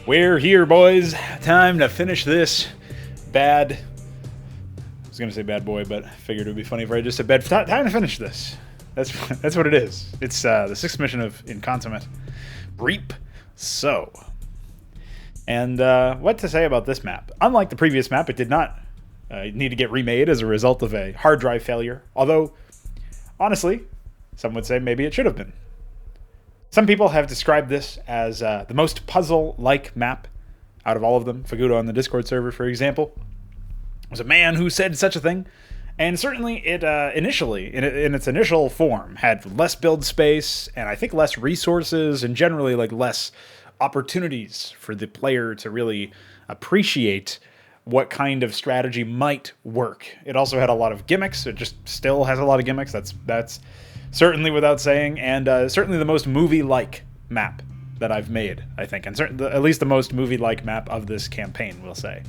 We're here, boys. Time to finish this bad. I was gonna say bad boy, but I figured it would be funny if I just said bad. Time to finish this. That's what it is. It's the sixth mission of Inconsummate. Reap. So, and what to say about this map? Unlike the previous map, it did not need to get remade as a result of a hard drive failure. Although, honestly, some would say maybe it should have been. Some people have described this as the most puzzle-like map out of all of them. Fagudo on the Discord server, for example, was a man who said such a thing. And certainly it initially, in its initial form, had less build space and I think less resources and generally like less opportunities for the player to really appreciate what kind of strategy might work. It also had a lot of gimmicks. It just still has a lot of gimmicks. That's certainly without saying, and certainly the most movie-like map that I've made, I think, and at least the most movie-like map of this campaign, we'll say.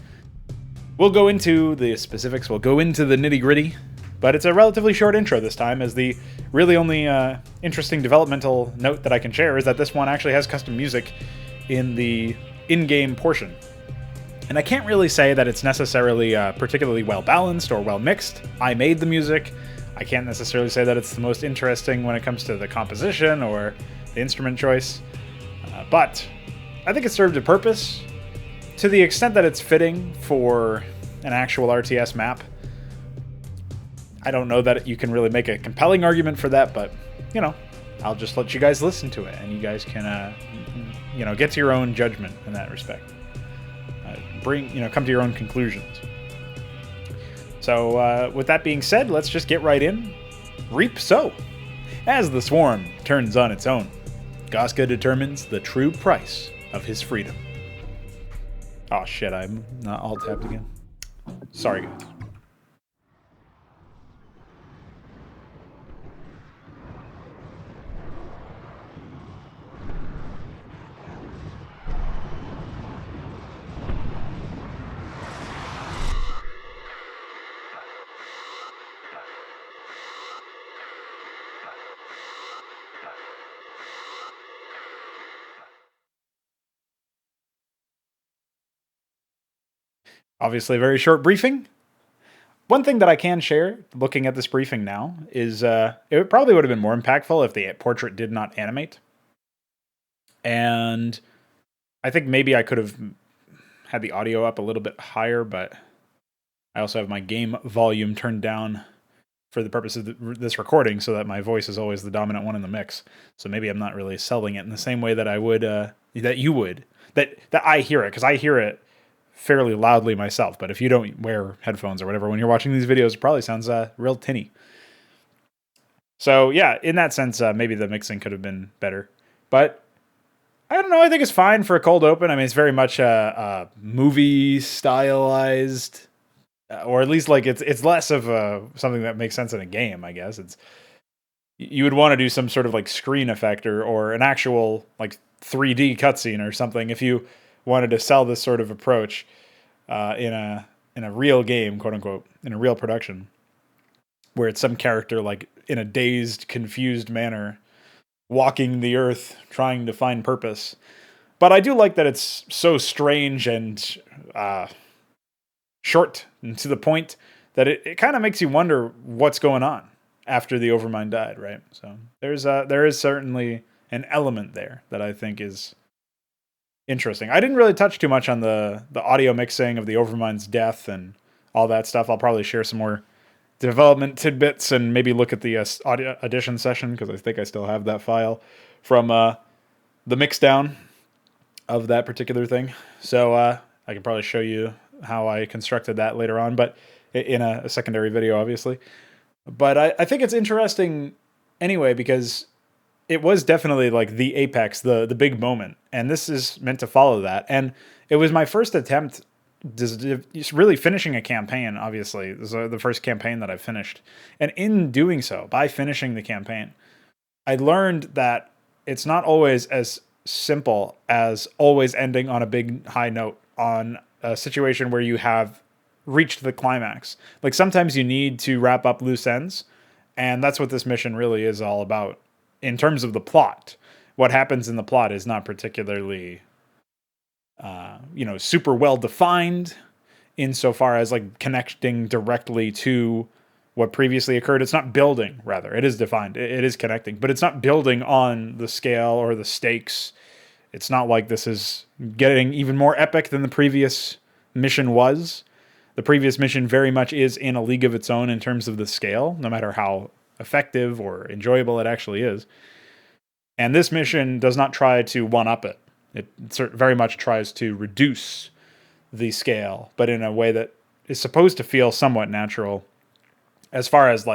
We'll go into the specifics, we'll go into the nitty-gritty, but it's a relatively short intro this time, as the really only interesting developmental note that I can share is that this one actually has custom music in the in-game portion. And I can't really say that it's necessarily particularly well-balanced or well-mixed. I made the music. I can't necessarily say that it's the most interesting when it comes to the composition or the instrument choice. But I think it served a purpose to the extent that it's fitting for an actual RTS map. I don't know that you can really make a compelling argument for that, but, you know, I'll just let you guys listen to it, and you guys can, get to your own judgment in that respect. Come to your own conclusions. So, with that being said, let's just get right in. Reap so. As the swarm turns on its own, Goska determines the true price of his freedom. Oh shit, I'm not alt-tabbed again. Sorry, guys. Obviously, a very short briefing. One thing that I can share, looking at this briefing now, is it probably would have been more impactful if the portrait did not animate. And I think maybe I could have had the audio up a little bit higher, but I also have my game volume turned down for the purpose of this recording so that my voice is always the dominant one in the mix. So maybe I'm not really selling it in the same way that I would, that you would, that I hear it, because I hear it fairly loudly myself. But if you don't wear headphones or whatever when you're watching these videos, it probably sounds real tinny. So yeah, in that sense, maybe the mixing could have been better. But I don't know. I think it's fine for a cold open. I mean, it's very much a movie stylized, or at least like it's less of something that makes sense in a game. I guess you would want to do some sort of like screen effect or an actual like 3D cutscene or something if you wanted to sell this sort of approach in a real game, quote unquote, in a real production, where it's some character like in a dazed, confused manner walking the earth trying to find purpose. But I do like that it's so strange and short and to the point that it kind of makes you wonder what's going on after the Overmind died, right? So there is certainly an element there that I think is interesting. I didn't really touch too much on the audio mixing of the Overmind's death and all that stuff. I'll probably share some more development tidbits and maybe look at the audio edition session, because I think I still have that file from the mix down of that particular thing. So I can probably show you how I constructed that later on, but in a secondary video, obviously. But I think it's interesting anyway, because it was definitely like the apex, the big moment. And this is meant to follow that. And it was my first attempt really finishing a campaign, obviously. This is the first campaign that I've finished. And in doing so, by finishing the campaign, I learned that it's not always as simple as always ending on a big high note on a situation where you have reached the climax. Like sometimes you need to wrap up loose ends, and that's what this mission really is all about. In terms of the plot, what happens in the plot is not particularly super well defined insofar as like connecting directly to what previously occurred. It's not building, rather. It is defined. It is connecting, but it's not building on the scale or the stakes. It's not like this is getting even more epic than the previous mission was. The previous mission very much is in a league of its own in terms of the scale, no matter how effective or enjoyable it actually is. And this mission does not try to one-up it. It very much tries to reduce the scale, but in a way that is supposed to feel somewhat natural, as far as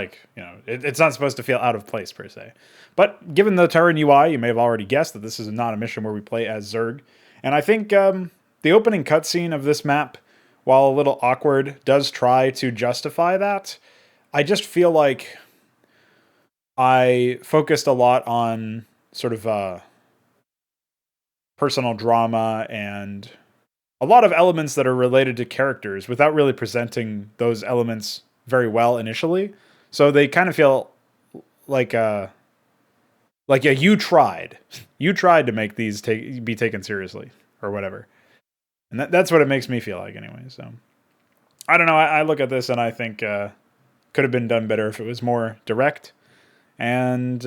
it's not supposed to feel out of place per se. But given the Terran UI, you may have already guessed that this is not a mission where we play as Zerg. And I think the opening cutscene of this map, while a little awkward, does try to justify that. I just feel like I focused a lot on sort of personal drama and a lot of elements that are related to characters without really presenting those elements very well initially. So they kind of feel like you tried to make these be taken seriously or whatever. And that's what it makes me feel like anyway. So I don't know. I look at this and I think could have been done better if it was more direct and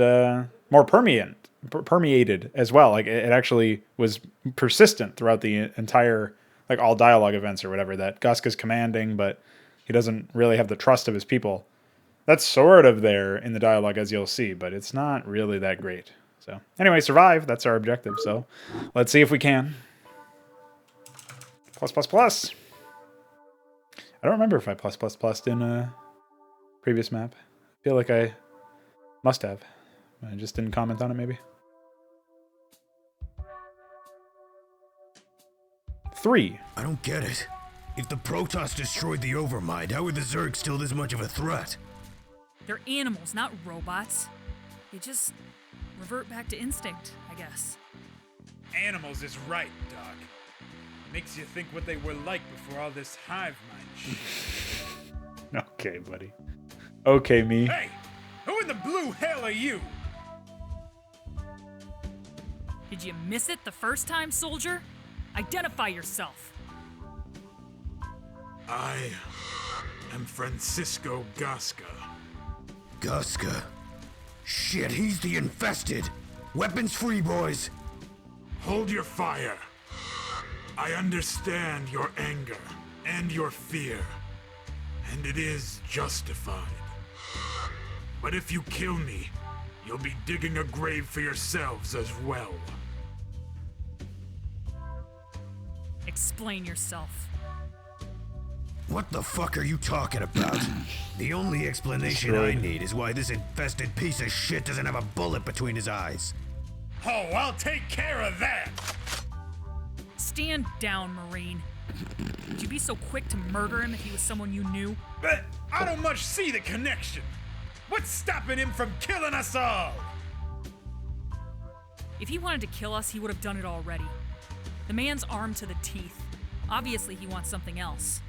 more permeated as well. Like it actually was persistent throughout the entire, like all dialogue events or whatever, that Guska's commanding, but he doesn't really have the trust of his people. That's sort of there in the dialogue, as you'll see, but it's not really that great. So anyway, survive. That's our objective. So let's see if we can. +++. I don't remember if I +++'d in a previous map. I feel like I must have. I just didn't comment on it, maybe. 3. I don't get it. If the Protoss destroyed the Overmind, how are the Zerg still this much of a threat? They're animals, not robots. They just revert back to instinct, I guess. Animals is right, Doc. Makes you think what they were like before all this hive mind shit. Okay, buddy. Okay, me. Hey! Who in the blue hell are you? Did you miss it the first time, soldier? Identify yourself. I am Francisco Guska. Guska? Shit, he's the infested! Weapons free, boys! Hold your fire. I understand your anger and your fear, and it is justified. But if you kill me, you'll be digging a grave for yourselves as well. Explain yourself. What the fuck are you talking about? The only explanation I need is why this infested piece of shit doesn't have a bullet between his eyes. Oh, I'll take care of that! Stand down, Marine. Would you be so quick to murder him if he was someone you knew? But I don't much see the connection. What's stopping him from killing us all? If he wanted to kill us, he would have done it already. The man's armed to the teeth. Obviously, he wants something else.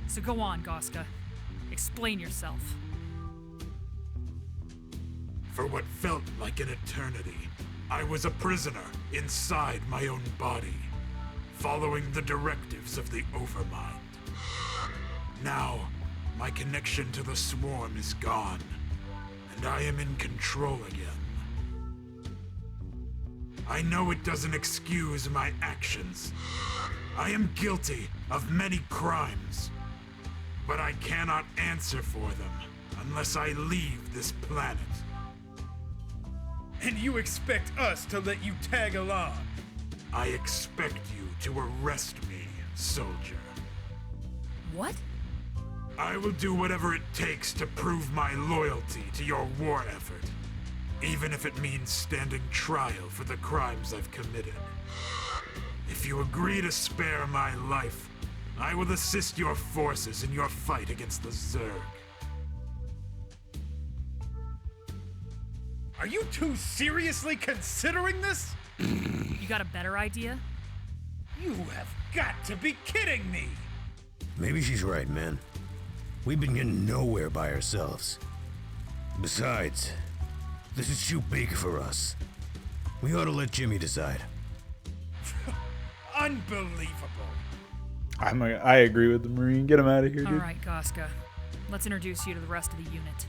So go on, Guska. Explain yourself. For what felt like an eternity, I was a prisoner inside my own body, following the directives of the Overmind. Now, my connection to the swarm is gone, and I am in control again. I know it doesn't excuse my actions. I am guilty of many crimes, but I cannot answer for them unless I leave this planet. And you expect us to let you tag along? I expect you to arrest me, soldier. What? I will do whatever it takes to prove my loyalty to your war effort, even if it means standing trial for the crimes I've committed. If you agree to spare my life, I will assist your forces in your fight against the Zerg. Are you two seriously considering this? You got a better idea? You have got to be kidding me! Maybe she's right, man. We've been getting nowhere by ourselves. Besides, this is too big for us. We ought to let Jimmy decide. Unbelievable. I agree with the Marine. Get him out of here, All dude. right, Goska. Let's introduce you to the rest of the unit.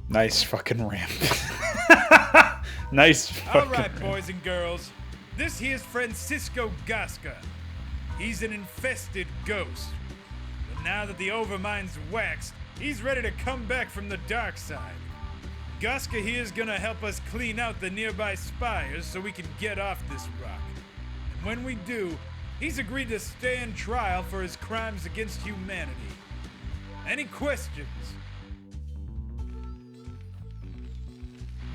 Nice fucking ramp. Nice fucking All right, ramp. boys and girls. This here's Francisco Gasca. He's an infested ghost. But now that the Overmind's waxed, he's ready to come back from the dark side. Gasca here's gonna help us clean out the nearby spires so we can get off this rock. And when we do, he's agreed to stand trial for his crimes against humanity. Any questions?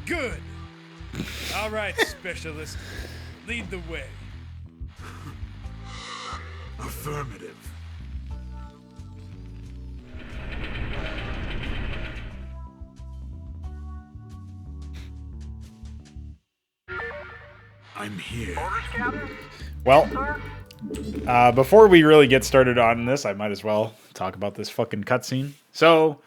Good. All right, specialist. Lead the way. Affirmative. I'm here. Well, before we really get started on this, I might as well talk about this fucking cutscene. So,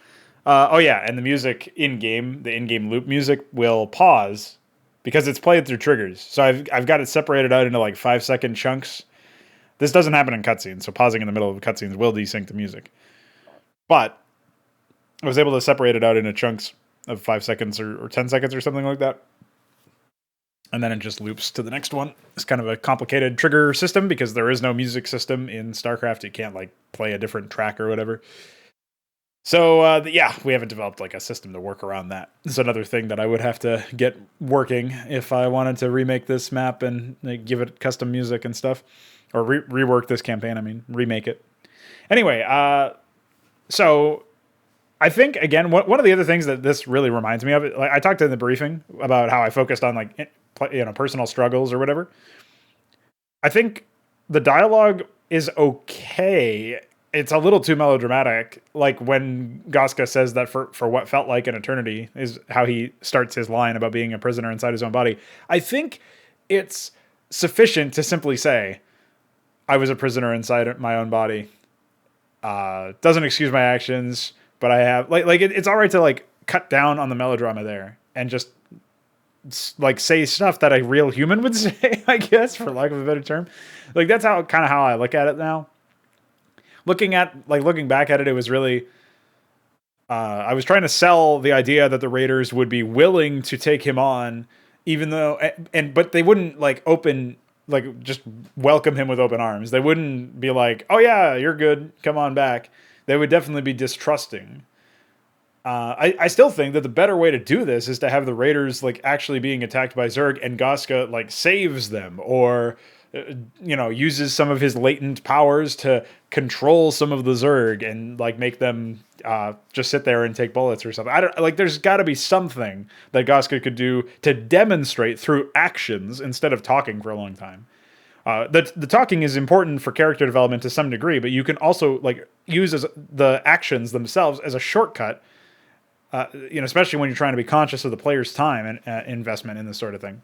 oh yeah, and the music in-game, the in-game loop music will pause because it's played through triggers. So I've got it separated out into like 5-second chunks. This doesn't happen in cutscenes, so pausing in the middle of cutscenes will desync the music. But I was able to separate it out into chunks of 5 seconds or 10 seconds or something like that. And then it just loops to the next one. It's kind of a complicated trigger system because there is no music system in StarCraft. You can't like play a different track or whatever. So yeah, we haven't developed like a system to work around that. It's another thing that I would have to get working if I wanted to remake this map and like, give it custom music and stuff. Or rework this campaign, I mean, remake it. Anyway, so I think, again, one of the other things that this really reminds me of, like I talked in the briefing about how I focused on like, personal struggles or whatever. I think the dialogue is okay. It's a little too melodramatic. Like when Gasca says that for what felt like an eternity is how he starts his line about being a prisoner inside his own body. I think it's sufficient to simply say, I was a prisoner inside my own body. Doesn't excuse my actions, but I have it's all right to like cut down on the melodrama there and just like say stuff that a real human would say, I guess, for lack of a better term. Like that's how I look at it now. Looking back at it, it was really I was trying to sell the idea that the Raiders would be willing to take him on, even though but they wouldn't just welcome him with open arms. They wouldn't be like, oh yeah, you're good, come on back. They would definitely be distrusting. I still think that the better way to do this is to have the Raiders like actually being attacked by Zerg and Gasca like saves them or uses some of his latent powers to control some of the Zerg and like make them just sit there and take bullets or something. There's got to be something that Gasca could do to demonstrate through actions instead of talking for a long time. The talking is important for character development to some degree, but you can also like use the actions themselves as a shortcut. Especially when you're trying to be conscious of the player's time and investment in this sort of thing.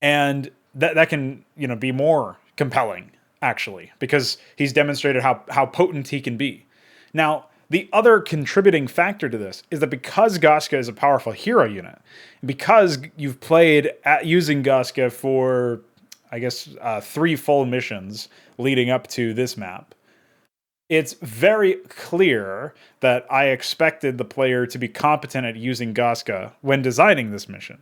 And that can, be more compelling, actually, because he's demonstrated how potent he can be. Now, the other contributing factor to this is that because Gasca is a powerful hero unit, because you've played using Gasca for, I guess, 3 full missions leading up to this map, it's very clear that I expected the player to be competent at using Gasca when designing this mission.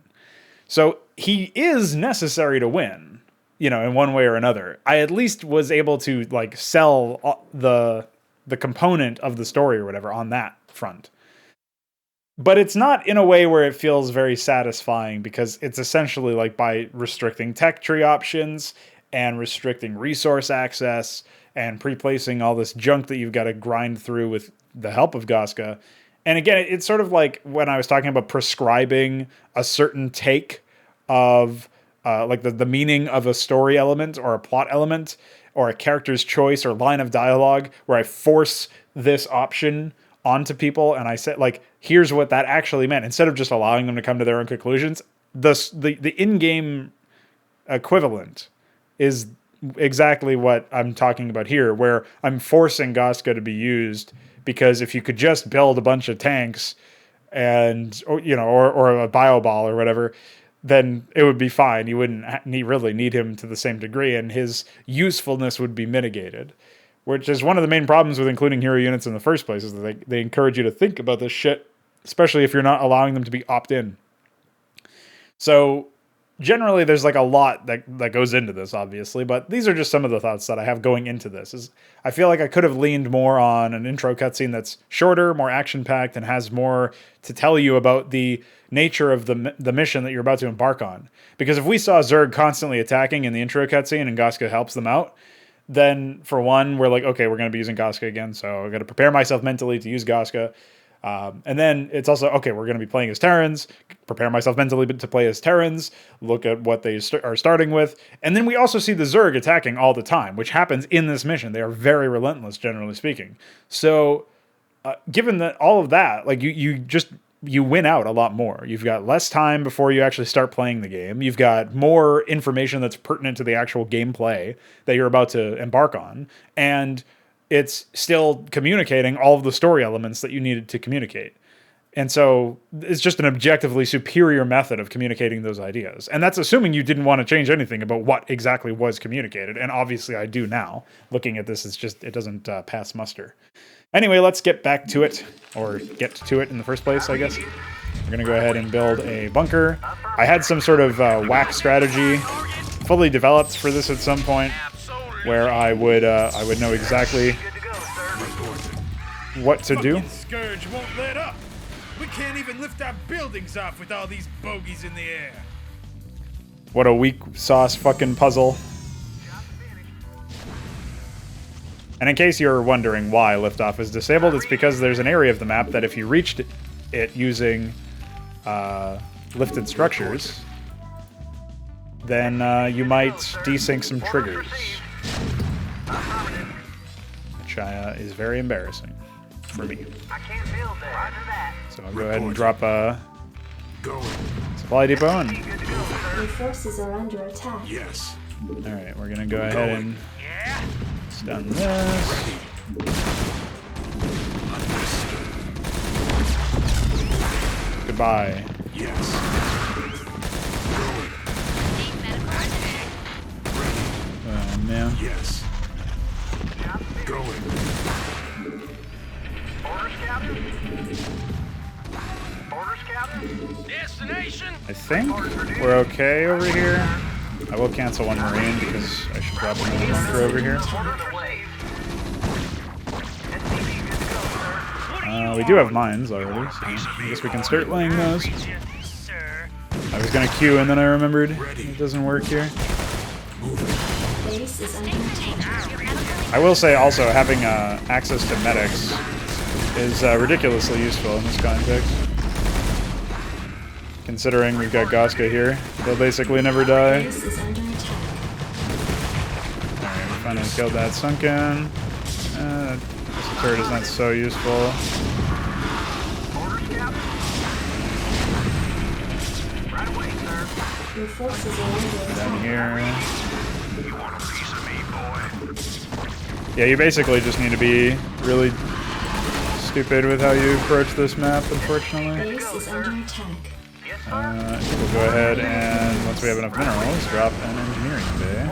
So he is necessary to win, in one way or another. I at least was able to like sell the component of the story or whatever on that front. But it's not in a way where it feels very satisfying because it's essentially like by restricting tech tree options and restricting resource access and pre-placing all this junk that you've got to grind through with the help of Gasca. And again, it's sort of like when I was talking about prescribing a certain take of like the meaning of a story element or a plot element or a character's choice or line of dialogue where I force this option onto people and I said, like, here's what that actually meant. Instead of just allowing them to come to their own conclusions, the in-game equivalent is exactly what I'm talking about here, where I'm forcing Gasca to be used because if you could just build a bunch of tanks and or a bio ball or whatever, then it would be fine. You wouldn't really need him to the same degree, and his usefulness would be mitigated. Which is one of the main problems with including hero units in the first place, is that they encourage you to think about this shit, especially if you're not allowing them to be opt-in. So generally there's like a lot that goes into this, obviously, but these are just some of the thoughts that I have going into this. I feel like I could have leaned more on an intro cutscene that's shorter, more action-packed, and has more to tell you about the nature of the mission that you're about to embark on. Because if we saw Zerg constantly attacking in the intro cutscene and Goska helps them out, then for one, we're like, okay, we're going to be using Goska again, so I've got to prepare myself mentally to use Goska. And then it's also, okay, we're going to be playing as Terrans, prepare myself mentally to play as Terrans, look at what they are starting with. And then we also see the Zerg attacking all the time, which happens in this mission. They are very relentless, generally speaking. So given that all of that, like you win out a lot more. You've got less time before you actually start playing the game. You've got more information that's pertinent to the actual gameplay that you're about to embark on. And it's still communicating all of the story elements that you needed to communicate. And so it's just an objectively superior method of communicating those ideas. And that's assuming you didn't want to change anything about what exactly was communicated. And obviously I do now. Looking at this, it doesn't pass muster. Anyway, let's get back to it, or get to it in the first place, I guess. We're going to go ahead and build a bunker. I had some sort of whack strategy fully developed for this at some point, where I would know exactly what to do. Scourge won't let up. We can't even lift our buildings off with all these bogeys in the air. What a weak sauce fucking puzzle. And in case you're wondering why liftoff is disabled, it's because there's an area of the map that if you reached it using lifted structures, then you might desync some triggers. Which is very embarrassing for me. So I'll go ahead and drop a supply depot. And Your forces are under attack. Yes. alright, we're gonna go ahead and stun this. Goodbye. Yes. Oh man. Yes. Going. I think we're okay over here. I will cancel one Marine because I should drop another bunker over here. We do have mines already, so I guess we can start laying those. I was gonna queue and then I remembered it doesn't work here. Base is under attack. I will say also having access to medics is ridiculously useful in this context. Considering we've got Goska here, they'll basically never die. Base is under attack. Alright, we finally killed that sunken. This turret is not so useful. Your forces are under Down attack. here. Yeah, you basically just need to be really stupid with how you approach this map, unfortunately. Base is under attack. We'll go ahead and, once we have enough minerals, drop an engineering bay.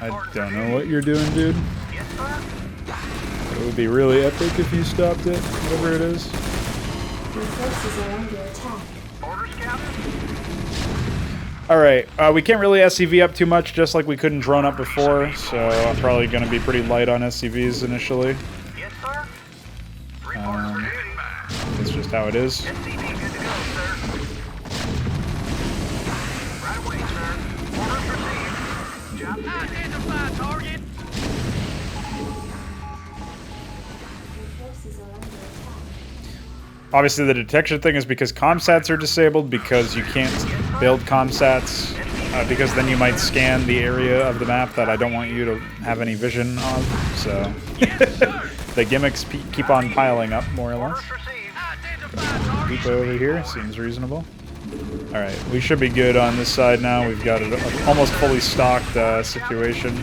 I don't know what you're doing, dude. But it would be really epic if you stopped it, whatever it is. Your forces are under attack. Alright, we can't really SCV up too much, just like we couldn't drone up before, so I'm probably going to be pretty light on SCVs initially. That's just how it is. Your forces are under attack. Obviously the detection thing is because comsats are disabled, because you can't build comsats, because then you might scan the area of the map that I don't want you to have any vision of, so the gimmicks keep on piling up, more or less. Depot over here seems reasonable. Alright, we should be good on this side now. We've got an almost fully stocked situation.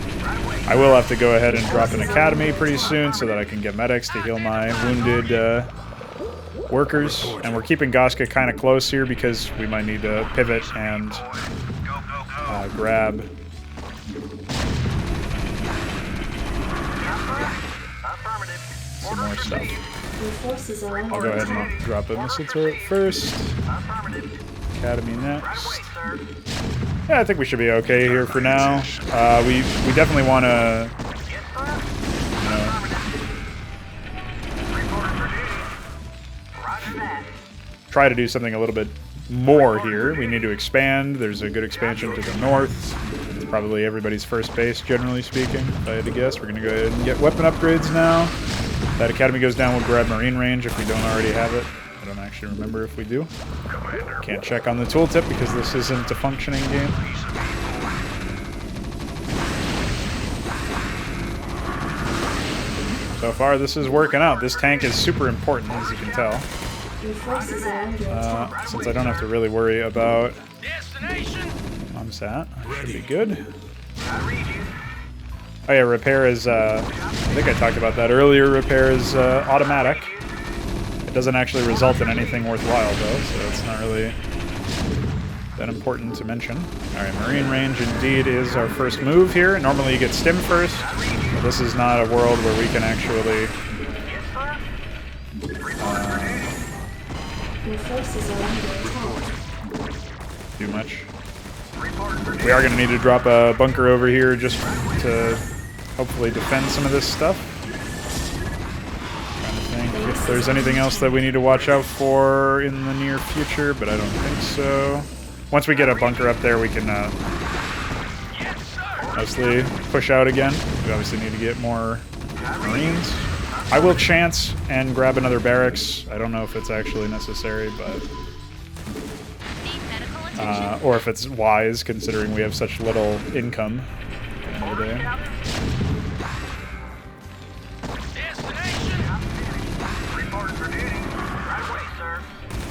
I will have to go ahead and drop an academy pretty soon so that I can get medics to heal my wounded workers. And we're keeping Goska kind of close here because we might need to pivot and grab. Some more stuff. Your forces are I'll under go ahead attack. and drop a missile turret first. Academy next. Yeah, I think we should be okay here for now. We definitely want to, you know, try to do something a little bit more here. We need to expand. There's a good expansion to the north. It's probably everybody's first base, generally speaking. If I had to guess, we're going to go ahead and get weapon upgrades now. That academy goes down, we'll grab marine range if we don't already have it. I don't actually remember if we do. Can't check on the tooltip because this isn't a functioning game. So far, this is working out. This tank is super important, as you can tell. Your forces are under attack. Since I don't have to really worry about sat. Should be good. Oh yeah, repair is, I think I talked about that earlier, repair is automatic. It doesn't actually result in anything worthwhile though, so it's not really that important to mention. Alright, marine range indeed is our first move here. Normally you get stim first, but this is not a world where we can actually Your forces are under attack. do much. We are going to need to drop a bunker over here just to hopefully defend some of this stuff. Trying to think if there's anything else that we need to watch out for in the near future, but I don't think so. Once we get a bunker up there, we can mostly push out again. We obviously need to get more Marines. I will chance and grab another barracks. I don't know if it's actually necessary, but... or if it's wise, considering we have such little income over there.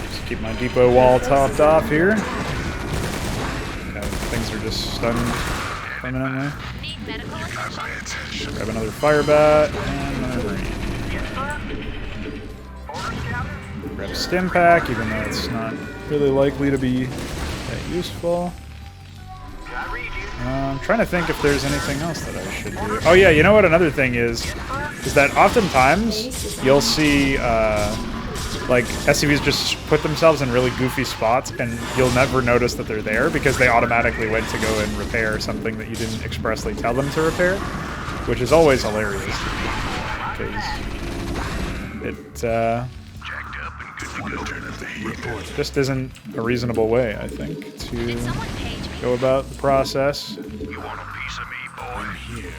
Just keep my depot wall topped off here. Okay, things are just stunned permanently. Grab another fire bat and another marine. Grab a stim pack, even though it's not really likely to be that useful. I'm trying to think if there's anything else that I should do. Oh yeah, you know what another thing is that oftentimes you'll see like SCVs just put themselves in really goofy spots and you'll never notice that they're there because they automatically went to go and repair something that you didn't expressly tell them to repair, which is always hilarious because it just isn't a reasonable way, I think, to go about the process. You want a piece of me, boy? I'm here.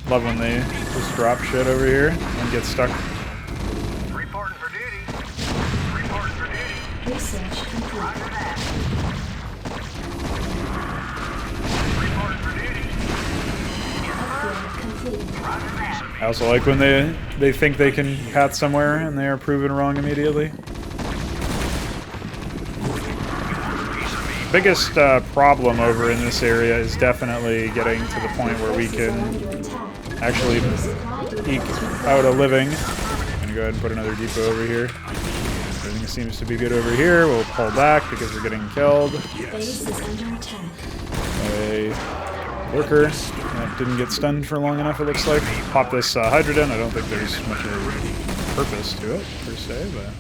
Love when they just drop shit over here and get stuck. Reporting for duty. Reporting for duty. Research complete. Roger that. Reporting for duty. Upgrade complete. Roger that. I also like when they think they can path somewhere and they are proven wrong immediately. Biggest problem over in this area is definitely getting to the point where we can actually eke out a living. I'm gonna go ahead and put another depot over here. Everything seems to be good over here. We'll pull back because we're getting killed. Base is under attack. A worker that didn't get stunned for long enough, it looks like. Pop this hydrogen. I don't think there's much of a purpose to it, per se, but...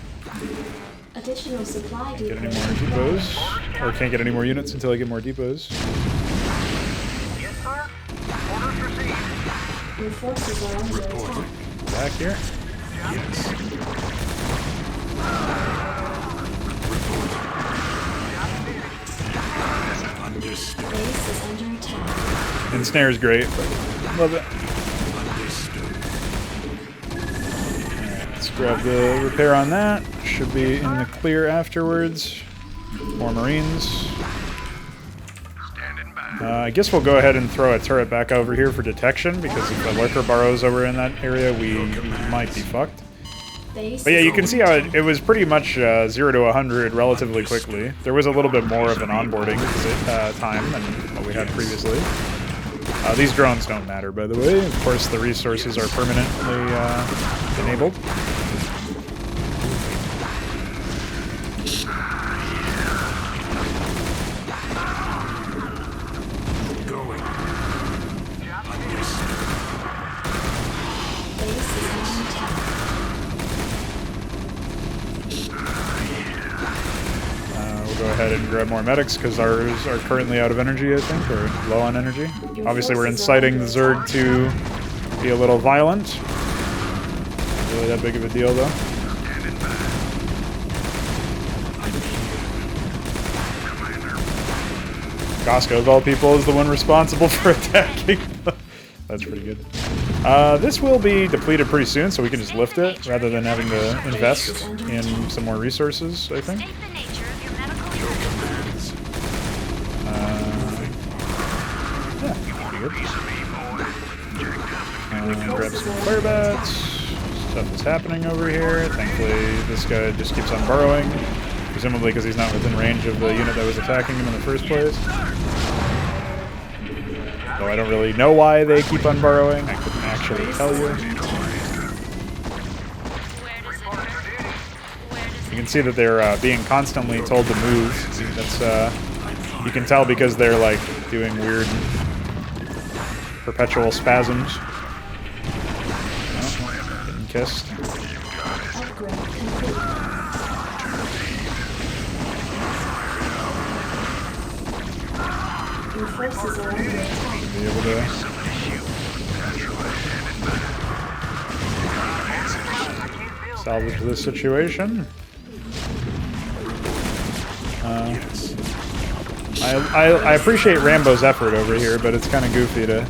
Additional supply Can't get any depots. more depots. Or can't get any more units until I get more depots. Yes, sir. Orders received. Your forces are under attack. Back here. Yes. Understood. Base is under attack. Ensnare's great, but love it. Understood. Alright, let's grab the repair on that. Should be in the clear afterwards. More Marines. Standing by. I guess we'll go ahead and throw a turret back over here for detection, because if the lurker burrows over in that area, we might be fucked. Base But yeah, is you can see how under it was pretty much 0 to 100 relatively quickly. There was a little bit more of an onboarding time than what we had previously. These drones don't matter, by the way. Of course, the resources are permanently enabled. Going. Base is under attack. We'll go ahead and grab more medics because ours are currently out of energy, I think, or low on energy. Obviously, we're inciting the Zerg to be a little violent. Not really that big of a deal, though. Goska, of all people, is the one responsible for attacking. That's pretty good. This will be depleted pretty soon, so we can just lift it rather than having to invest in some more resources, I think. State the nature of your medical Pretty good. Grab some flare bats. Stuff is happening over here. Thankfully, this guy just keeps on burrowing. Presumably because he's not within range of the unit that was attacking him in the first place. Though I don't really know why they keep on burrowing. I couldn't actually tell you. You can see that they're being constantly told to move. That's you can tell because they're like doing weird perpetual spasms. Oh, getting kissed. Upgrade complete. Your forces are under attack. Be able to salvage this situation. I appreciate Rambo's effort over here, but it's kind of goofy to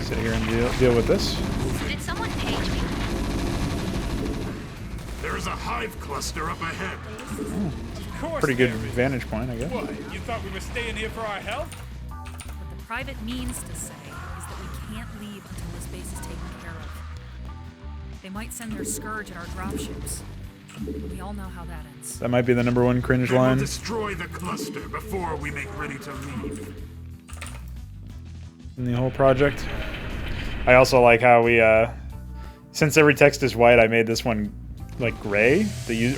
sit here and deal with this. Did someone page me? There is a hive cluster up ahead. Of course Pretty good there is. vantage point, I guess. What? You thought we were staying here for our health? What the private means to say is that we can't leave until this base is taken care of. They might send their scourge at our dropships. We all know how that ends. That might be the #1 cringe Then we'll line. destroy the cluster before we make ready to leave. In the whole project. I also like how we, since every text is white, I made this one like gray,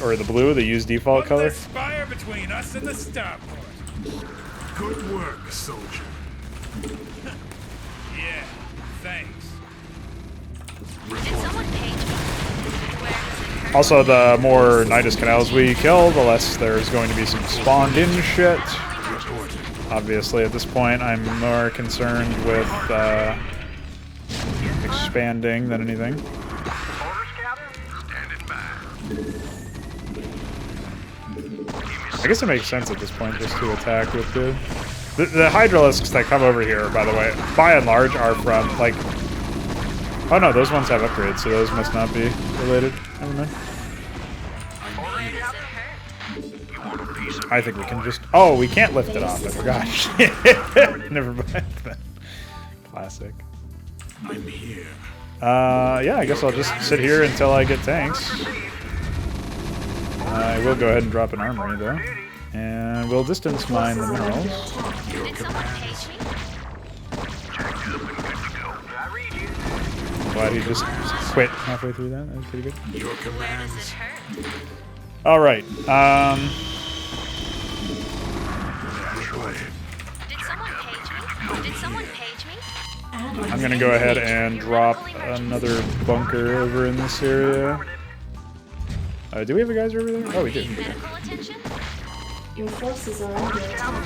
or the blue, the use default One color. less spire between us and the starport. Good work, soldier. Yeah, thanks. Did someone page me? Where does it hurt? Also, the more Nidus Canals we kill, the less there's going to be some spawned-in shit. Obviously, at this point, I'm more concerned with expanding than anything. I guess it makes sense at this point just to attack with the Hydralisks that come over here, by the way, by and large, are from, like... Oh no, those ones have upgrades, so those must not be related. Never mind. Where does it hurt? I think we can just... Oh, we can't lift it off, I forgot. Never mind. Classic. I'm here. Yeah, I guess I'll just sit here until I get tanks. I will go ahead and drop an armory, though. And we'll distance mine the minerals. Did someone page me? Glad he just quit halfway through that. That was pretty good. Your Where does it commands. hurt? Alright, Did someone page me? Did someone page me? I'm gonna go ahead and drop another bunker over in this area. Do we have a geyser over there? Oh, we do. Need medical attention? Your forces are under attack.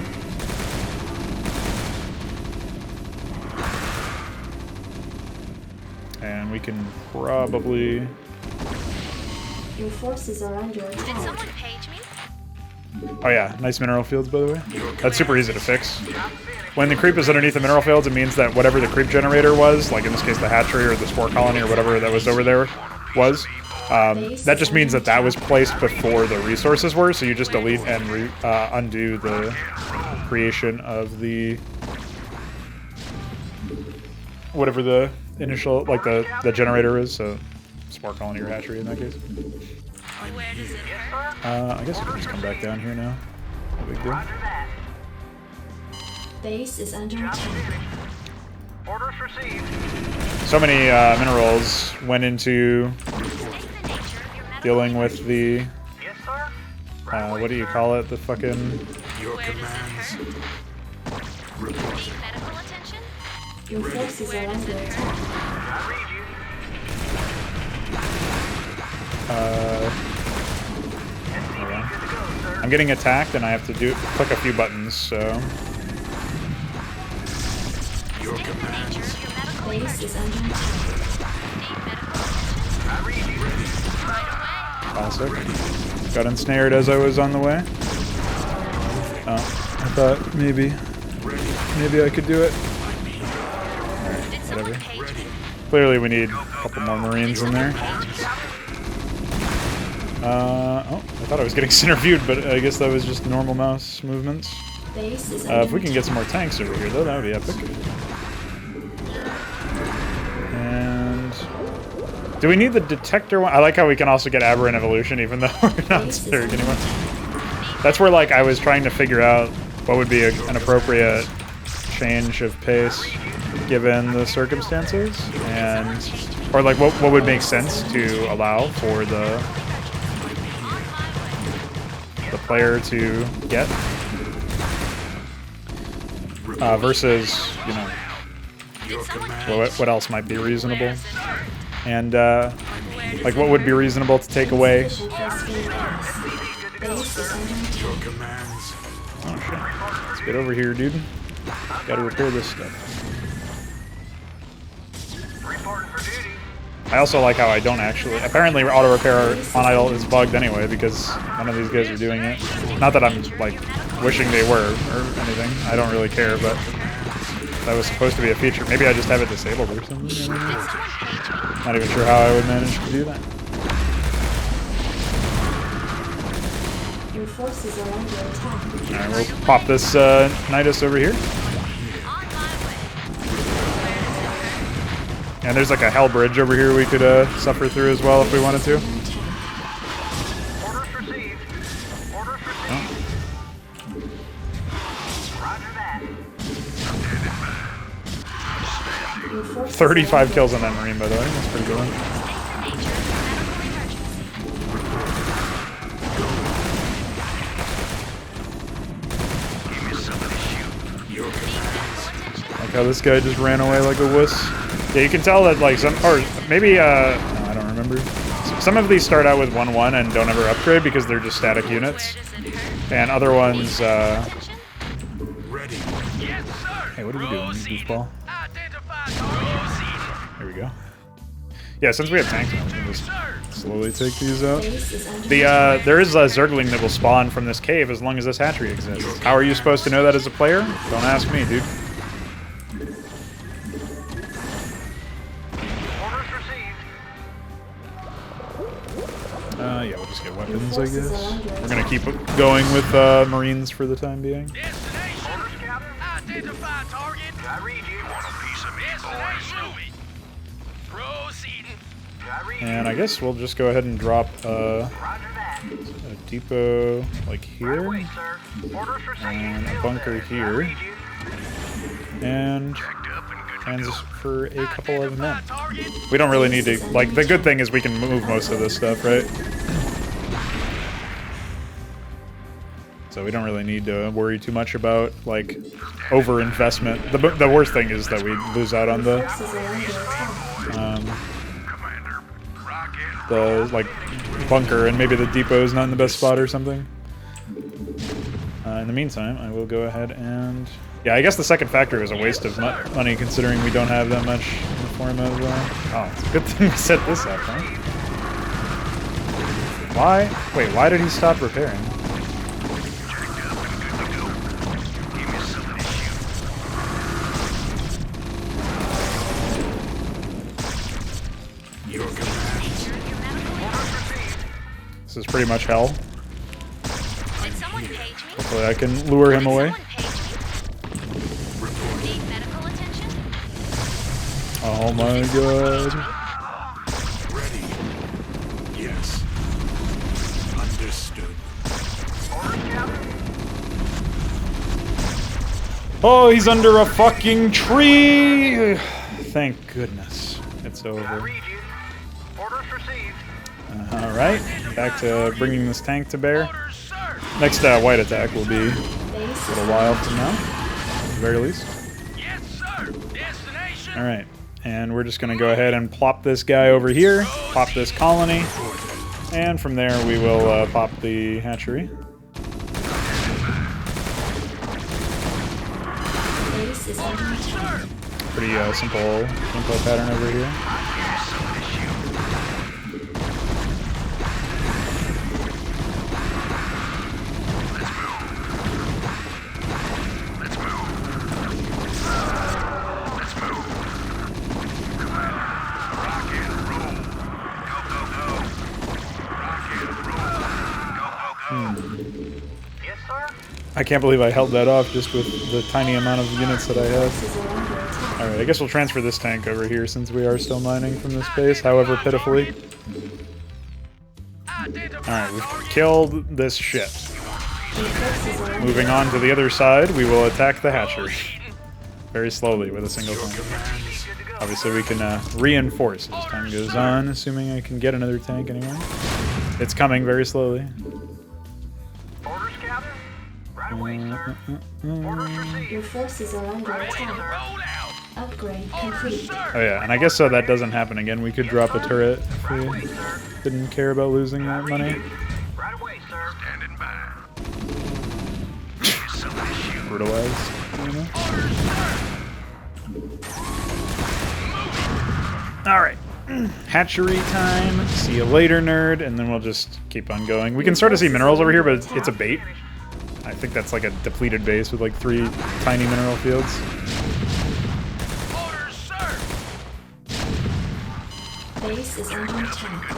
And we can probably... Your forces are under Did attack. someone page me? Oh yeah, nice mineral fields, by the way. That's super easy to fix. When the creep is underneath the mineral fields, it means that whatever the creep generator was, like in this case the hatchery or the spore colony or whatever that was over there was, that just means that that was placed before the resources were, so you just delete and undo the creation of the... whatever the initial, like the generator is, so Spark colony or hatchery in that case. Where does it hurt? I guess I can just come back down here now. No big deal. Base is under attack. Orders received. So many minerals went into dealing with the Yes, sir. what do you call it? The fucking Your Where does it commands. hurt? Need medical attention? Your forces are under attack. I read you. hold on. Good to go, sir. I'm getting attacked and I have to click a few buttons. So Your State the commands. nature of your medical Base emergency. is under attack. Need medical attention? I read you. Right away. classic. Got ensnared as I was on the way. Oh, I thought maybe I could do it. Did someone Whatever. page me? Clearly we need a couple more Marines in there. Oh, I thought I was getting center viewed, but I guess that was just normal mouse movements. Base is under If we can get some more tanks over here, though, that would be epic. And do we need the detector one? I like how we can also get aberrant evolution, even though we're not there anymore. That's where, like, I was trying to figure out what would be an appropriate change of pace given the circumstances, and or like what would make sense to allow for the player to get versus, you know, Did someone page what else might be reasonable, Where does it hurt? and Where like what would be reasonable to take away. position for escape pass. Base is under attack. Your commands. Oh shit! Let's get over here, dude. Gotta repair this stuff. Reporting for duty. I also like how I don't actually. Apparently, auto repair on idle is bugged anyway because none of these guys are doing it. Not that I'm like wishing they were or anything. I don't really care, but that was supposed to be a feature. Maybe I just have it disabled or something. I don't know. Not even sure how I would manage to do that. Your forces are under attack. All right, we'll pop this Nidus over here. On my way. Where does it hurt? And there's like a hell bridge over here we could suffer through as well if we wanted to. Orders received. Orders received. Roger that. Your forces 35 kills on that Marine, by the way. That's a pretty good one. State the nature of your medical emergency. Your Need medical attention? Like how this guy just ran away like a wuss. Yeah, you can tell that like some, or maybe, no, I don't remember. Some of these start out with 1-1 and don't ever upgrade because they're just static units. Where does it hurt? And other ones, Attention? ready. hey, what are we doing, goofball? There we go. Yeah, since we have tanks now, we can just slowly take these out. Base is under There is a Zergling that will spawn from this cave as long as this hatchery exists. How are you supposed to know that as a player? Don't ask me, dude. Orders received. Yeah, we'll just get weapons, I guess. We're gonna keep going with Marines for the time being. Orders, Captain. Identify target. I read you. Want a piece of me, boys? Proceeding. I read you. And I guess we'll just go ahead and drop Roger that. a depot like here, Right away, sir. Orders received. and a Still, bunker sir. I here, read you. and Up and good to transfer a couple of men. target. We don't really need to, like, the good thing is we can move most of this stuff, right? So we don't really need to worry too much about, like, over-investment. The worst thing is that we lose out on the, forces are under attack. Commander. Rocket. the like, bunker, and maybe the depot is not in the best spot or something. In the meantime, I will go ahead and... Yeah, I guess the second factory was a waste of money considering we don't have that much in the form of... Oh, it's a good thing we set this up, huh? Why? Wait, why did he stop repairing? Your commands. Nature of your medical emergency. This is pretty much hell. Did someone page me? Hopefully I can lure him Did away. someone page me? Need medical attention? Oh my god. Ready. Oh, he's under a fucking tree! Thank goodness. It's over. I read you. Orders received. Alright, back to bringing this tank to bear. Orders, sir. Next white attack will be a Base little while from now, at the very least. Yes, sir. Destination. Alright, and we're just going to go ahead and plop this guy over here, pop this colony, and from there we will pop the hatchery. base is under attack. Pretty simple gameplay pattern over here. Yes, sir. I can't believe I held that off just with the tiny amount of units that I have. Bases are under attack. Alright, I guess we'll transfer this tank over here since we are still mining from this base, however pitifully. Alright, we've killed this shit. Your forces are under Moving on to the other side, we will attack the hatchery. Very slowly with a single tank. Obviously we can reinforce as time goes on, assuming I can get another tank anyway. It's coming very slowly. Orders, Captain. Right away, sir. Orders received. Your forces are under attack. Roll out. Upgrade complete. Oh yeah, and I guess so that doesn't happen again. We could drop a turret if we didn't care about losing that money. Right away, sir. Standing by. Brutalized, you know? Alright. Hatchery time. See you later, nerd. And then we'll just keep on going. We can start to see minerals over here, but it's a bait. I think that's like a depleted base with like 3 tiny mineral fields. Orders, sir. Base is under attack.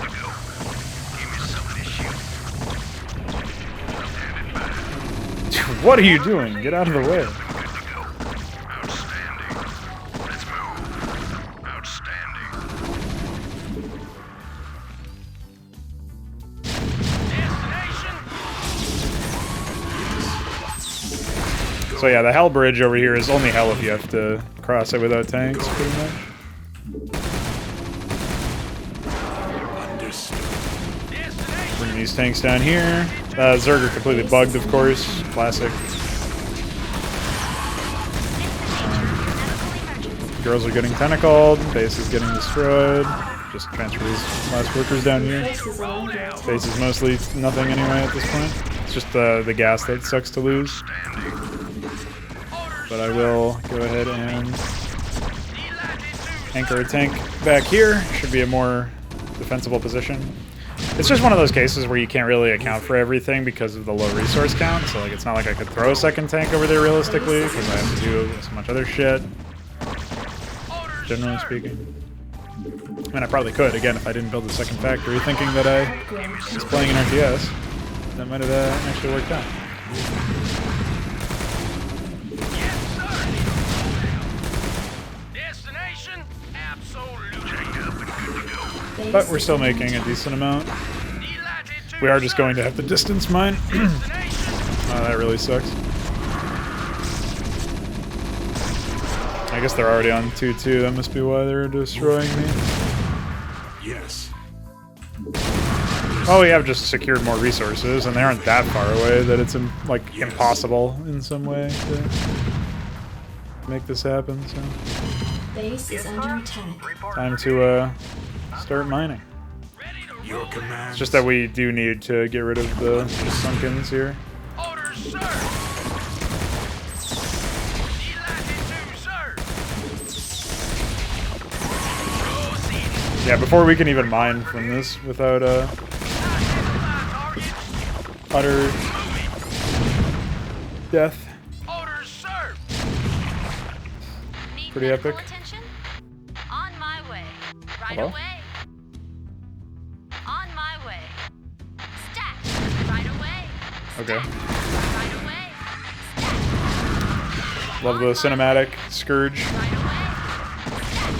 What are you doing? Get out of the way. Outstanding. Let's move. Outstanding. Destination. So yeah, the hell bridge over here is only hell if you have to cross it without tanks, pretty much. Understood. Destination. Bring these tanks down here. Zerg are completely bugged, of course. Classic. Girls are getting tentacled. Base is getting destroyed. Just transfer these last workers down Your here. forces are under attack. Base is mostly nothing anyway at this point. It's just the gas that sucks to lose. But I will go ahead and anchor a tank back here. Should be a more defensible position. It's just one of those cases where you can't really account for everything because of the low resource count. So like, it's not like I could throw a second tank over there realistically because I have to do so much other shit. Generally speaking. I mean, I probably could again if I didn't build the second factory, thinking that I Upgrade was complete. playing an RTS. That might have actually worked out. Yes, sir. Destination. Absolutely. Checked up and good to go. Base But we're is still under making a attack. decent amount. Latitude, We are just sir. going to have to distance mine. Destination. Oh, that really sucks. I guess they're already on 2-2. That must be why they're destroying me. Yes. Oh, we have just secured more resources, and they aren't that far away that it's like impossible in some way to make this happen. So Base is under attack. time to start mining. Your command. It's just that we do need to get rid of the sunkens here. Orders, sir. Latitude, sir. Proceeding. Yeah, before we can even mine from this without utter death. Orders, sir. Need Pretty medical epic. attention? On my way. Right Hello? away. On my way. Stat. Right away. Okay. Right away. Stat. Love the cinematic scourge. Right away. Stat.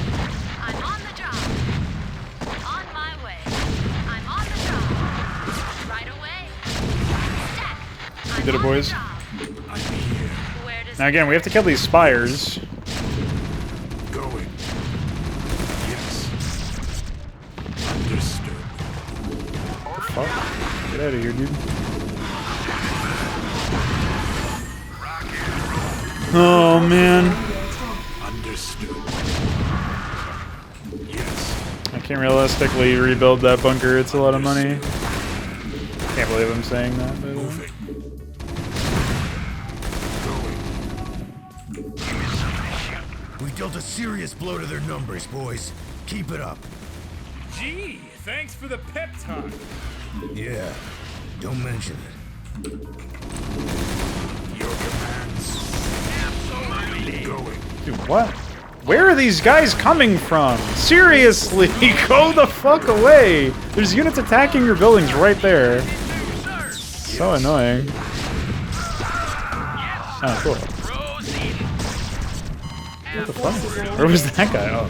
I'm on the job. On my way. I'm on the job. Right away. Stat. I'm did it, on boys. the job. I'm here. Where Now again, we have to kill these spires. Going. Yes. Understood. Fuck. Get out of here, dude. Oh man. Understood. Yes. I can't realistically rebuild that bunker. It's a lot of money. Can't believe I'm saying that. By the way. Moving. Going. We dealt a serious blow to their numbers, boys. Keep it up. Gee, thanks for the pep talk. Yeah, don't mention it. Your commands. Going. Dude, what? Where are these guys coming from? Seriously, go the fuck away! There's units attacking your buildings right there. So annoying. Oh, cool. What the fuck? Where was that guy? Oh.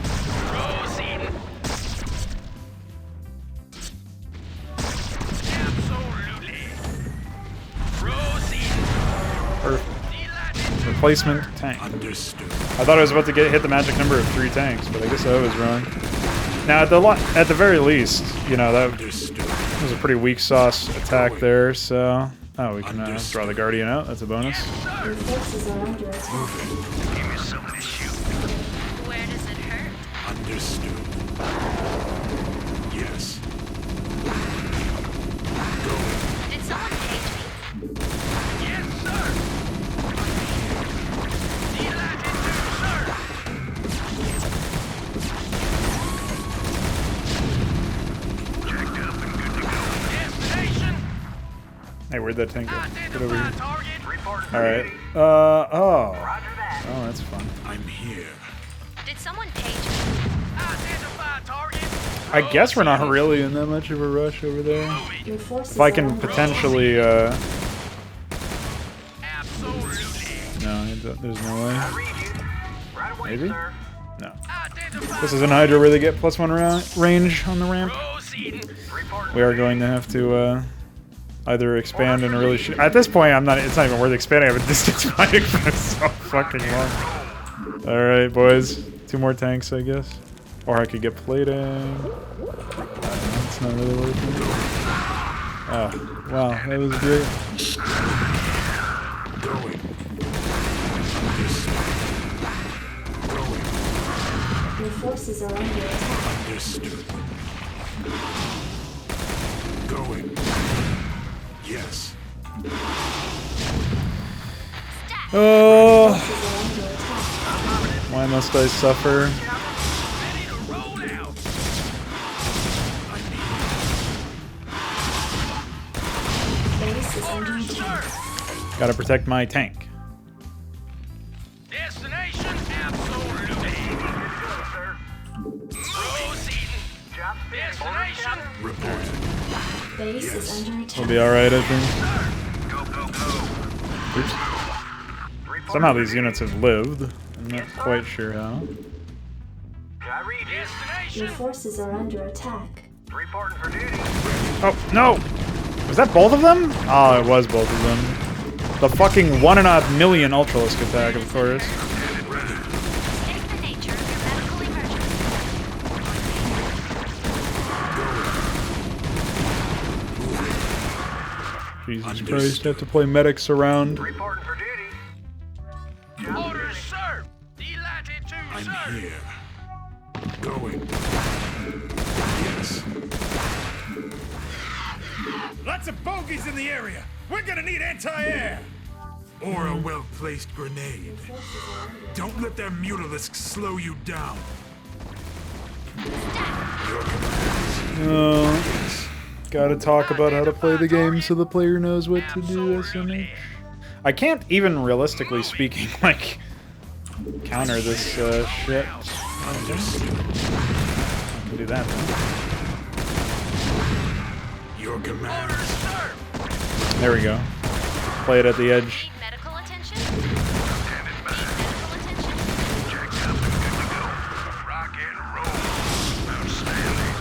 Perfect. Replacement tank. Understood. I thought I was about to hit the magic number of 3 tanks, but I guess I was wrong. Now, at the very least, you know, that was a pretty weak sauce attack there, so... Oh, we can draw the Guardian out. That's a bonus. Your forces are under attack. Where does it hurt? Understood. Yes. Did someone page me? Yes, sir. Checked up and good to go. Destination. Hey, where'd that tank go? Get over here. Target. Alright. Oh. Oh, that's fun. I'm here. Did someone page me? Identify target. I guess we're not really in that much of a rush over there. Your forces If I are can under potentially, Absolutely. No, there's no way. Read you. Right away, Maybe? sir. No. Identify. This is an Hydra where they get +1 range on the ramp. Proceeding. We are going to have to, either expand and really shoot. At this point, it's not even worth expanding. I have a distance fighting for so fucking long. Alright, boys. 2 more tanks, I guess. Or I could get plating. It's not really working. Oh, wow. That was great. Going. Your forces are under attack. Understood. Going. Yes. Oh, Forces are under attack. why must I suffer? Ready to roll out. Base is under Orders, sir. attack. Gotta protect my tank. Destination. Absolutely. Sir. Proceeding. Job Destination. Reporting. Base is under We'll attack. be alright, I think. Go, go, go. Oops. Somehow these units have lived. I'm not quite sure how. Can I read you? Your Destination. forces are under attack. Reporting for duty. Oh, no! Was that both of them? Oh, it was both of them. The fucking 1.5 million Ultralisk attack, of course. State the nature of your medical emergency. Jesus Christ, have to play medics around. Reporting for duty. Orders, sir. Delatitude, I'm sir. here. Going. Yes. Lots of bogeys in the area. We're gonna need anti-air. Or a well-placed grenade. Don't let their mutalisks slow you down. Your commands. Gotta talk about how to play the game so the player knows what to do, SMH. I can't even realistically speaking, like, counter this shit. I can do that then. Your Orders, commands. sir. There we go. Play it at the edge. Need medical attention? Need medical attention? Checked up and good to go. Rock and roll. Outstanding.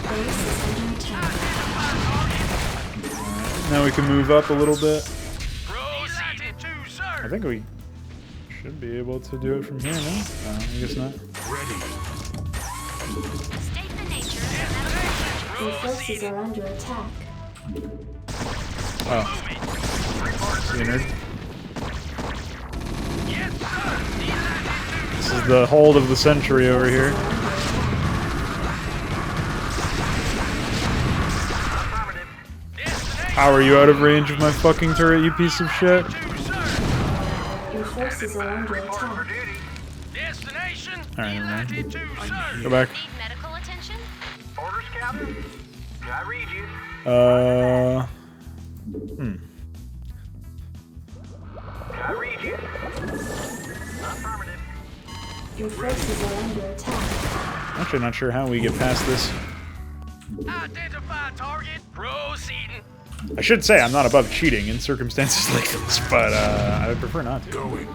Base is under attack. Now we can move up a little bit. Proceeding. I think we Should be able to do it from here, no? I guess not. Ready. State the nature of Your forces are under attack. Oh. See, nerd. This is the hold of the century over here. How are you out of range of my fucking turret, you piece of shit? Your forces are under attack. Alright, man. Go back. need medical attention? Orders, Captain? Can I read you? Can I read you? Affirmative. Your forces are under attack. I'm actually not sure how we get past this. Identify target. Proceeding. I should say I'm not above cheating in circumstances like this, but I would prefer not to. Going.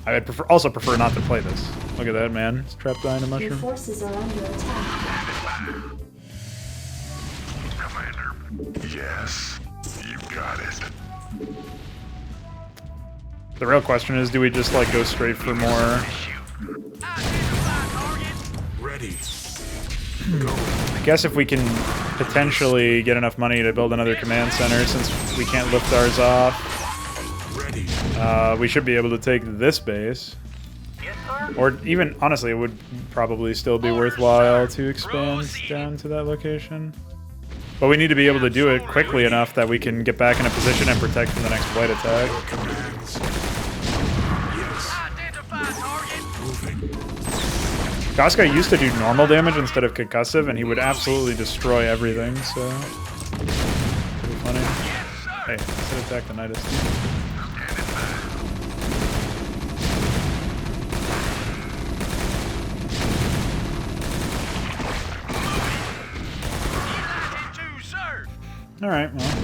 I would also prefer not to play this. Look at that, man. It's trapped behind a Your mushroom. forces are under attack. Commander. Yes. You got it. The real question is, do we just like go straight for more? Ready. I guess if we can potentially get enough money to build another command center, since we can't lift ours off, Ready. we should be able to take this base. Yes, sir. Or even, honestly, it would probably still be worthwhile to expand down to that location. But we need to be able to do it quickly enough that we can get back in a position and protect from the next flight attack. Your commands. Yes. Identify target. Moving. Gaska used to do normal damage instead of concussive, and he would absolutely destroy everything, so... Pretty funny. Hey, let's attack the Nidus. Alright, well.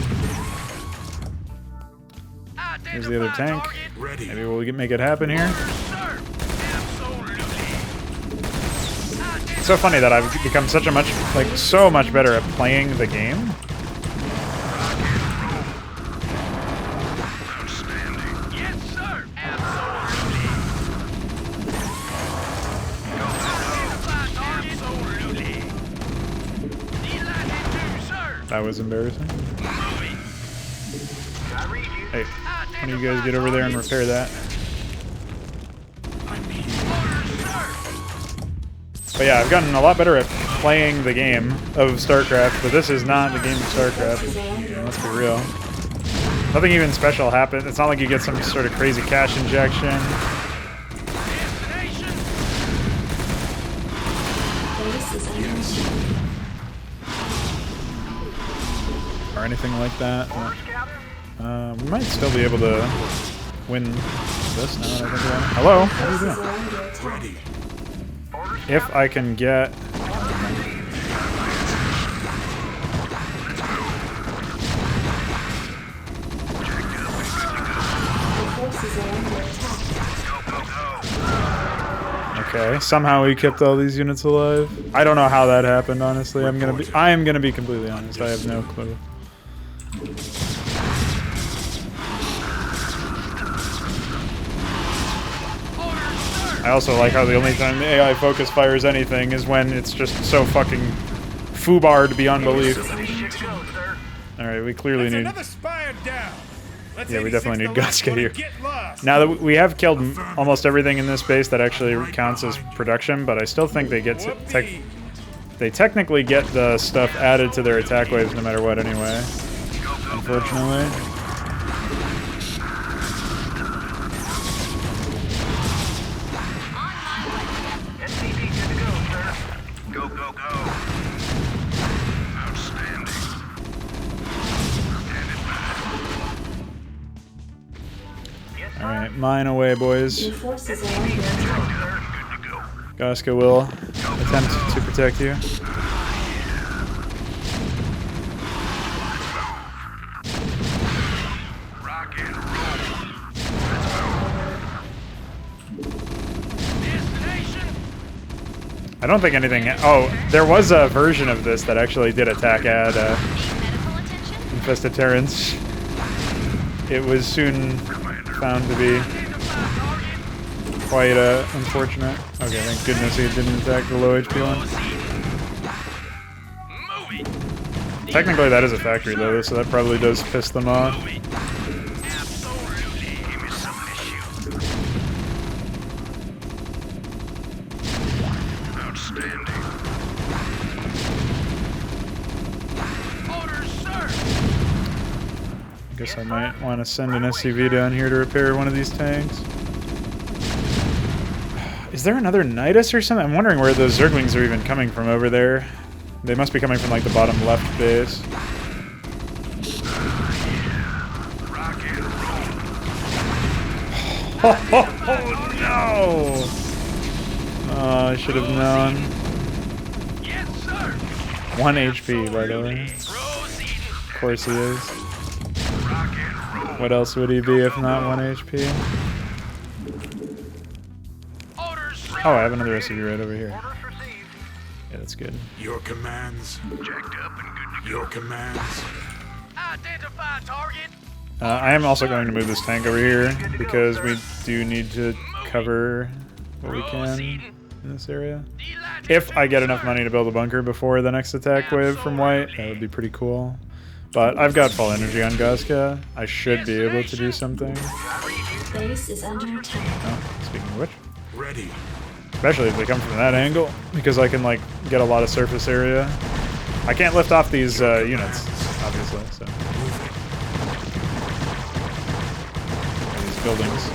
Here's the other tank. Ready. Maybe we'll make it happen here. It's so funny that I've become so much better at playing the game. That was embarrassing. Hey, why don't you guys get over there and repair that? But yeah, I've gotten a lot better at playing the game of Starcraft, but this is not the game of Starcraft. Let's be real. Nothing even special happened. It's not like you get some sort of crazy cash injection. Base is under attack. Or anything like that. We might still be able to win this now that I think about it. Hello? What are you Forces doing? are under attack. Ready. If I can get... Your forces are under attack. Okay, somehow we kept all these units alive. I don't know how that happened, honestly. I am gonna be completely honest. I have no clue. I also like how the only time the AI focus fires anything is when it's just so fucking foobarred beyond belief. Alright, we clearly That's need... another spire down. Let's Yeah, we 86 definitely need the last Gaska one here. and get lost. Now that we have killed almost everything in this base that actually counts as production, but I still think they get Whoopee. they technically get the stuff added to their attack waves no matter what anyway. Unfortunately. SCP good to go, sir. Go, go, go. Outstanding. Yes, sir. Alright, mine away, boys. Your forces are under attack. Good to go. Gaska will attempt to protect you. Rock and roll. Destination. I don't think anything... Oh, there was a version of this that actually did attack at Need medical attention? infested Terrans. It was soon found to be... quite unfortunate. Okay, thank goodness he didn't attack the low HP one. Technically that is a factory though, so that probably does piss them off. Guess I might want to send an SCV down here to repair one of these tanks. Is there another Nidus or something? I'm wondering where those Zerglings are even coming from over there. They must be coming from like the bottom left base. Oh no! Oh, I should have known. 1 HP, by the way. Of course he is. What else would he be if not 1 HP? Oh, I have another SCV right over here. Yeah, that's good. Your commands. Your commands. Identify target. I am also going to move this tank over here because we do need to cover what we can in this area. If I get enough money to build a bunker before the next attack wave from white, that would be pretty cool. But I've got full energy on Gaska. I should be able to do something. Base is under attack. Oh, speaking of which. Ready. Especially if they come from that angle, because I can like get a lot of surface area. I can't lift off these units, obviously, so. These buildings.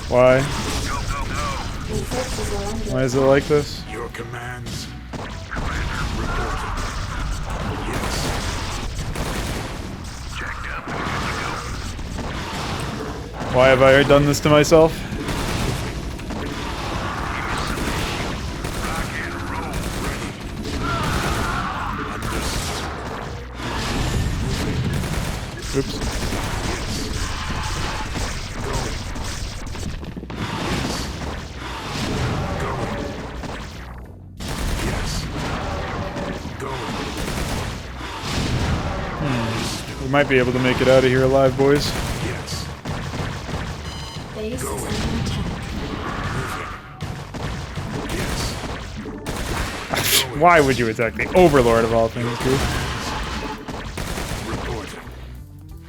Why? Why is it like this? Your commands. Why have I done this to myself? Oops. We might be able to make it out of here alive, boys. Yes. Base is under attack. Why would you attack the Overlord of all things, dude? Reporting.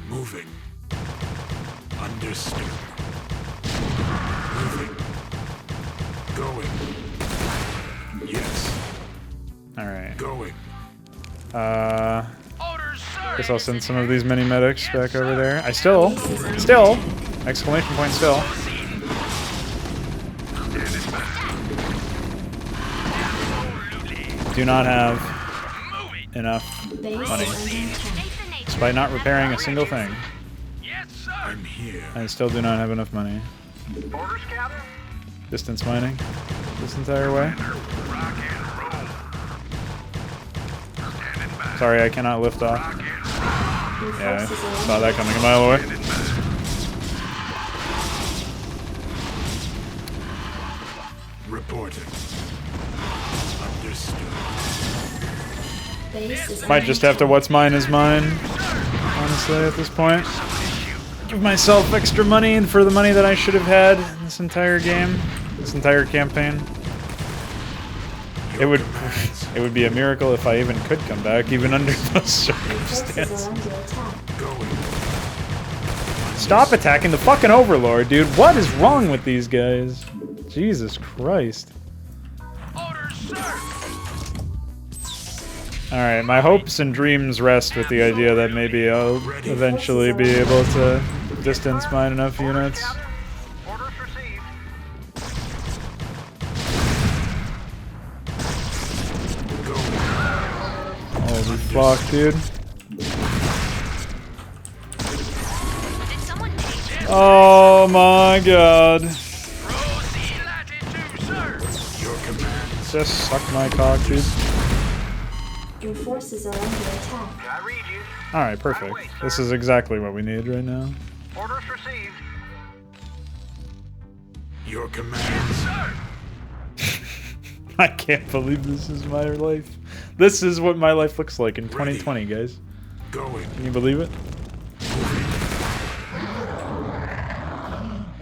Moving. Understood. Moving. Going. Yes. Alright. Going. Guess I'll send some of these mini medics back over there. I still, exclamation point still. Do not have enough money, despite not repairing a single thing. I'm here. I still do not have enough money. Orders, Captain. Distance mining this entire way. Sorry, I cannot lift off. Yeah, I saw that coming a mile away. Reporting. Understood. Base is Might under just have to attack. what's mine is mine, honestly, at this point. Give myself extra money for the money that I should have had in this entire game, this entire campaign. It would be a miracle if I even could come back, even under those Forces circumstances. are under attack. Stop attacking the fucking Overlord, dude. What is wrong with these guys? Jesus Christ. Alright, my hopes and dreams rest with the idea that maybe I'll eventually be able to distance mine enough units. Orders received. Holy fuck, dude. Did someone take it? Oh my god. Your commands. Just suck my cock, dude. Your forces are under attack. I read you. Alright, perfect. This is exactly what we need right now. Orders received. Your commands. I can't believe this is my life. This is what my life looks like in 2020, guys. Going. Can you believe it?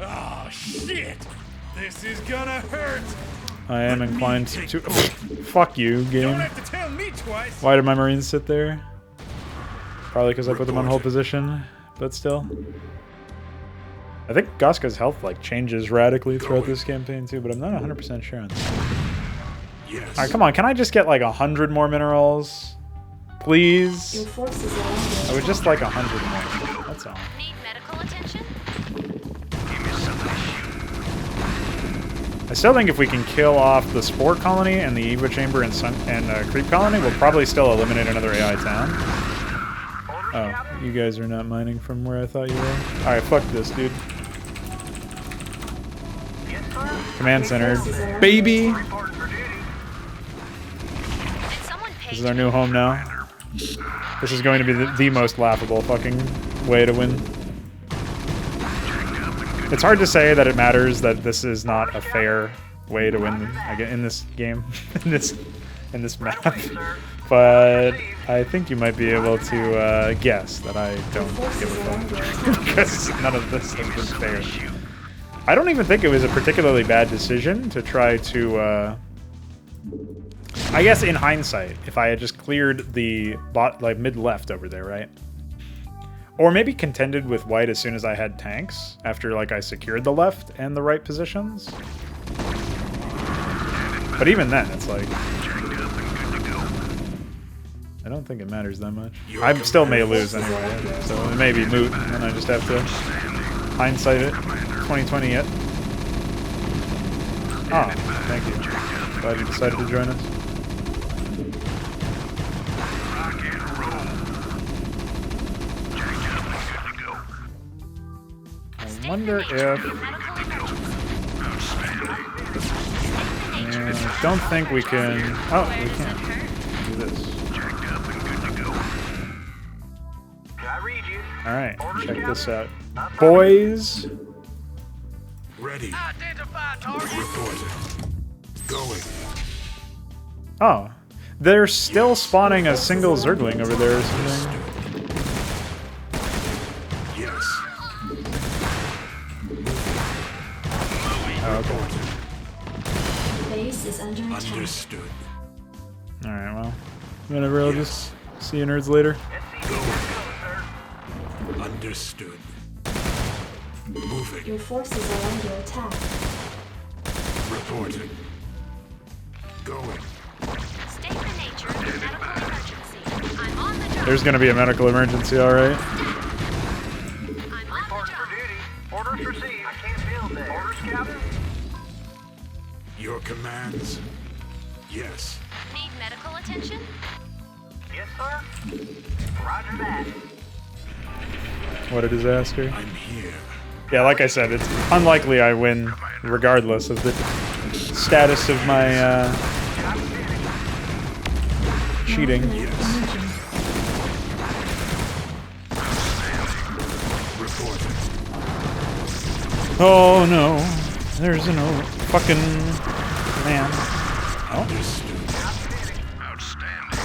Oh, shit! This is gonna hurt! I am inclined to... Fuck you, Don't game. have to tell me twice! Why did my Marines sit there? Probably because I put them on hold position, but still. I think Goska's health like changes radically throughout this campaign too, but I'm not 100% sure on that. Yes. Alright, come on, can I just get like 100 more minerals? Please? Your forces are under I would just like 100 more. That's all. Need medical attention? I still think if we can kill off the Spore Colony and the Eva Chamber and Creep Colony, we'll probably still eliminate another AI town. Oh, you guys are not mining from where I thought you were. Alright, fuck this, dude. Command Center. Baby! Did someone pay This is our new home now. This is going to be the most laughable fucking way to win. It's hard to say that it matters that this is not a fair way to win in this game, in this map. But I think you might be able to guess that I don't give a fuck because none of this has been fair. I don't even think it was a particularly bad decision to try to. I guess in hindsight, if I had just cleared the mid left over there, right? Or maybe contended with white as soon as I had tanks, after like I secured the left and the right positions. But even then, it's like... I don't think it matters that much. I still may lose anyway, so it may be moot, and I just have to hindsight it. 2020 yet. Oh, thank you. Glad you decided to join us. I wonder if... I don't think we can... Oh, we can. Do this. Alright, check this out. Boys! Ready. Identify target. Reporting. Going. Oh. They're still spawning a single Zergling over there or something. Yes. Oh, okay. base is under attack. Understood. Alright, well. Whatever, I'll just see you nerds later. Understood. Moving. Your forces are under attack. Reporting. Going. State the nature of the medical emergency. I'm on the job. There's gonna be a medical emergency, alright. I'm on the job. Orders received. I can't feel that. Orders, Captain? Your commands. Yes. Need medical attention? Yes, sir. Roger that. What a disaster. I'm here. Yeah, like I said, it's unlikely I win regardless of the status of my cheating. Yes. Reporting. Oh no, there's an fucking man. Understood. Outstanding.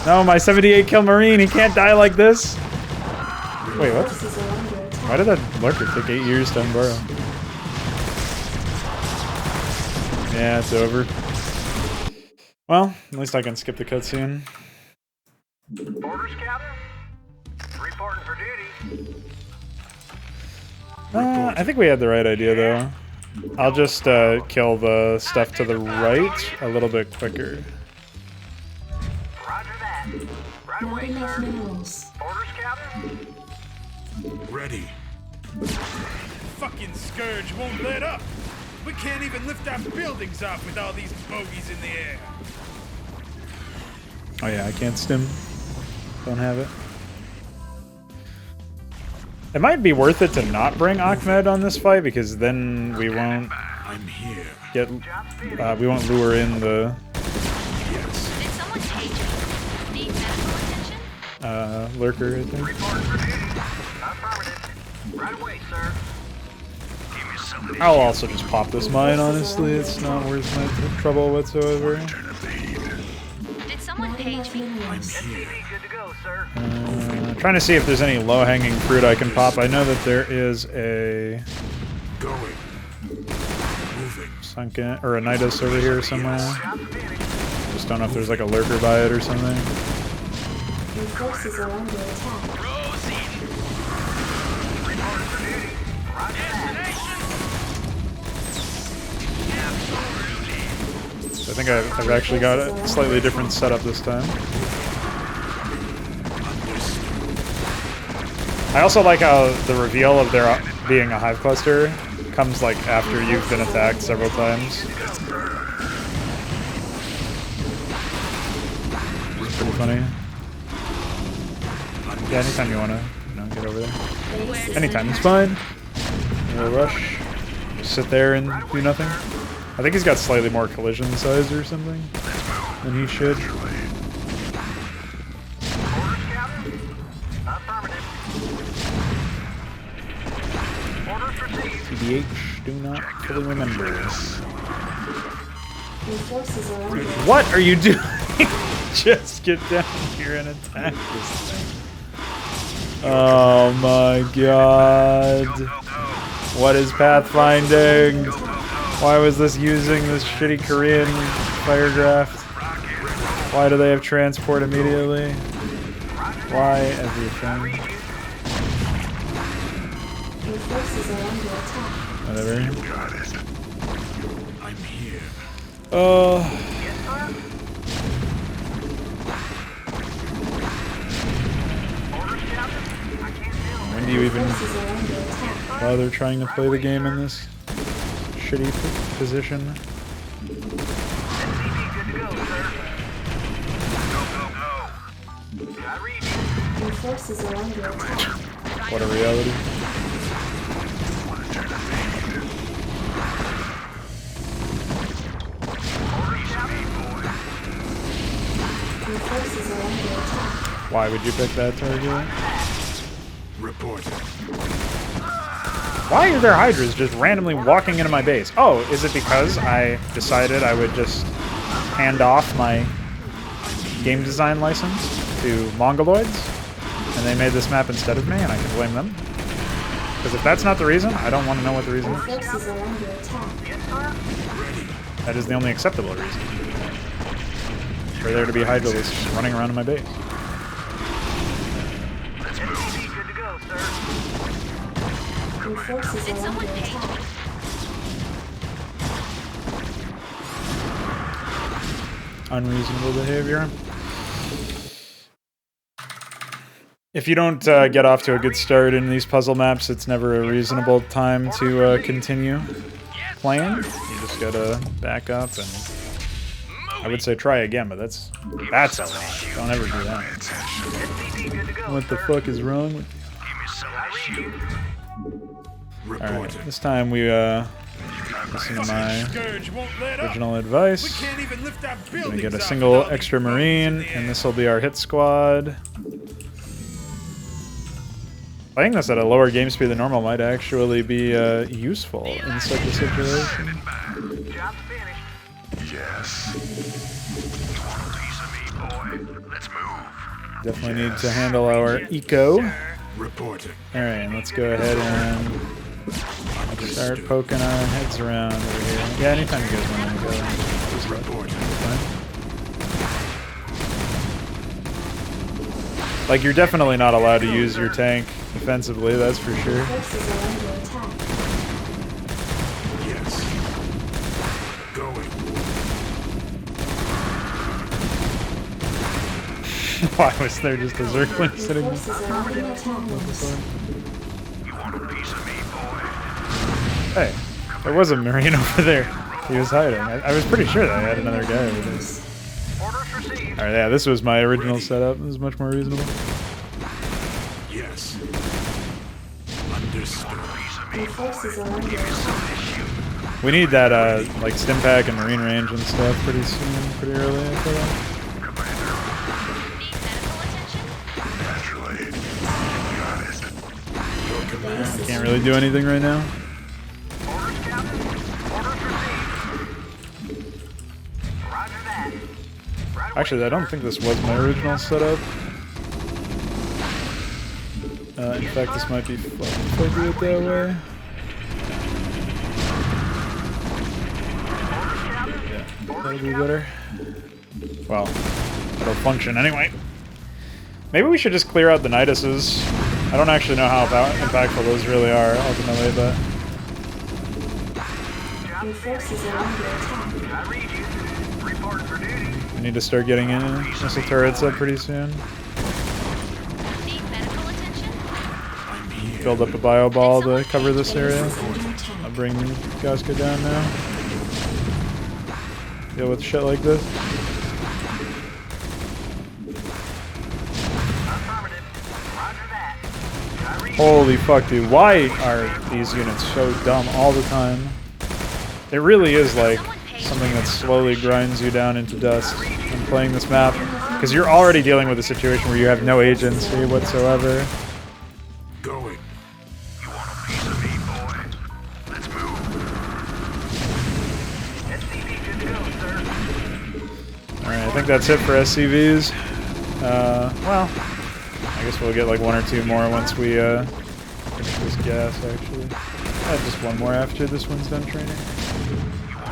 No, my 78 kill Marine, he can't die like this. Wait, what? Forces are under attack. Why did that lurker take 8 years to unburrow? Yeah, it's over. Well, at least I can skip the cutscene. Orders, Captain? Reporting for duty. I think we had the right idea, though. I'll just kill the stuff to the right a little bit quicker. Roger that. Right Not away, enough sir. minerals. Orders, Captain? Ready. Fucking Scourge won't let up. We can't even lift our buildings up with all these bogeys in the air. Oh yeah, I can't stim. Don't have it. It might be worth it to not bring Ahmed on this fight, because then we won't I'm here. get. We won't lure in the Yes. Did someone page me? Need medical attention? lurker, I think. Reporting for duty. Affirmative. Right away, sir. Give me some of this I'll also just pop this mine, honestly. It's not worth my trouble whatsoever. turn of pain. Did someone page me? I'm here. SCV, good to go, sir. Trying to see if there's any low-hanging fruit I can pop. I know that there is a Going. Moving. sunken or a Nidus over here somewhere. Job finished. Just don't know if there's like a lurker by it or something. Your forces are under attack. Reporting for duty. Roger that. I think I've actually got a slightly different setup this time. I also like how the reveal of there being a hive cluster comes like after you've been attacked several times. It's pretty funny. Yeah, anytime you wanna, get over there. Anytime, it's fine. No rush. Just sit there and do nothing. I think he's got slightly more collision size or something than he should. Orders, Captain? Affirmative. Orders received. TBH, do not fully remember. Your forces are under attack. What are you doing? Just get down here and attack this thing. Oh my god. What is pathfinding? Why was this using this shitty Korean firegraft? Why do they have transport immediately? Why everything? Your forces are under attack. Whatever. I'm here. Oh. Yes, sir. Orders, Captain? I can't deal. When do you even Forces are under attack. bother trying to play the game in this shitty position? SCV, good to go, sir. I read you. Your forces are under attack. What a reality. Orders, Captain? Your forces are under attack. Why would you pick that target? Reporting. Why are there hydras just randomly walking into my base? Oh, is it because I decided I would just hand off my game design license to Mongoloids? And they made this map instead of me, and I can blame them? Because if that's not the reason, I don't want to know what the reason Your is. forces are under attack. Yes, sir. That is the only acceptable reason. For there to be hydras just running around in my base. SCV, good to go, sir. Your forces Did are someone under page attack. me? Unreasonable behavior. If you don't get off to a good start in these puzzle maps, it's never a reasonable time to continue playing. You just gotta back up and I would say try again, but that's a lot. Don't ever do that. SCV, good to go, What the sir. fuck is wrong with you? Give me some I of this read you. Alright, Reporting. this time we listen to my Scourge won't let up. We original advice. can't even lift our Gonna buildings get a up single with all these extra bones in marine, the and air. this will be our hit squad. Playing this at a lower game speed than normal might actually be useful in such a situation. Job finished. Yes. You want a piece of me, boy? Let's move. Definitely need to handle our eco. Reporting. Alright, let's go ahead and start poking our heads around over here. Yeah, anytime you guys want to go. Just Reporting. fine. Like, you're definitely not allowed to use your tank defensively, that's for sure. Your forces are under attack. Yes. Going. Why was there just a Zergling Your sitting there? forces are under attack. You want a piece of me, boy? Hey, there was a Marine over there. He was hiding. I was pretty sure that I had another guy over there. Orders received. Alright, yeah, this was my original setup. This is much more reasonable. Yes. Understood. Your forces are under attack. We need that like stim pack and marine range and stuff pretty soon, pretty early, I feel like. Need medical attention? Naturally. To be honest. Can't really do anything right now. Orders, Captain. Orders received. Roger that. Right away, Actually, I don't sir. think this was my original setup. In fact, this might be fun if I do it that way. Yeah, that'll be better. Well, it'll function anyway. Maybe we should just clear out the Niduses. I don't actually know how impactful those really are, ultimately, but... Your forces are under attack. I read you. Reporting for duty. we need to start getting missile turrets up pretty soon. Need medical attention? Build up a bio ball to cover this Base area. is under attack. I'll bring Gaska down now. Deal with shit like this. Affirmative. Roger that. I read Holy fuck, dude. Why are these units so dumb all the time? It really is like something that slowly grinds you down into dust when playing this map. Because you're already dealing with a situation where you have no agency whatsoever. Going. You want a piece of me, boy? Let's move. SCV good to go, sir. Alright, I think that's it for SCVs. Well, I guess we'll get like one or two more once we finish this gas, actually. Just one more after this one's done training.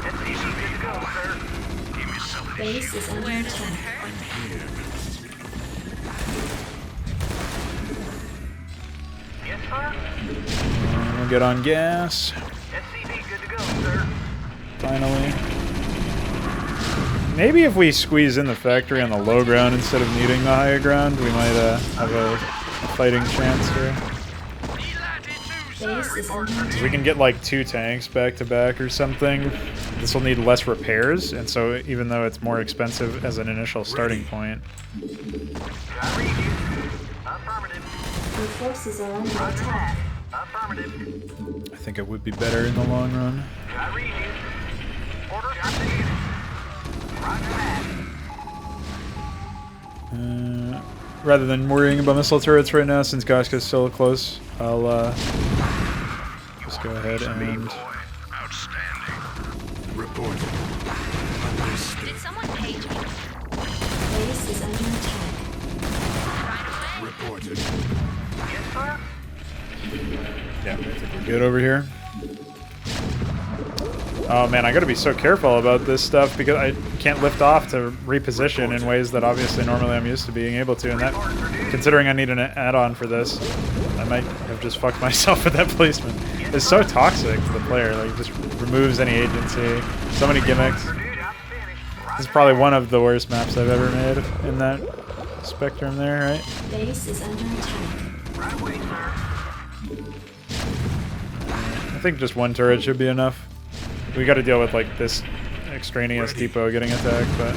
SCV good to go, sir. Give me some of this. Base is under attack. Yes, sir. And we'll get on gas, SCV good to go, sir. finally. Maybe if we squeeze in the factory on the low ground instead of needing the higher ground, we might have a fighting chance here. Base is under attack. We can get like 2 tanks back to back or something. This will need less repairs, and so even though it's more expensive as an initial starting point, I read you. Affirmative. Your forces are under Roger attack. that. Affirmative. I think it would be better in the long run. I read you. Orders received. Roger that. Rather than worrying about missile turrets right now, since Gaska's still close, I'll just go ahead and... Outstanding. Reporting. Understood. Did someone page me? Base is under attack. Right away? Reported. Yes, sir. Yeah, I think we're good over here. Oh man, I gotta be so careful about this stuff because I can't lift off to reposition in ways that obviously normally I'm used to being able to, and that, considering I need an add-on for this, I might have just fucked myself with that placement. It's so toxic to the player, like it just removes any agency, so many gimmicks. Dude, I'm finished. This is probably one of the worst maps I've ever made in that spectrum there, right? Base is under attack. Right away, sir. I think just one turret should be enough. We got to deal with like this extraneous depot getting attacked, but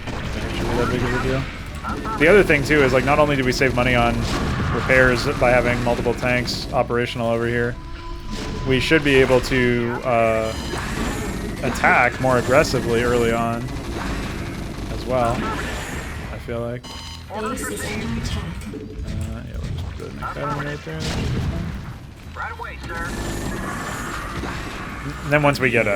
I don't think it should be that big of a deal. The other thing too is like not only do we save money on repairs by having multiple tanks operational over here, we should be able to attack more aggressively early on as well. I feel like. Base is under attack. Yeah, we'll just put an academy right there. That should be fine. Right away, sir. And then once we get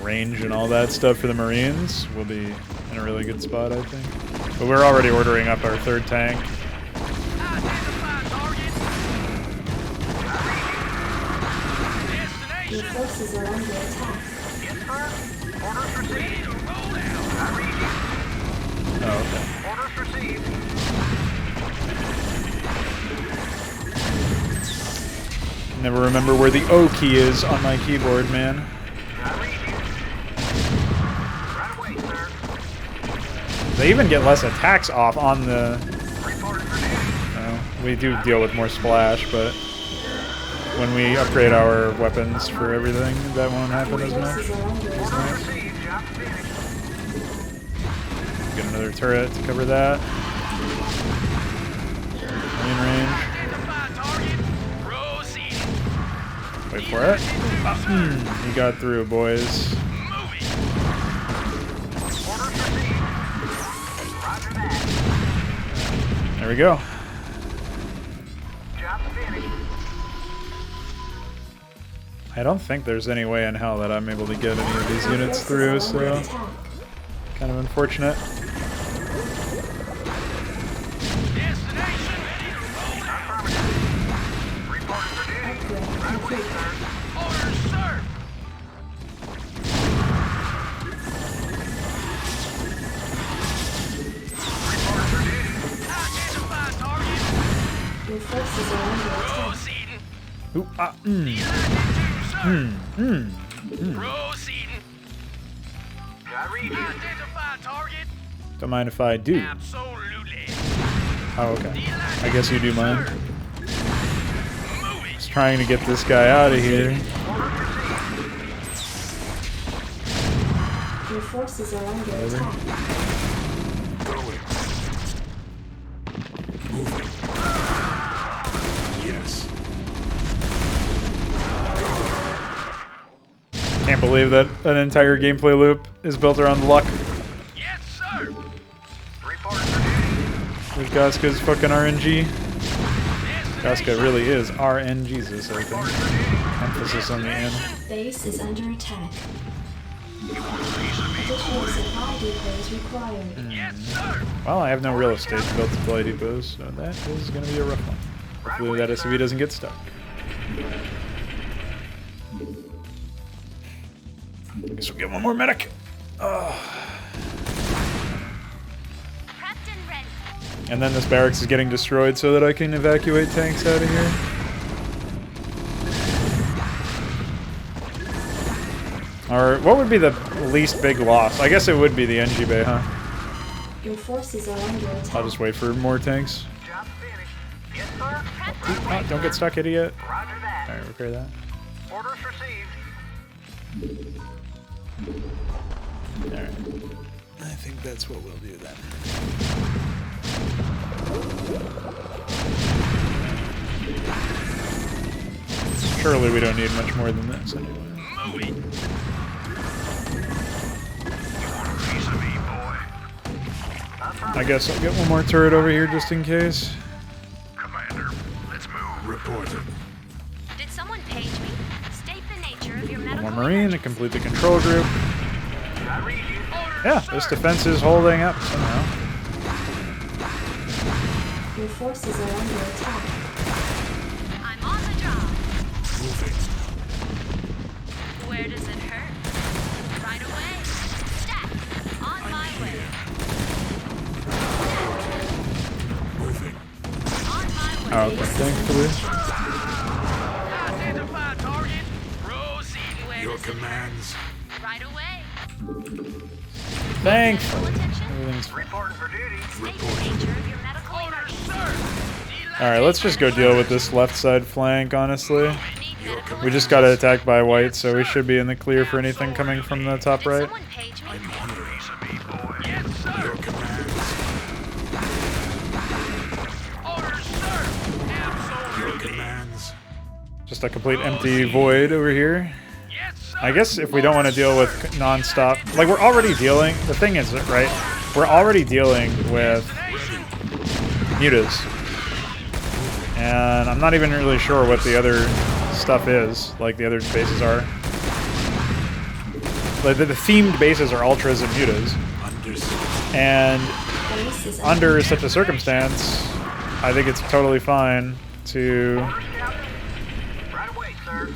range and all that stuff for the Marines, we'll be in a really good spot, I think. But we're already ordering up our 3rd tank. Your forces are under attack. Yes, sir. Orders received. I read you. Oh, okay. Orders received. Never remember where the O key is on my keyboard, man. I read you. Right away, sir. They even get less attacks off on the... Reporting for duty. we do deal with more splash, but when we upgrade our weapons for everything, that won't happen as much. Forces are under attack. Received. Job finished. Get another turret to cover that. In range. Wait for it. You got through, boys. There we go. I don't think there's any way in hell that I'm able to get any of these units through, so kind of unfortunate. Your forces are under attack. Ooh, Proceeding. Identify target. Don't mind if I do. Absolutely. Oh, okay. I guess you do mind. Just trying to get this guy out of here. Your forces are under attack. Going. Moving. Yes. Can't believe that an entire gameplay loop is built around luck. Yes, sir. There's Gaska's fucking RNG. Gaska really is RNGesus, I think. Emphasis on the end. Base is under attack. Additional supply depots required. Well, I have no real estate to build supply depots, so that is going to be a rough one. Hopefully that SUV doesn't get stuck. Guess we'll get one more medic. Prepped and ready. And then this barracks is getting destroyed so that I can evacuate tanks out of here. Or what would be the least big loss? I guess it would be the NG Bay, huh? Your forces are under attack. I'll just wait for more tanks. Job finished. Yes, sir. Oh, don't get stuck, idiot. Roger that. Alright, repair that. Orders received. Alright. I think that's what we'll do then. Surely we don't need much more than this anyway. I guess I'll get one more turret over here just in case. Commander, let's move. Reporting. Did someone page me? State the nature of your One medical more marine to emergency. complete the control group. Yeah, this defense is holding up somehow. Your forces are under attack. I'm on the job. Moving. Where does it hurt? Right away. Stat. On my way. Moving. On my way. Oh, okay, thankfully. Identify target. Proceeding. Where Your does it hurt? commands. Right away. Thankfully. Full attention. Everything's fine. Reporting for duty. State the nature of your medical emergency. Alright, let's just go deal with this left side flank, honestly. Need medical We just got attacked by white, so we should be in the clear for anything coming from the top Did right. someone page me? I'm here. Yes, sir. Your commands. Orders, sir. Your Absolutely. commands. Just a complete empty void over here. Yes, sir. I guess if we don't want to deal with non-stop... Like, we're already dealing... The thing is, right? We're already dealing with mutas. And I'm not even really sure what the other stuff is. Like, the other bases are. Like, the themed bases are ultras and mutas. Understood. And Base is under such a circumstance, I think it's totally fine to... Right away, sir.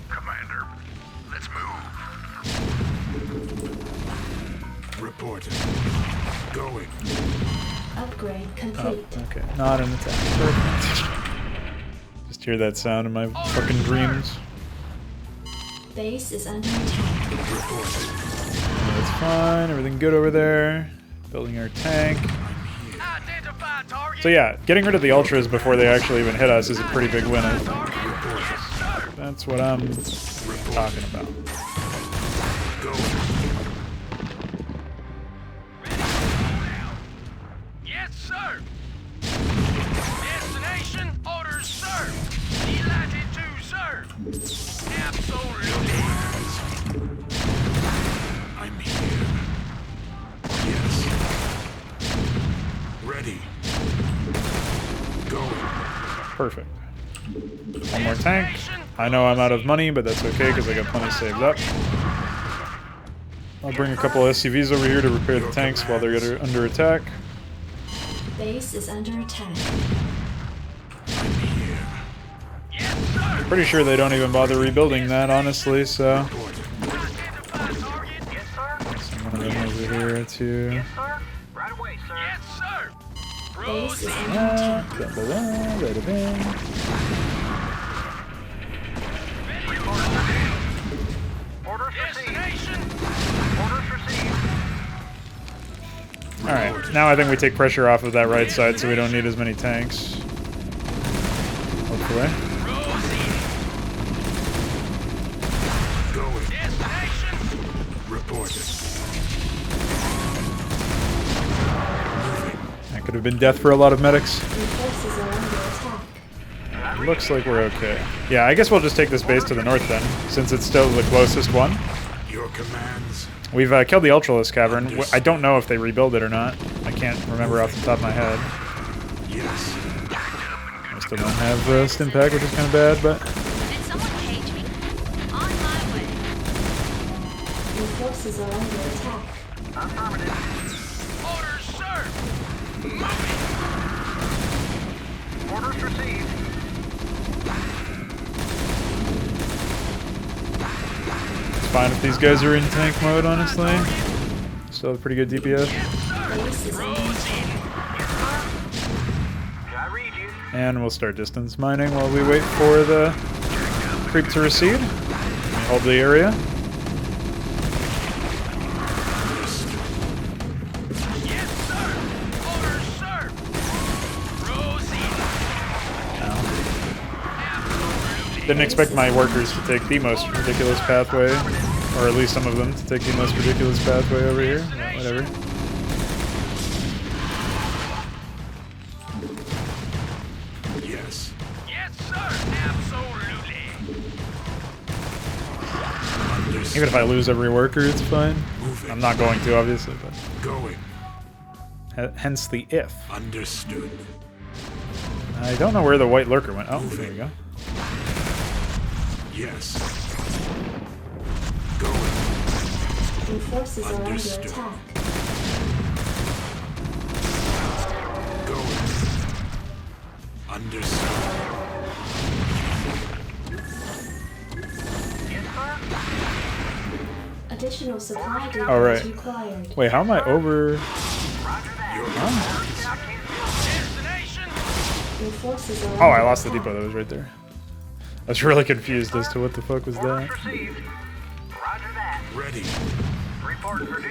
Commander, let's move. Reporting. Going. upgrade Oh, complete. okay. Not an attack. Perfect. Just hear that sound in my fucking dreams. Base is under attack. Reporting. That's fine. Everything good over there. Building our tank. Identify target. So yeah, getting rid of the ultras before they actually even hit us is a pretty big win, I think. That's what I'm talking about. Going. Yes, sir. Destination orders, sir. Delighted to, sir. Absolutely. I'm here. Yes. Ready. Going. Perfect. One more tank. I know I'm out of money, but that's okay because I got plenty saved up. I'll bring a couple SCVs over here to repair the tanks while they're under attack. Base is under attack. I'm here. Yes, sir. Pretty sure they don't even bother rebuilding that, honestly, so... Identify target. Yes, sir. One of them over here, too. Yes, sir. Right away, sir. Yes, sir. Base is Proceed. under attack. Blah, blah, blah, bada bing. Orders received. Destination. Orders received. Alright, now I think we take pressure off of that right side so we don't need as many tanks. Hopefully. Proceed. Going. Destination. Reported. That could have been death for a lot of medics. Your forces are under attack. Looks like we're okay. Yeah, I guess we'll just take this base to the north then, since it's still the closest one. Your commands. We've killed the Ultralisk Cavern. I don't know if they rebuild it or not. I can't remember off the top of my head. Yes. I still don't have Stim Pack, which is kind of bad, but... Did someone page me? On my way. Your forces are under attack. Affirmative. Orders, sir. Moving. Orders received. It's fine if these guys are in tank mode, honestly. Still have pretty good DPS. Base is under attack. I read you. And we'll start distance mining while we wait for the creep to recede. Hold the area. Yes, sir. Orders, sir. Proceed. Didn't expect my workers to take the most ridiculous pathway, or at least some of them to take the most ridiculous pathway over here. Well, whatever. Yes. Yes, sir. Absolutely. Even if I lose every worker, it's fine. Moving. I'm not going to, obviously, but Going. hence the if. Understood. I don't know where the white lurker went. Oh, there we go. Yes. Going. Your forces are under Understood. attack. Going. Understood. Additional supply depot All right. is required. Wait, how am I over? Your commands. Destination. Your forces are Oh, under I lost the attack. depot that was right there. I was really confused as to what the fuck was that. Orders received. Roger that. Ready. Report for duty.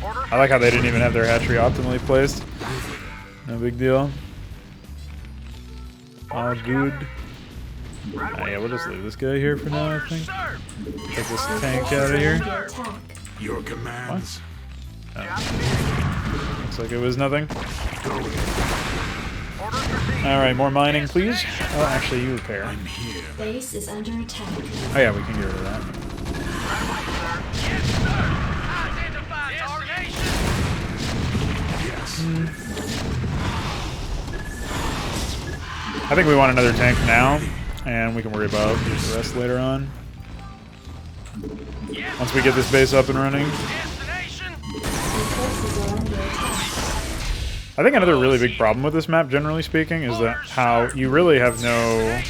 Orders I like how they didn't even have their hatchery optimally placed. No big deal. All good. right away, Yeah, we'll just sir. leave this guy here for now, I Orders, think. sir. Take this Your tank forces out of are here. under attack. Your commands. Looks like it was nothing. Going. Orders received. Alright, more mining, please. Oh, actually, you repair. I'm here. Base is under attack. Oh yeah, we can get rid of that. Yes, sir. Identify target. Yes. I think we want another tank now, and we can worry about the rest later on. Yes, Once we get this base up and running. destination. Your forces are under attack. I think another really big problem with this map, generally speaking, is that how you really have no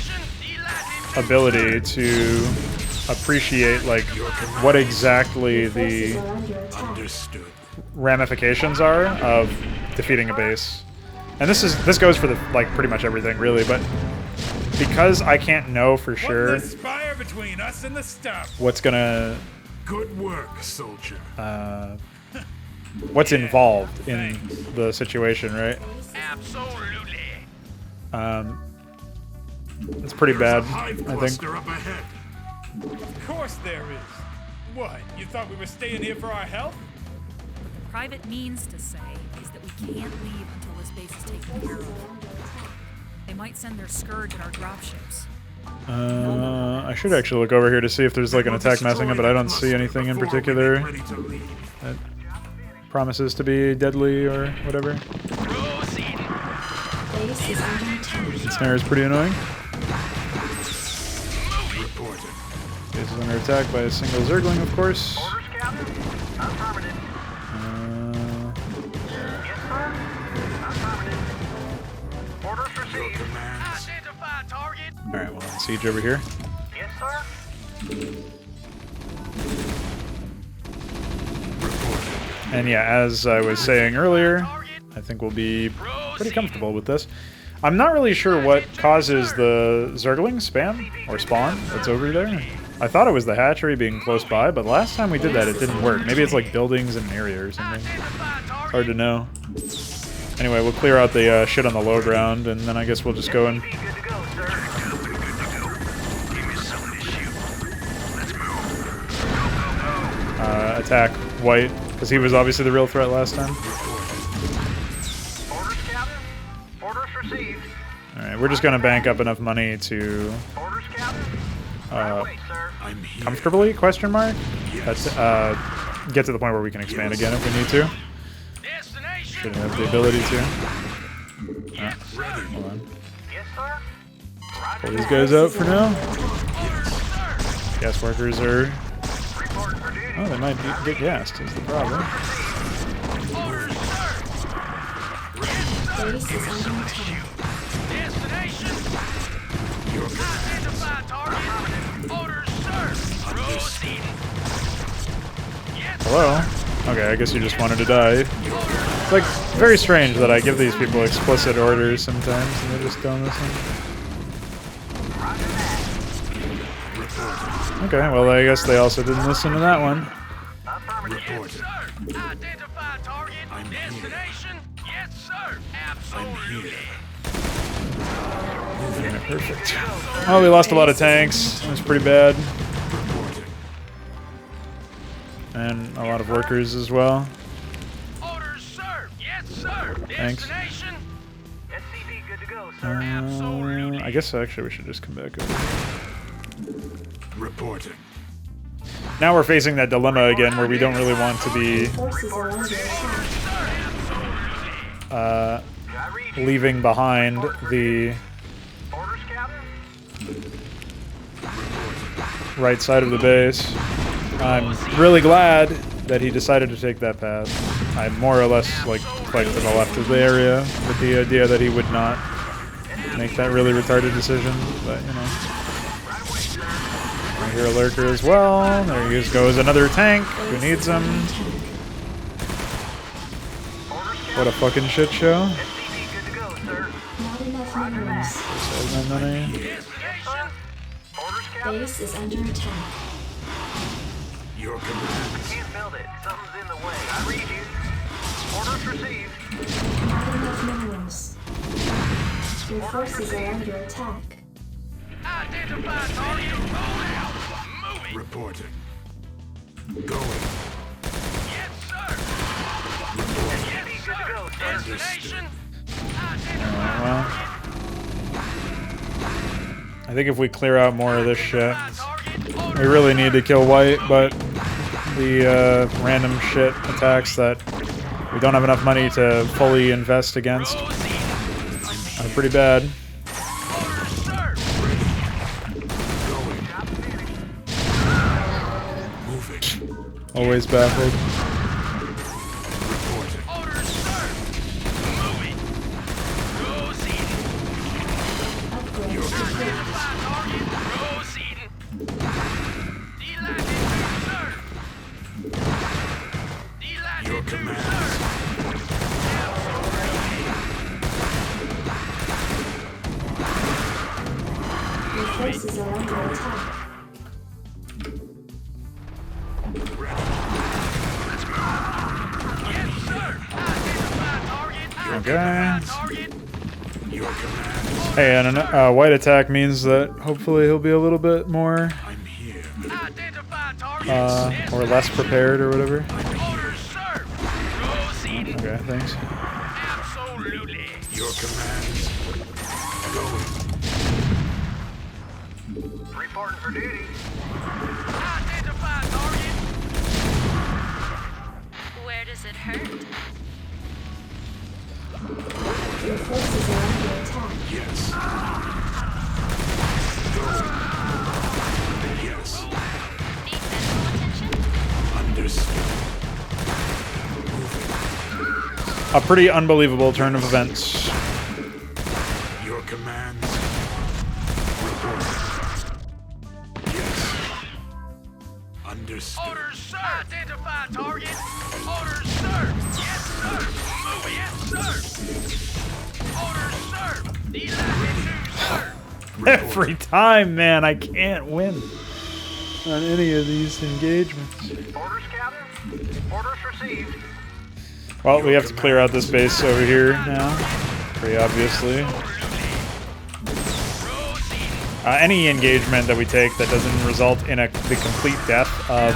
ability to appreciate like what exactly the Forces are under attack. Understood. ramifications are of defeating a base. And this goes for the like pretty much everything really, but because I can't know for sure What's the spire between us and the stuff? what's gonna Good work, soldier. what's involved in the situation, right? Absolutely. It's pretty bad, There's a hive I think. cluster up ahead. Of course there is. What, you thought we were staying here for our health? What the private means to say is that we can't leave until this base is taken care of. They might send their scourge at our dropships. I should actually look over here to see if there's like an attack messing up, but I don't see anything in particular that promises to be deadly or whatever. Base is under attack. The snare is pretty annoying. Base is under attack by a single Zergling, of course. Orders, Captain? Affirmative. Yes, sir. Affirmative. Orders received. Identify target. Alright, well, siege over here. Yes, sir. And yeah, as I was saying earlier, I think we'll be pretty comfortable with this. I'm not really sure what causes the Zergling spam or spawn that's over there. I thought it was the hatchery being close by, but last time we did that it didn't work. Maybe it's like buildings in an area or something. It's hard to know. Anyway, we'll clear out the shit on the low ground, and then I guess we'll just go and Good to go, sir. attack White, because he was obviously the real threat last time. Orders, Captain? Orders received. Alright, we're just gonna bank up enough money to Orders, Captain? Right away, sir. I'm here. comfortably, question mark? Yes. Get to the point where we can expand again if we need to. Destination. Should have the ability to. Hold on. Yes, sir. Pull Roger. these guys out for now. Orders, sir. Gas workers are... Reporting for duty. Oh, they might get gassed, is the problem. Orders, sir. Base is under attack. Destination. Identify target. Orders, sir. Proceed. Yes, Hello? Okay, I guess you just wanted to die. It's like very strange that I give these people explicit orders sometimes and they just don't listen. Okay, well I guess they also didn't listen to that one. Affirmative. sir. Identify target. Destination. Yes, sir. Absolutely. Yeah, perfect. Oh, we lost a lot of tanks. That's pretty bad. And a lot of workers as well. Orders, sir. Yes, sir. Thanks. Destination. SCV good to go, sir. I guess actually we should just come back over. Reporting. Now we're facing that dilemma again where we don't really want to be Forces are under attack. leaving behind the Orders, Captain? right side of the base. I'm really glad that he decided to take that path. I more or less like clicked to the left of the area with the idea that he would not make that really retarded decision, but you know. I hear a lurker as well. There goes another tank. Who needs him? What a fucking shit show. SCV good to go, sir. Not enough minerals. Save my money. Yes, sir. Orders, Captain? Base is under attack. Your commands. Can't build it. Something's in the way. I read you. Orders received. Not enough minerals. Your forces are under attack. Identify target. Roll out. Moving. Reporting. Going. Yes, sir. SCV good to go, sir. Destination. Well, I think if we clear out more of this shit, we really need to kill White, but the random shit attacks that we don't have enough money to fully invest against are pretty bad. Moving. Always baffled. Reporting. Orders, sir. Moving. Proceeding. Upgrades complete. Target. Proceeding. Delighted to, sir. Delighted Your to, commands. sir. Your forces are under attack. Yes, sir. Identify target. Okay. Target. Your commands. Hey, and a White attack means that hopefully he'll be a little bit more I'm here. Identify target. or less prepared or whatever. Orders, sir. Proceeding. Okay, thanks. Absolutely. Your commands. Going. Reporting for duty. Identify target. Where does it hurt? Your forces are under attack. Yes. Going. Yes. Need medical attention? Understood. A pretty unbelievable turn of events. Your commands. Report. Yes. Understood. Orders, sir. Identify target. Orders, sir. Yes, sir. Move, yes, sir. Orders, sir. Delighted to, sir. Every time, man, I can't win on any of these engagements. Orders, Captain. Orders received. Well, we have to clear out this base over here now, pretty obviously. Any engagement that we take that doesn't result in the complete death of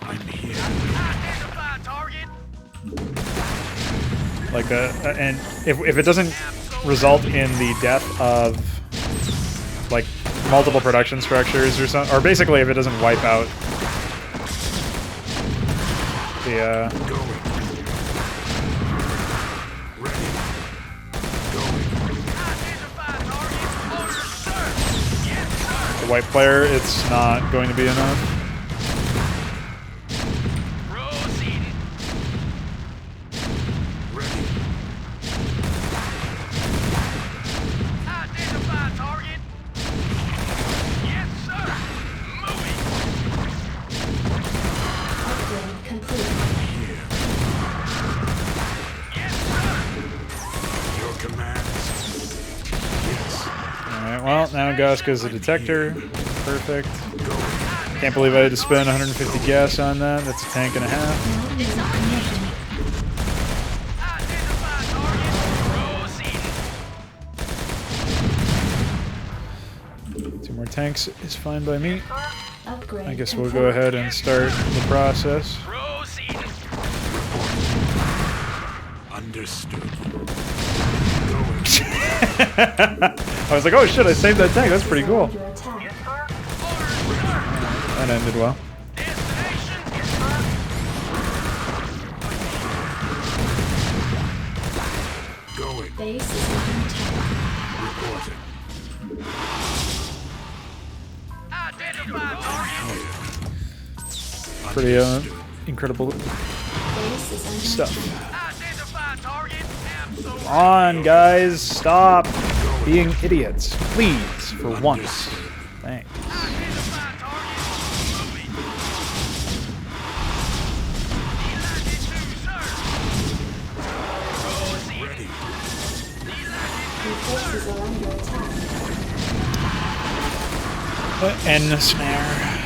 I'm here. Identify target. like and if it doesn't result in the death of like multiple production structures or something, or basically if it doesn't wipe out the Going. Ready. Going. Identify target. Orders, sir. Yes, sir. the white player, it's not going to be enough. Proceeding. Ready. Identify target. Yes, sir. Moving. Upgrade complete. Here. Yes, sir. Your commands. Yes. Alright, well, now Gaska's a detector. Perfect. Going. Can't believe I had to spend 150 gas on that. That's a tank and a half. Identify target. Proceeding. 2 more tanks is fine by me. Upgrade I guess we'll complete. go ahead and start the process. Proceeding. Understood. I was like, oh shit, I saved that tank. That's pretty cool. Under attack. Yes, sir. Orders, sir. That ended well. Destination. Yes, sir. Going. Base is under attack. Reporting. Identify target. Pretty incredible Base is under stuff. attack. Identify target. Absolutely. Come on, guys, stop being idiots, please, for once. Thanks. Identify target. Moving. Delighted to, sir. Proceeding. Ready. Your forces are under attack. End the snare.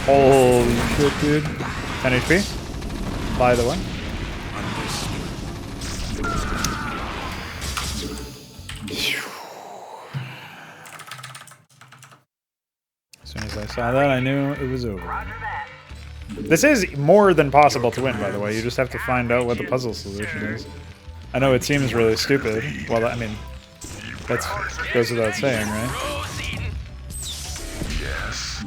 Holy shit, dude. 10 HP, by the way. As soon as I saw that, I knew it was over. Roger that. This is more than possible to win, by the way. You just have to find out what the puzzle solution is. I know it seems really stupid. Well, I mean, that goes without saying, right? Proceeding. Yes.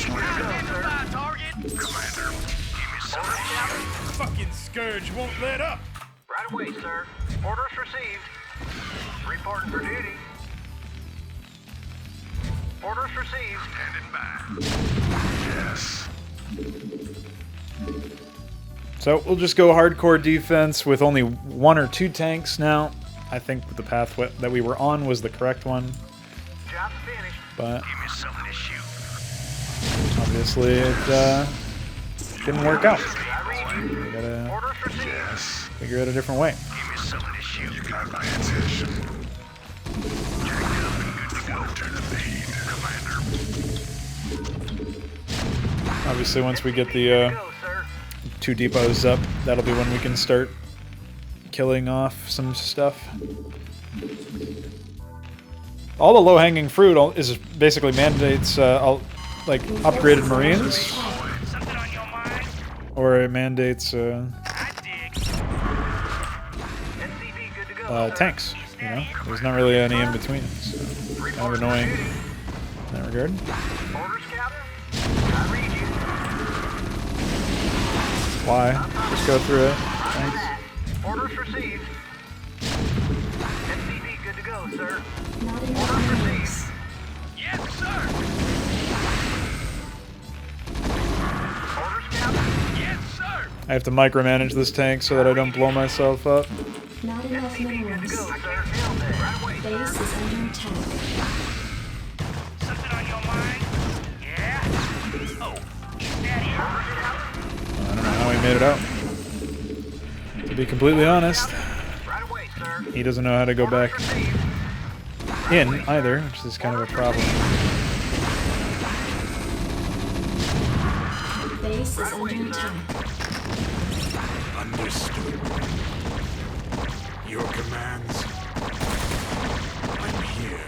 Identify target. Commander, give me some. Fucking Scourge won't let up. Right away, sir. Orders received. Reporting for duty. Orders received. Standing by. Yes. So we'll just go hardcore defense with only 1 or 2 tanks now. I think the path that we were on was the correct one, Job finished. but Give me something to shoot. obviously it didn't work out. I read you. We gotta Orders received. Yes. figure out a different way. Give me something to shoot. You got my attention. Jacked up and good to go. Turn the page, Commander. Obviously, once we get the Go, sir. 2 depots up, that'll be when we can start killing off some stuff. All the low-hanging fruit is basically mandates like upgraded marines. Something on or it mandates I dig. SCV good to go. tanks. You know, there's not really any in between. So kind of annoying in that regard. Orders, Captain? I read you. Why? Just go through it. Thanks. Orders received. SCV good to go, sir. Not enough minerals. Yes, sir. Orders, Captain? Yes, sir. I have to micromanage this tank so that I don't blow myself up. Not enough minerals. Go, sir. Right away, sir. Base is under attack. Something on your mind? Yeah? Oh, is that it? I don't know how he made it out. To be completely honest, Right away, sir. he doesn't know how to go back in either, which is kind of a problem. Base is under attack. Understood. Your commands. I'm here.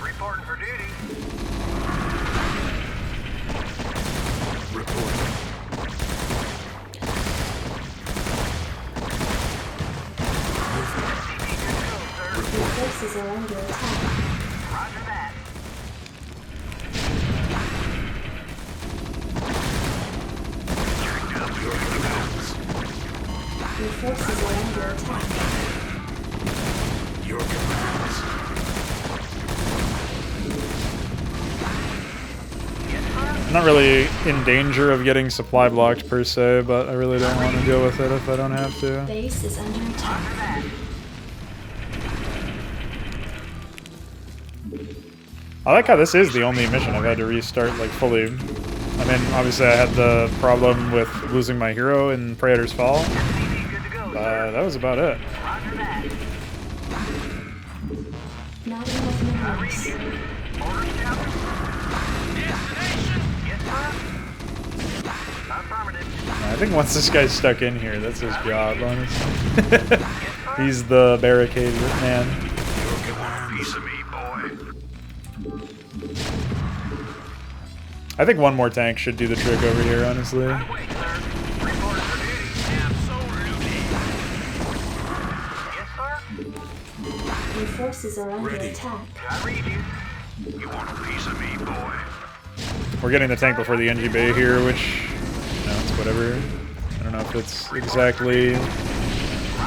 Reporting for duty. Reporting. Your forces are under attack. Roger that. Your commands. Your forces are under attack. Your commands. I'm not really in danger of getting supply blocked per se, but I really don't want to deal with it if I don't have to. Base is under attack. I like how this is the only mission I've had to restart like fully. I mean, obviously I had the problem with losing my hero in Praetor's Fall, but that was about it. Roger that. Not enough minerals. Orders, Captain? Destination? Yes, sir. Affirmative. I think once this guy's stuck in here, that's his job, honestly. He's the barricade man. Your commands. Piece of me, boy. I think one more tank should do the trick over here, honestly. Wait, sir. Reporting for duty. Absolutely. Yes, sir. Your forces are under Ready. attack. I read you. You want a piece of me, boy? We're getting the tank before the NG Bay here, which, you know, it's whatever. I don't know if it's exactly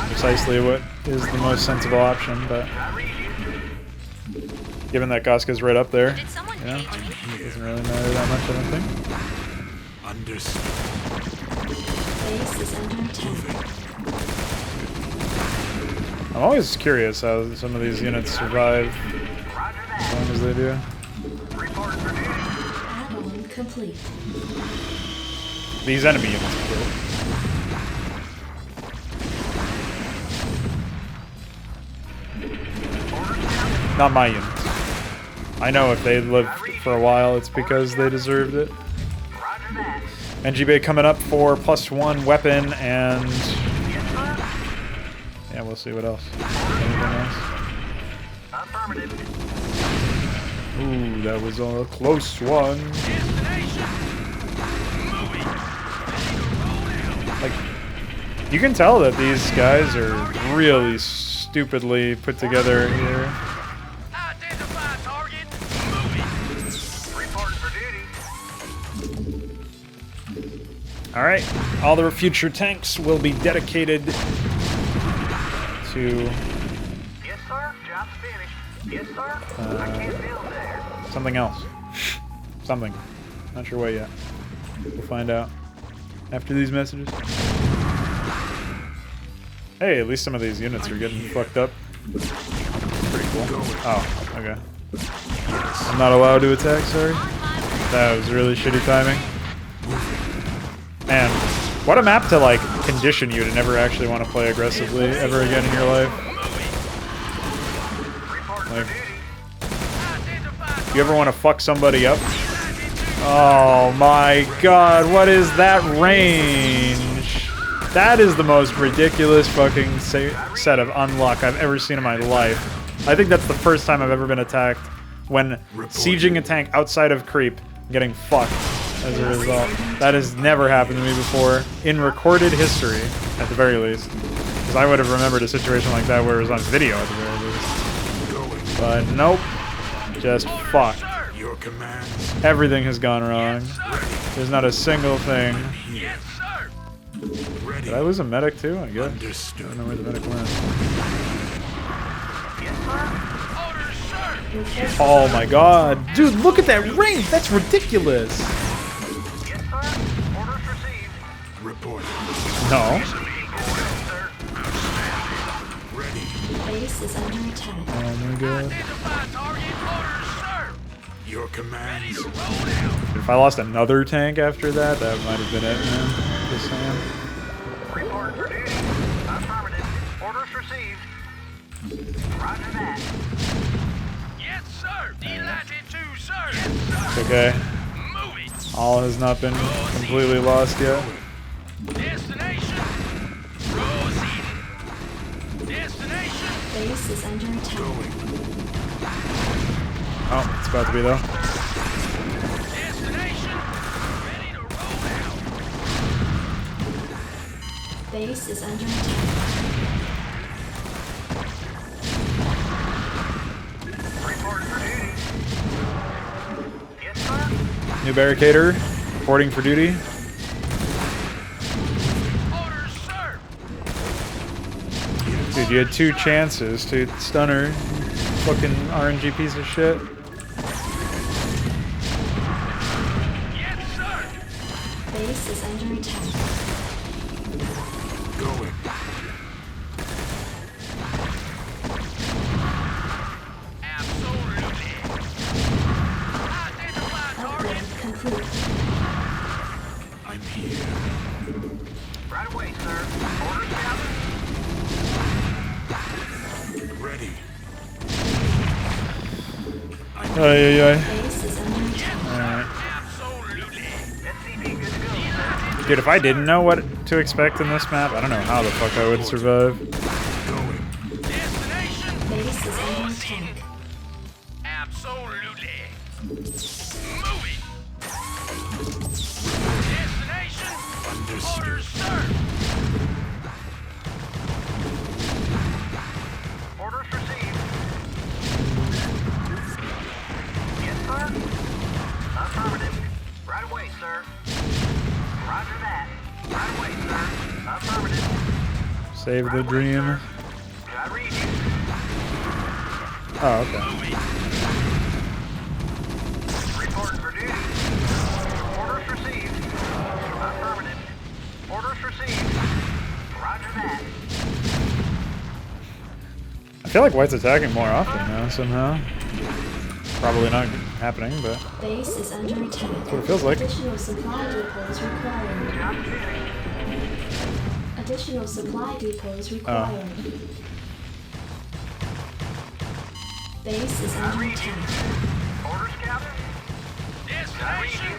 precisely what is the most sensible option, but I read you. given that Goska's right up there, Did someone yeah, page me? it doesn't really matter that much, I don't think. Understood. Base is under attack. I'm always curious how some of these units survive Roger as that. long as they do. Reporting for duty. Add-on complete. These enemy units, of course. Not my units. I know if they lived for a while, it's because they deserved it. Roger that. NG Bay coming up for +1 weapon and Yes, sir. yeah, we'll see what else. Anything else? Affirmative. Ooh, that was a close one. Destination? Moving. Like, you can tell that these guys are really stupidly put together here. Identify target. Moving. Reporting for duty. All right, all the future tanks will be dedicated to Yes, sir. Job's finished. Yes, sir. I can't build there. something else. Something. Not sure what yet. We'll find out after these messages. Hey, at least some of these units are getting fucked up. Pretty cool. Oh, okay. I'm not allowed to attack, sorry. That was really shitty timing. Man, what a map to like condition you to never actually want to play aggressively ever again in your life. Like, you ever want to fuck somebody up? Oh my god, what is that range? That is the most ridiculous fucking set of unluck I've ever seen in my life. I think that's the first time I've ever been attacked when sieging a tank outside of creep, getting fucked as a result. That has never happened to me before in recorded history, at the very least. Because I would have remembered a situation like that where it was on video at the very least. But nope, just fucked. Your commands. Everything has gone wrong. There's not a single thing. Did I lose a medic too? I guess. I don't know where the medic went. Oh my god. Dude, look at that range! That's ridiculous! Yes, sir. Orders received. Report. No. Ready. Base is under attack. Oh my god. Identify target. Orders, sir. Your commands. Roll out. If I lost another tank after that, that might have been it, man. Just saying. Report for duty. Affirmative. Orders received. Roger that. Yes, sir. Delighted to, sir. Yes, sir. It's okay. Move it. All has not been completely lost yet. Destination. Proceed. Destination. Base is under attack. Oh, it's about to be though. Destination. Ready to roll out. Base is under attack. Report for duty. Yes, sir. New barricader, reporting for duty. Orders, sir. Dude, you had 2 chances to stun her. Fucking RNG piece of shit. Yes, sir. Base is under attack. Going. Absolutely. Identify target. Upgrade complete. I'm here. Right away, sir. Orders, Captain. Ready. Ay, ay, ay. Base is under attack. Alright. Absolutely. SCP good to go, sir. Dude, if I didn't know what to expect in this map, I don't know how the fuck I would survive. Going. Destination. Base is under attack. Absolutely. Move it. Destination. Understood. Orders, sir. Orders received. Yes, sir. Affirmative. Right away, sir. Roger that. Right away, sir. Affirmative. Save the dream. I read you. Oh, okay. Reporting for duty. Orders received. Affirmative. Orders received. Roger that. I feel like White's attacking more often now, somehow. Probably not happening, but Base is under attack. that's what it feels like. Additional supply depots required. Additional supply depots required. Base is under attack. Orders, Captain. Destination.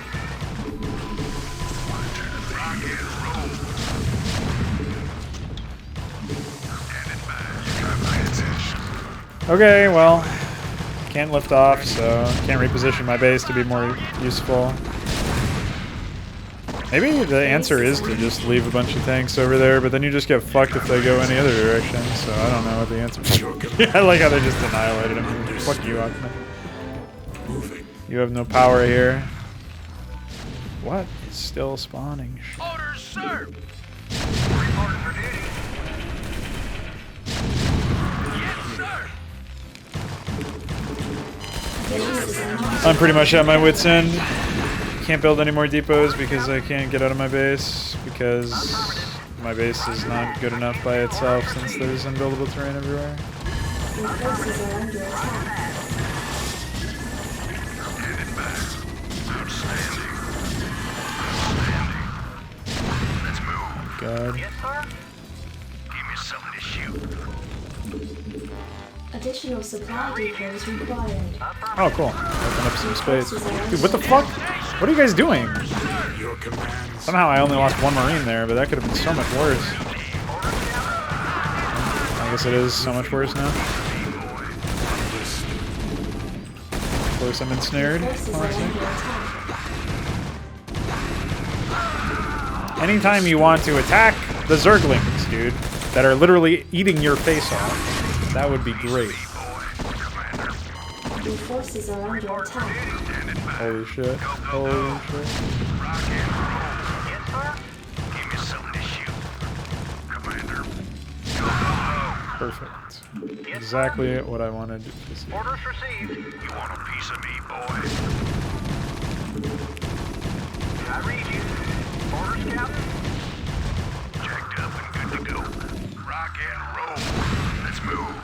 Okay, well, can't lift off, so can't reposition my base to be more useful. Maybe the answer is to just leave a bunch of tanks over there, but then you just get fucked if they go any other direction, so I don't know what the answer is. Yeah, I like how they just annihilated him. Fuck you, Akna. Moving. You have no power here. What is still spawning? Orders, sir. Reporting for duty. Yes, sir. Base is under attack. I'm pretty much at my wit's end. Can't build any more depots because I can't get out of my base because my base is not good enough by itself since there's unbuildable terrain everywhere. Your forces are under attack. God. Yes, sir. Give me something to shoot. Additional supply depots required. Oh, cool. Open up some space. Dude, what the fuck? What are you guys doing? Your commands. Somehow I only lost 1 Marine there, but that could have been so much worse. I guess it is so much worse now. course, I'm ensnared. Forces are under attack. Anytime you want to attack the Zerglings, dude, that are literally eating your face off, that would be great. Your forces are under attack. Holy shit. Holy shit. Yes, sir. Give me something to shoot. Commander. Perfect. Exactly what I wanted to see. Orders received. You want a piece of me, boy? I read you. Orders, Captain. Jacked up and good to go. Rock and roll. Let's move.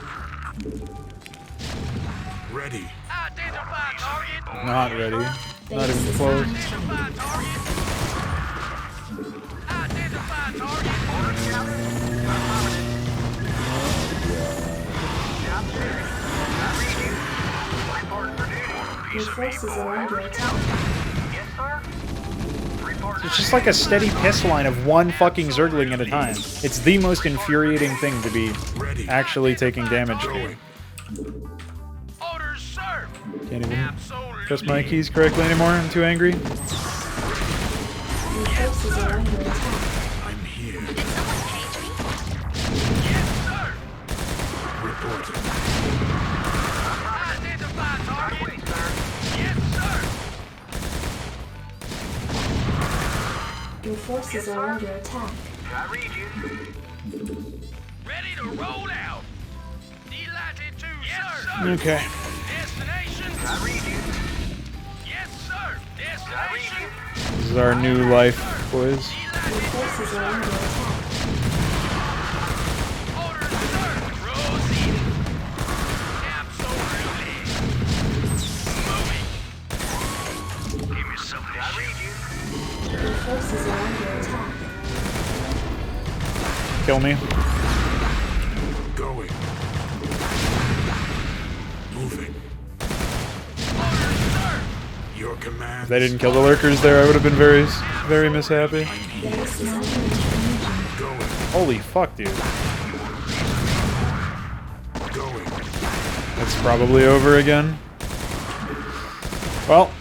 Ready. Identify target. Not ready. Not Base even is close. maintained. Identify target. Orders, Captain. I read you. Report for duty. Your forces are under attack. Yes, sir. Report It's just like a steady piss line of one fucking Zergling at a time. It's the most infuriating thing to be actually taking damage to. Orders served. Can't even Absolutely. press my keys correctly anymore. I'm too angry. Your forces are under attack. I'm here. Did someone cage me? Yes, sir. Reporting. Identify target. wait, sir. Yes, sir. Your forces are under attack. I read you. Ready to roll out. Delighted to, yes, sir. Okay. Destination. I read you. Yes, sir. Destination. This is our new life, boys. Your forces are under attack. Orders, sir. Proceeding. Absolutely. Moving. Give me something to I read shoot. you. Your forces are under attack. Kill me. Going. Moving. Orders, sir. Your command. If they didn't kill the lurkers there, I would have been very, very mishappy. Base is under attack. Going. Holy fuck, dude. Going. It's probably over again. Well,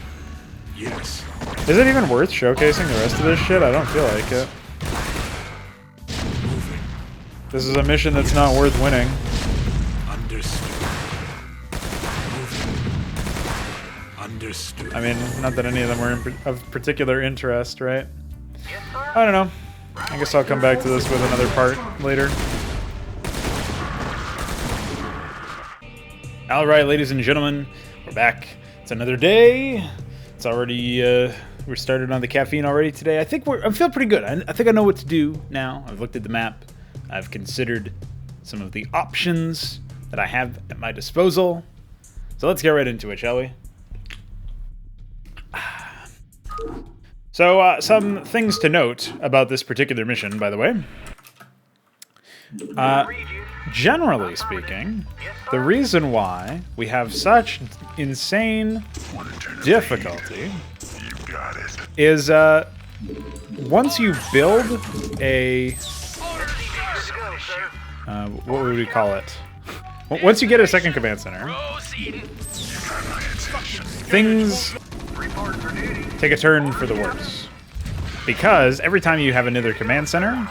Yes. is it even worth showcasing the rest of this shit? I don't feel like it. Moving. This is a mission that's not worth winning. Understood. Moving. Understood. I mean, not that any of them were of particular interest, right? Yes, sir. I don't know. I guess I'll come back to this with another part later. Alright, ladies and gentlemen, we're back. It's another day. It's already, we're started on the caffeine already today. I feel pretty good. I think I know what to do now. I've looked at the map. I've considered some of the options that I have at my disposal. So let's get right into it, shall we? So, some things to note about this particular mission, by the way. Generally speaking, the reason why we have such insane difficulty is once you build a... what would we call it? Once you get a second command center, things take a turn for the worse. Because every time you have another command center,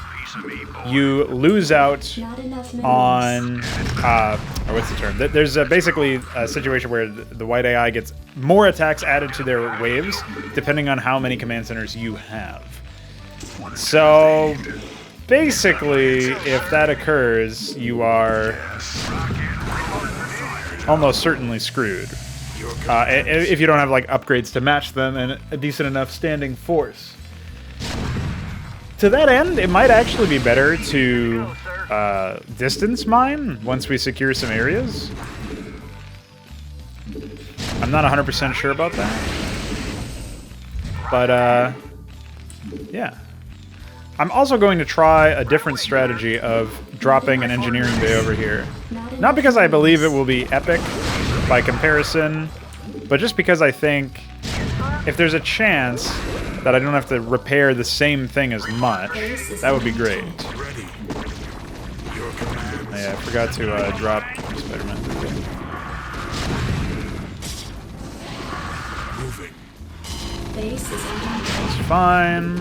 you lose out Not enough on, minerals. or what's the term? There's basically a situation where the white AI gets more attacks added to their waves, depending on how many command centers you have. So, basically, if that occurs, you are almost certainly screwed. If you don't have like upgrades to match them and a decent enough standing force. To that end, it might actually be better to distance mine once we secure some areas. I'm not 100% sure about that. But, yeah. I'm also going to try a different strategy of dropping an engineering bay over here. Not because I believe it will be epic by comparison, but just because I think if there's a chance that I don't have to repair the same thing as much, that would be great. Ready. Your command. Yeah, I forgot to drop Spider-Man. Base is under attack. It's fine.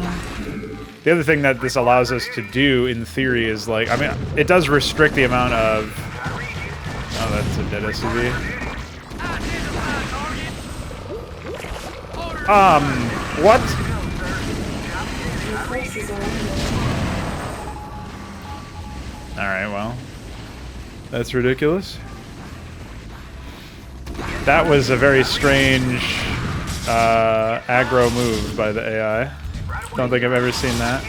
The other thing that this allows us to do, in theory, is like, I mean, it does restrict the amount of. Oh, that's a dead SUV. What? Your forces are under attack. Alright, well. That's ridiculous. That was a very strange aggro move by the AI. Don't think I've ever seen that.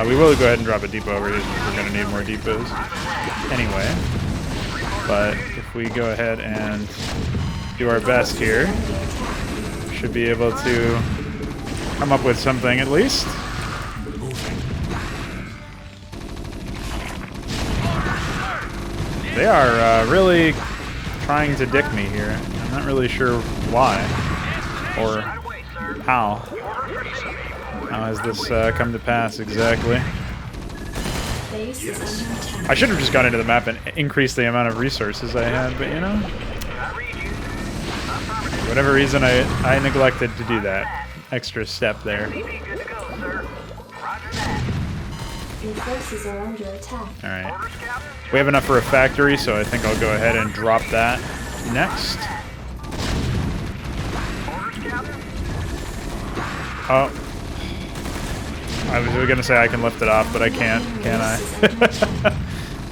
We will go ahead and drop a depot over here because we're going to need more depots anyway. But if we go ahead and do our best here, we should be able to come up with something at least. They are really trying to dick me here. I'm not really sure why or how. How has this come to pass exactly? Base is under attack. I should have just gone into the map and increased the amount of resources I had, but you know, for whatever reason I neglected to do that extra step there. Your forces are under attack. Alright. We have enough for a factory, so I think I'll go ahead and drop that next. Oh. I was going to say I can lift it off, but I can't, can I?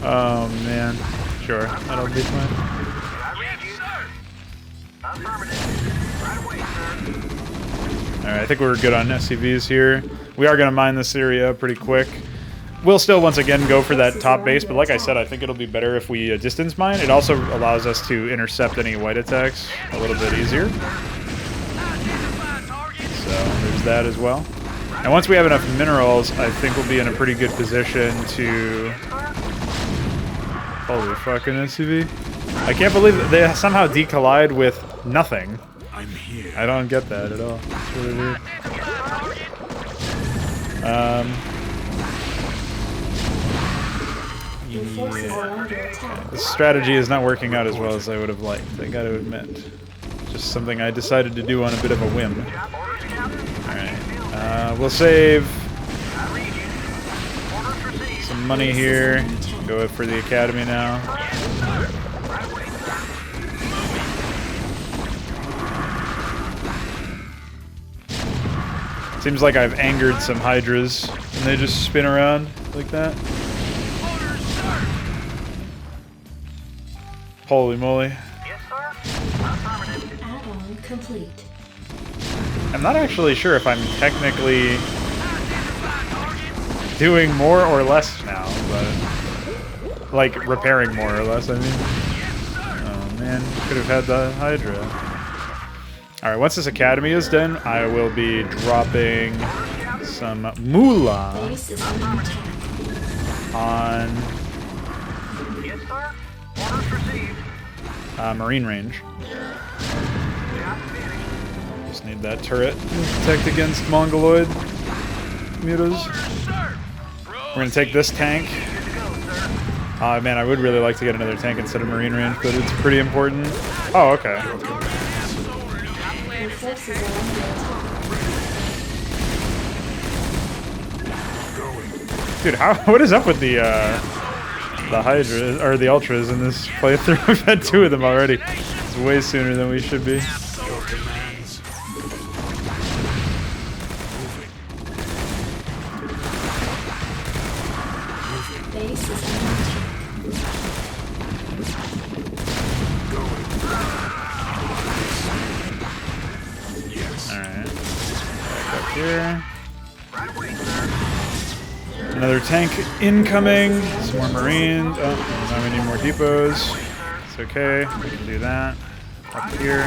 Oh, man. Sure, that'll be fine. Alright, I think we're good on SCVs here. We are going to mine this area pretty quick. We'll still, once again, go for that top base, but like I said, I think it'll be better if we distance mine. It also allows us to intercept any white attacks a little bit easier. So, there's that as well. And once we have enough minerals, I think we'll be in a pretty good position to... Holy fucking SCV. I can't believe that they somehow decollide with nothing. I'm here. I don't get that at all. It's really weird. Your forces are under attack. This strategy is not working out as well as I would have liked, I gotta admit. Just something I decided to do on a bit of a whim. Alright, we'll save some money here. Go for the academy now. Seems like I've angered some hydras, and they just spin around like that. Holy moly. Add-on complete. I'm not actually sure if I'm technically doing more or less now, but like repairing more or less, I mean. Oh man, could have had the Hydra. Alright, once this academy is done, I will be dropping some moolah Base is under attack. on Marine range. Just need that turret to protect against Mongoloid mutas. We're gonna take this tank. Oh man, I would really like to get another tank instead of Marine range, but it's pretty important. Oh, okay. Your forces are under attack. Dude, what is up with the Hydra or the Ultras in this playthrough? We've had 2 of them already. It's way sooner than we should be. Base is under attack. Alright. Back up here. Another tank incoming. Some more Marines. Oh, now we need more depots. It's okay. We can do that. Up here.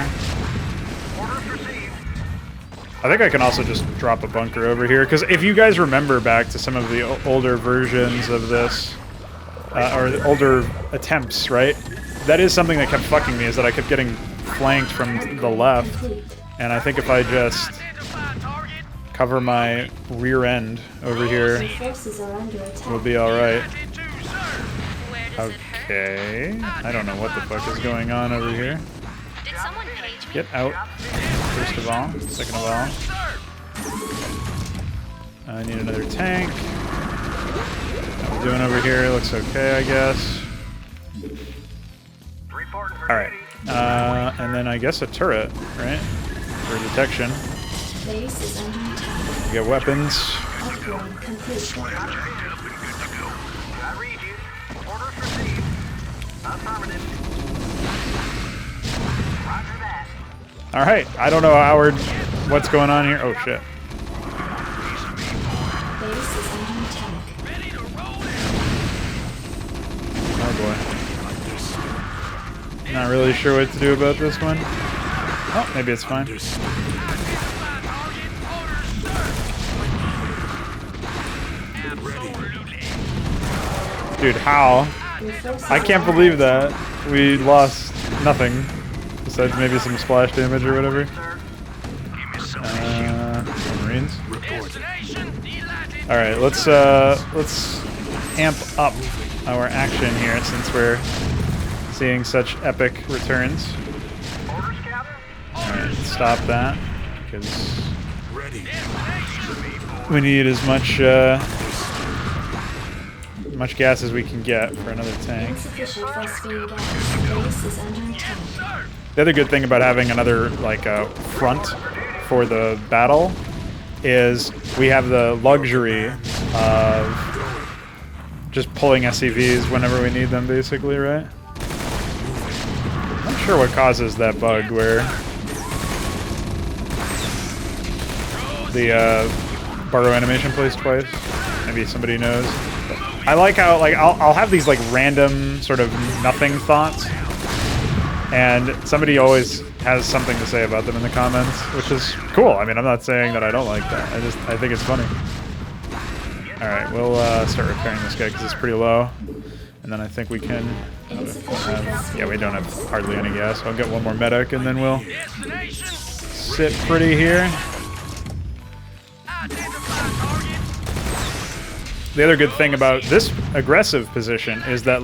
I think I can also just drop a bunker over here, because if you guys remember back to some of the older versions of this, or the older attempts, right? That is something that kept fucking me, is that I kept getting flanked from the left. And I think if I just cover my rear end over here, Your forces are under attack. we'll be alright. Okay. I don't know what the fuck is going on over here. Did someone page me? Get out. first of all. Second of all, I need another tank. How we doing over here? Looks okay, I guess. Alright. And then I guess a turret, right? For detection. Base is under attack. We get weapons. Upgrade complete. I read you. Orders received. Affirmative. Roger that. Alright, I don't know, Howard, what's going on here. Oh, shit. Base is under attack. Oh, boy. Not really sure what to do about this one. Oh, maybe it's fine. Dude, how? I can't believe that. We lost nothing. Besides maybe some splash damage or whatever. Marines. Alright, let's amp up our action here since we're seeing such epic returns. Alright, stop that. Because we need as much gas as we can get for another tank. Insufficient phosphine gas. Base is under attack. The other good thing about having another front for the battle is we have the luxury of just pulling SCVs whenever we need them, basically, right? I'm not sure what causes that bug where the burrow animation plays twice. Maybe somebody knows. I like how I'll have these random sort of nothing thoughts, and somebody always has something to say about them in the comments, which is cool. I mean, I'm not saying that I don't like that. I think it's funny. All right, we'll start repairing this guy because it's pretty low, and then I think we can. Yeah, we don't have hardly any gas. So I'll get one more medic, and then we'll sit pretty here. The other good thing about this aggressive position is that,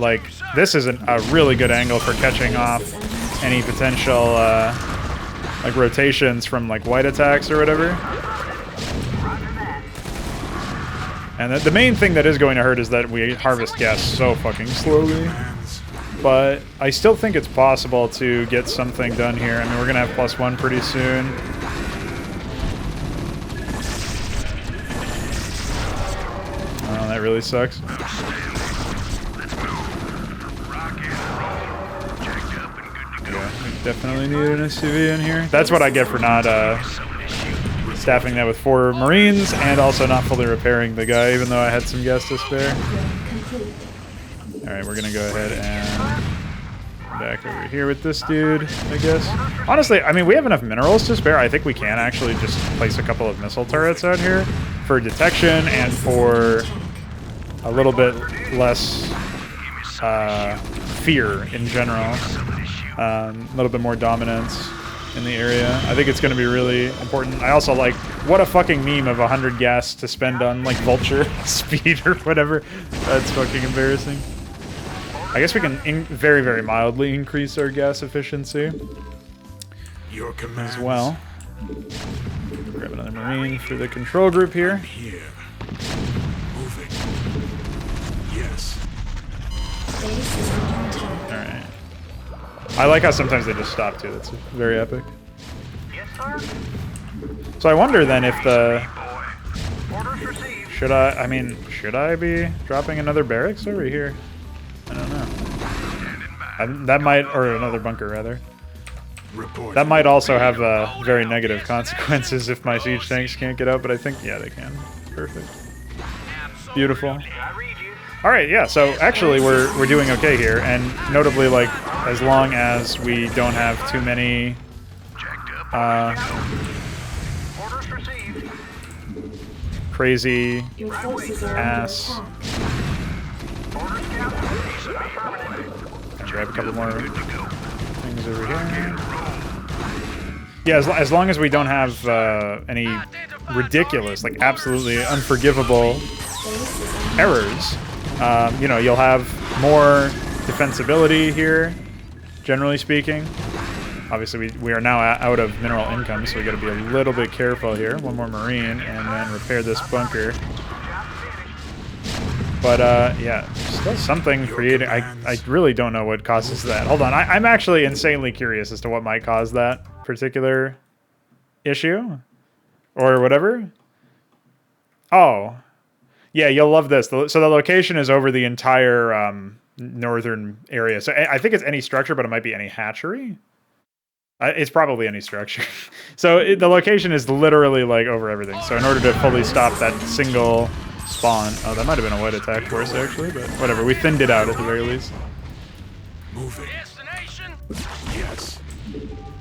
this is a really good angle for catching off any potential, rotations from, white attacks or whatever. And the main thing that is going to hurt is that we harvest gas so fucking slowly. But I still think it's possible to get something done here. I mean, we're going to have +1 pretty soon. Oh, that really sucks. Yeah, we definitely need an SUV in here. That's what I get for not staffing that with 4 Marines and also not fully repairing the guy, even though I had some gas to spare. Alright, we're gonna go ahead and back over here with this dude, I guess. Honestly, I mean, we have enough minerals to spare. I think we can actually just place a couple of missile turrets out here for detection and for a little bit less fear in general. A little bit more dominance in the area. I think it's going to be really important. I also what a fucking meme of 100 gas to spend on vulture speed or whatever. That's fucking embarrassing. I guess we can very, very mildly increase our gas efficiency Your command as well. Grab another Marine for the control group here. Here. Moving. Yes. Base is under attack. Alright. I like how sometimes they just stop too. That's very epic. Yes, sir. So I wonder then if the... Orders received. Should I be dropping another barracks over here? I don't know. That might... Or another bunker, rather. Report. That might also have very negative consequences if my siege tanks can't get out, but I think, yeah, they can. Perfect. Beautiful. I read you. Alright, yeah, so actually we're doing okay here, and notably, as long as we don't have too many Orders received. crazy Your forces are ass. under attack. Orders captain. Affirmative. Grab a couple more things over here. Yeah, as long as we don't have any ridiculous, absolutely unforgivable errors, you'll have more defensibility here, generally speaking. Obviously, we are now out of mineral income, so we got to be a little bit careful here. One more marine, and then repair this bunker. But yeah, still something creating. I really don't know what causes that. Hold on, I'm actually insanely curious as to what might cause that particular issue or whatever. Oh, yeah, you'll love this. So the location is over the entire northern area. So I think it's any structure, but it might be any hatchery. It's probably any structure. So the location is literally like over everything. So in order to fully stop that single spawn, oh, that might have been a white attack force actually, but whatever. We thinned it out at the very least. Moving. Destination? Yes.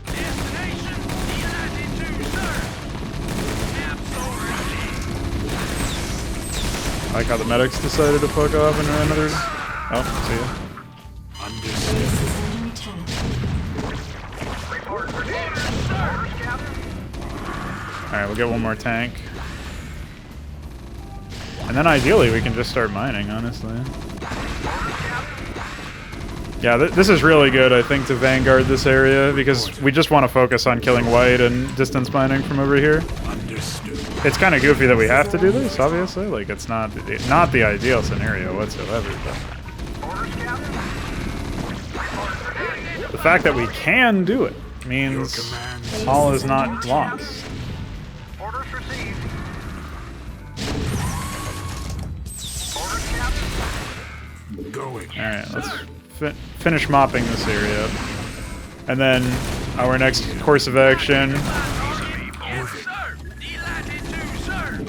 Destination? United to, sir. Absolutely. I like how the medics decided to fuck off into another. Oh, see ya. Understood. Base is under attack. Report for danger. Orders, Captain. Alright, we'll get one more tank. And then ideally we can just start mining, honestly. Yeah, this is really good, I think, to vanguard this area, because we just want to focus on killing white and distance mining from over here. Understood. It's kind of goofy that we have to do this, obviously. Like, it's not the ideal scenario whatsoever, but Orders, Captain. Report for danger. the fact that we can do it Your means commands. all is not lost. Orders received. Orders, Captain. Going. Alright, let's finish mopping this area. And then our next course of action Yes, sir. Delighted to, sir.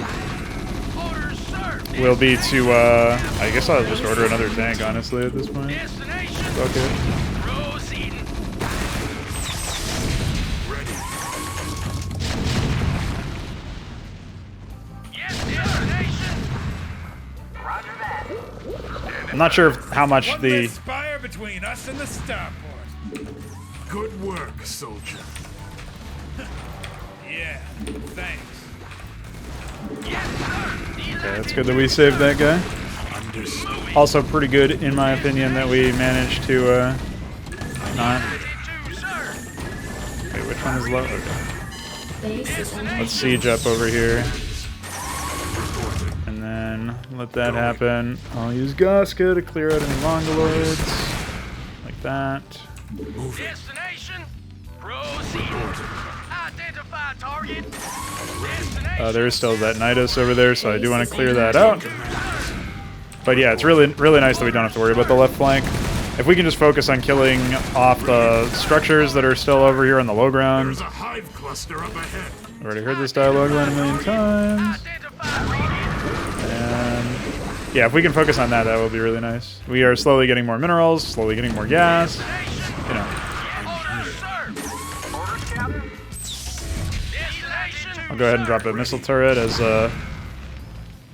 Orders, sir. will be to, I guess I'll just order another tank, honestly, at this point. Destination? Okay. Proceeding. Ready. Yes, destination. Roger that. I'm not sure how much One the... less spire between us and the starport. Good work, soldier. Yeah, thanks. Yes, sir. Okay, that's good that we saved that guy. Understood. Also pretty good, in my opinion, that we managed to, not... To, sir. Wait, which one is low? Okay. Base is under Let's attack. siege up over here. And then let that happen. I'll use Gaska to clear out any Mongoloids. Like that. Moving. Destination. Proceeding. Identify target. Destination. There is still that Nidus over there, so I do want to clear that out. But yeah, it's really nice that we don't have to worry about the left flank. If we can just focus on killing off the structures that are still over here on the low ground. There's a hive cluster up ahead. I've already heard this dialogue line a million times. Identify target. And yeah, if we can focus on that, that will be really nice. We are slowly getting more minerals, slowly getting more gas. You know, Orders, sir. Orders, Captain. Destination. I'll go ahead and drop a missile turret as a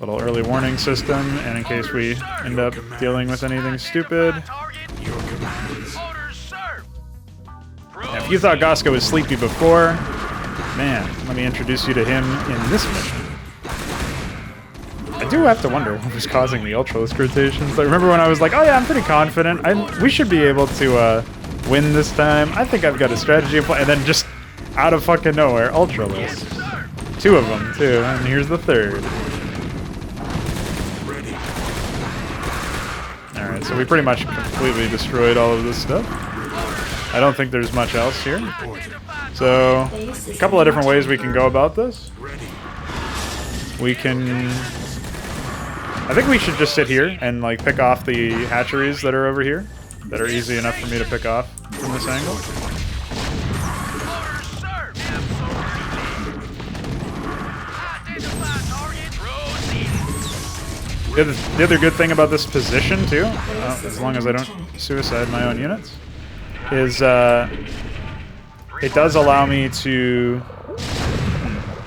little early warning system, and in case we end up dealing with anything stupid. Target. Your commands. Orders, sir. Now, if you thought Gaska was sleepy before, man, let me introduce you to him in this mission. I do have to wonder what was causing the Ultralisk rotations. I remember when I was like, oh yeah, I'm pretty confident. We should be able to win this time. I think I've got a strategy in play. And then just out of fucking nowhere, Ultralisk. Two of them, too. And here's the third. Ready. Alright, so we pretty much completely destroyed all of this stuff. I don't think there's much else here. So, a couple of different ways we can go about this. Ready. We can... I think we should just sit here and like pick off the hatcheries that are over here. That are easy enough for me to pick off from this angle. Orders, sir. Absolutely. Identify target. Proceeding. The other good thing about this position too, as long as I don't suicide my own units, is it does allow me to...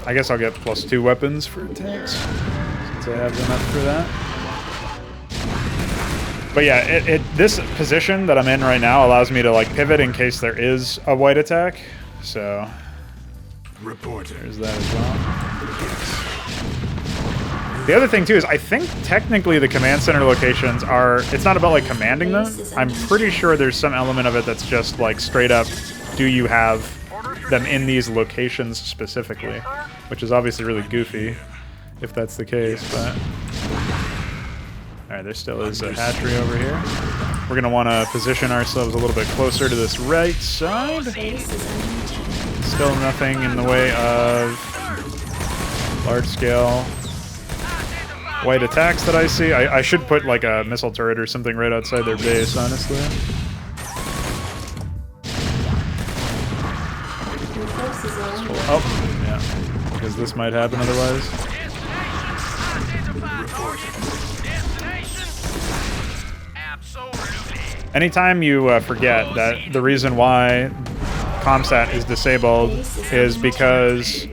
I guess I'll get +2 weapons for tanks, since I have enough for that. But yeah, this position that I'm in right now allows me to like pivot in case there is a white attack. So Reporting. there's that as well. The other thing too is I think technically the command center locations are, it's not about like commanding them. I'm pretty sure there's some element of it that's just like straight up do you have them in these locations specifically? Which is obviously really goofy, if that's the case, but... Alright, there still is a hatchery over here. We're going to want to position ourselves a little bit closer to this right side. Still nothing in the way of large-scale white attacks that I see. I should put like a missile turret or something right outside their base, honestly. Oh, yeah. Because this might happen otherwise. Anytime you forget that the reason why ComStat is disabled is because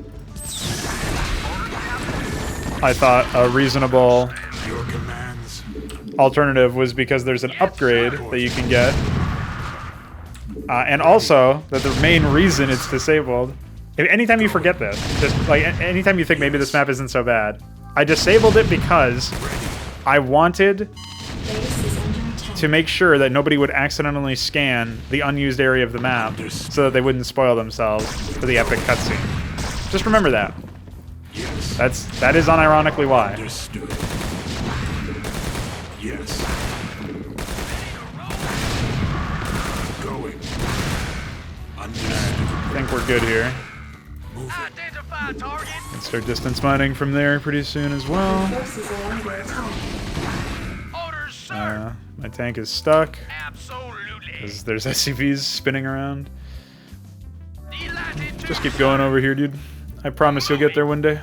I thought a reasonable alternative was because there's an upgrade that you can get. And also, that the main reason it's disabled, anytime you forget this, just like anytime you think maybe this map isn't so bad, I disabled it because I wanted to make sure that nobody would accidentally scan the unused area of the map so that they wouldn't spoil themselves for the epic cutscene. Just remember that. That is unironically why. Understood. Yes. Going. Understood. I think we're good here. Identify target. Let's start distance mining from there pretty soon as well. Orders, sir. My tank is stuck Absolutely. because there's SCVs spinning around. Just keep going over here, dude. I promise you'll get there one day.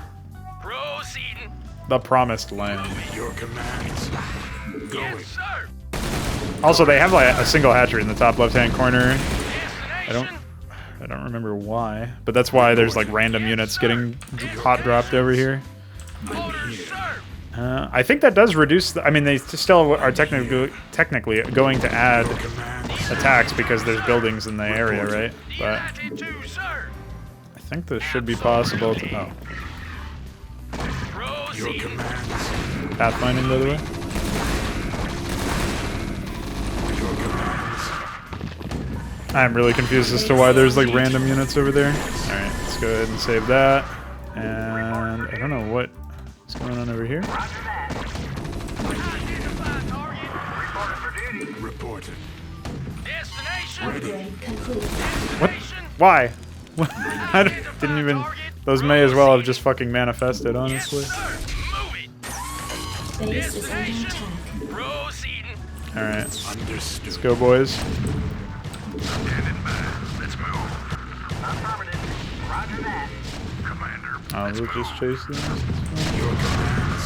Proceeding. The promised land. Your commands. Going. Yes, sir. Also, they have like a single hatchery in the top left-hand corner. Destination. I don't remember why, but that's why there's like random units getting hot dropped over here. Orders, sir. I think that does reduce the, I mean, they still are technically going to add attacks because there's buildings in the area, right? But Latitude, sir. I think this should be possible to... Oh. Your Proceed. commands. Pathfinding, by the way. Your commands. I'm really confused as to why there's like random units over there. Alright, let's go ahead and save that. And I don't know what's going on over here. Identify target. Reported for duty. Reported. Destination. Upgrade complete. What? Why? I didn't even... Those may as well have just fucking manifested, honestly. Sir, move it. Base is under attack. Proceeding. Alright, Understood. let's go, boys. Standing by. Let's move. Affirmative. Roger that. Commander. Oh, we'll just chase these. Your commands.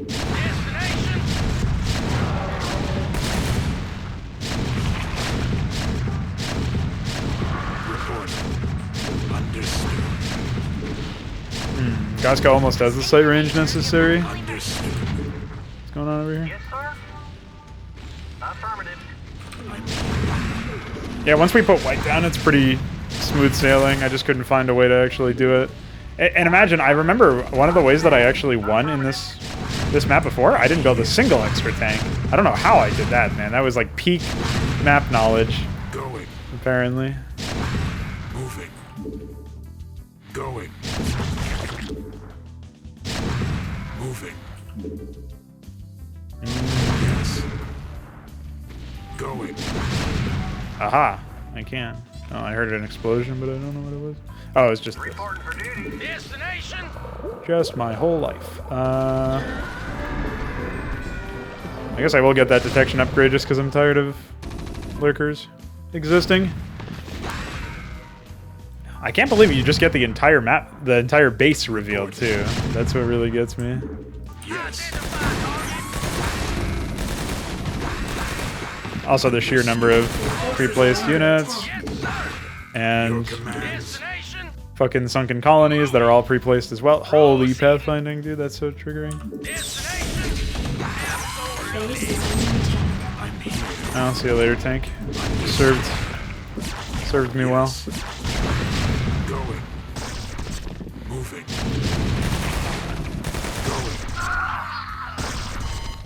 Destination. Reported. Understood. Gaska almost has the sight range necessary. Understood. What's going on over here? Yes, sir. Affirmative. Yeah, once we put white down, it's pretty smooth sailing. I just couldn't find a way to actually do it. And imagine, I remember one of the ways that I actually won in this map before, I didn't build a single extra tank. I don't know how I did that, man. That was like peak map knowledge, Going. apparently. Moving. Going. Moving. Yes. Going. Aha, I can. Oh, I heard an explosion, but I don't know what it was. Oh, it was just this. Reporting for duty. Destination. Just my whole life. I guess I will get that detection upgrade just because I'm tired of lurkers existing. I can't believe you just get the entire map, the entire base revealed too. That's what really gets me. Yes. Also the sheer number of pre-placed units Your and commands. Destination. fucking sunken colonies that are all pre-placed as well. Holy pathfinding, dude, that's so triggering. Destination. Base is under attack. I'm here. I'll see you later, tank. Served me well. Going. Moving. Going.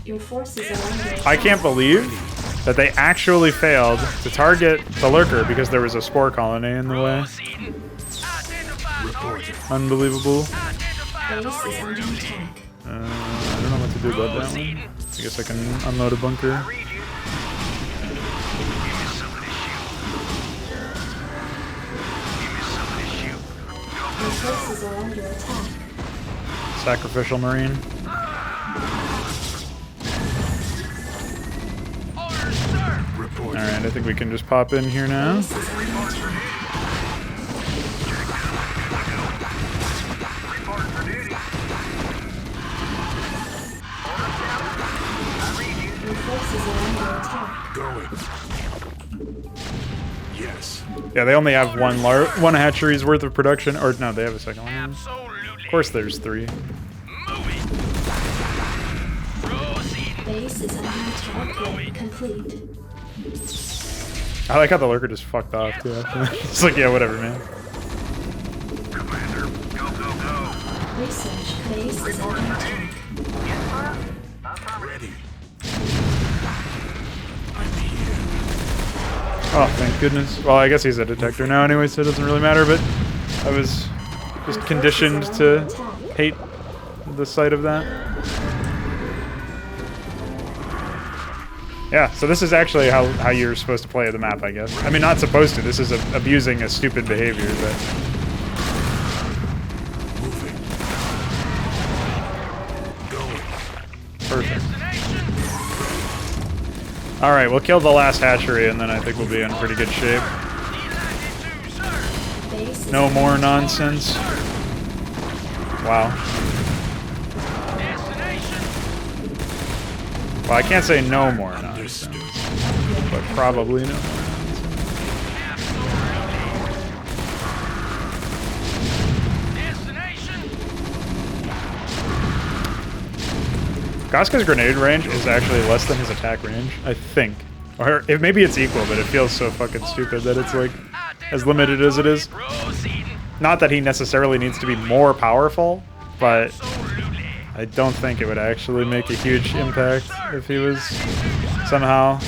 Your forces are under attack. I can't believe that they actually failed to target the lurker because there was a spore colony in the way. Unbelievable. Base is under attack. I don't know what to do about that one. I guess I can unload a bunker. Your forces are under attack. Sacrificial Marine. Alright, I think we can just pop in here now. Base is under attack. Reporting for duty. Your forces are under attack. Going. Yes. Yeah, they only have one hatchery's worth of production. Or no, they have a second one. Absolutely. Of course there's 3. Base is under attack. Upgrade complete. I like how the lurker just fucked off too. It's like, yeah, whatever, man. Commander, go, go, go. Research base is under attack. Ready. Oh, thank goodness. Well, I guess he's a detector now anyway, so it doesn't really matter, but I was just conditioned to hate the sight of that. Yeah, so this is actually how you're supposed to play the map, I guess. I mean, not supposed to. This is abusing a stupid behavior, but... Moving. Going. Perfect. Alright, we'll kill the last hatchery, and then I think we'll be in pretty good shape. Base is No more nonsense. Wow. Well, I can't say no more nonsense, but probably no more nonsense. Gaska's grenade range is actually less than his attack range, I think. Or maybe it's equal, but it feels so fucking stupid that it's like as limited as it is. Not that he necessarily needs to be more powerful, but I don't think it would actually make a huge impact if he was somehow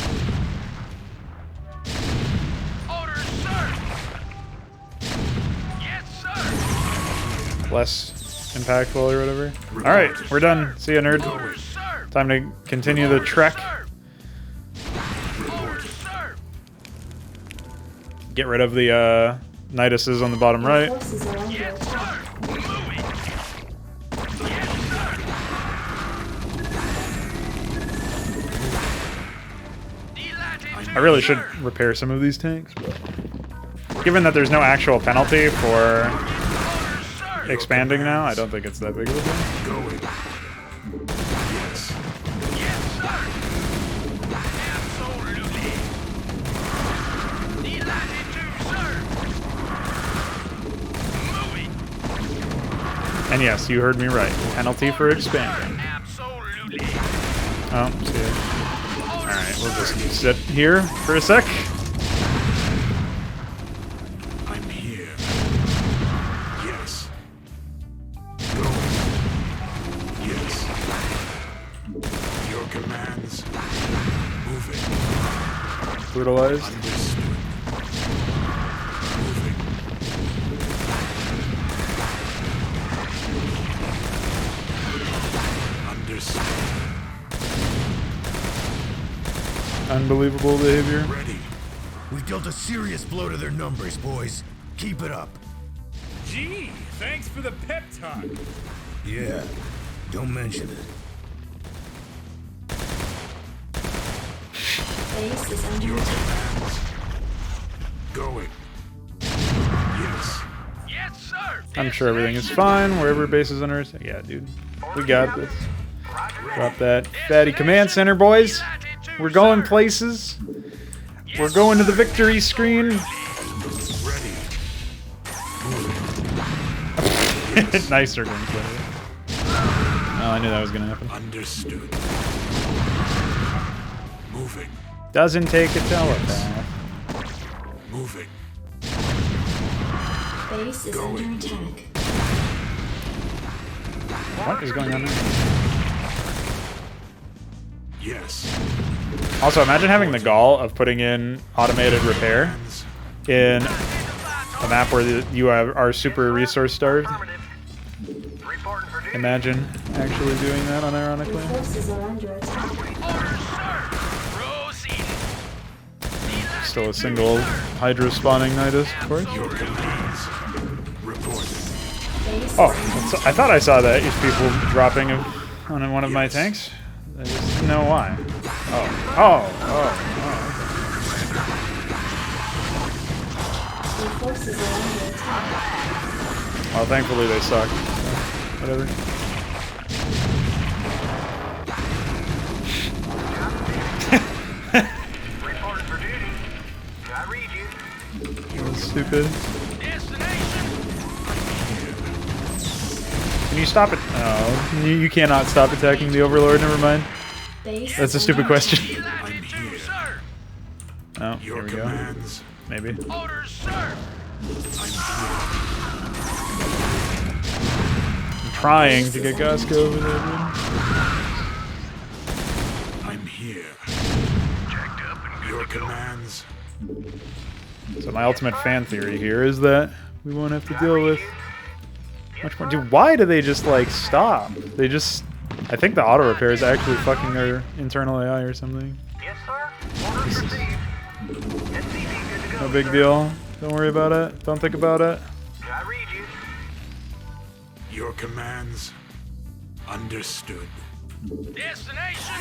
less impactful or whatever. Alright, we're done. See ya, nerd. Time to continue the trek. Get rid of the Niduses on the bottom right. forces are under attack. I really should repair some of these tanks, but given that there's no actual penalty for expanding now, I don't think it's that big of a deal. Going. Yes. And yes, you heard me right. Penalty for expanding. Oh, see ya. Alright, we'll just sit here for a sec. I'm here. Yes. Go. Yes. Your commands. Moving. Brutalized. Understood. Moving. Understood. Unbelievable behavior. Ready. We've dealt a serious blow to their numbers, boys. Keep it up. Gee, thanks for the pep talk. Yeah, don't mention it. Base is under Your attack. commands. Going. Yes. Yes, sir. I'm sure everything is fine wherever base is under attack. Yeah, dude. We got this. Drop that fatty command center, boys. We're going places. We're going to the victory screen. Ready. Nice circling. Oh, I knew that was gonna happen. Understood. Moving. Doesn't take a telepath. Moving. Base is under attack. What is going on there? Yes. Also, imagine having the gall of putting in automated repair in a map where you are super resource starved. Reporting for duty. Imagine actually doing that unironically. Your forces are under attack. Still a single Hydra spawning Nidus, of course. Your commands. Reporting. Base Oh, I thought I saw that people dropping on one of my Yes. tanks. I just didn't know why. Oh. Your forces are under attack. Well, thankfully they suck. So, whatever. Reporting for duty. I read you. That's stupid. Can you stop it? Oh, you cannot stop attacking the Overlord. Never mind. Base That's a is stupid under question. I'm here. Oh, Your here we go. commands. Maybe. Orders, sir. I'm trying to get Gaska over there, dude. I'm here. Your commands. So my ultimate fan theory here is that we won't have to deal with much more. Dude, why do they just like stop? They just. I think the auto repair is actually fucking their internal AI or something. Yes, sir. Orders received. SCP good to go. No big sir. deal. Don't worry about it. Don't think about it. I read you. Your commands. Understood. Destination.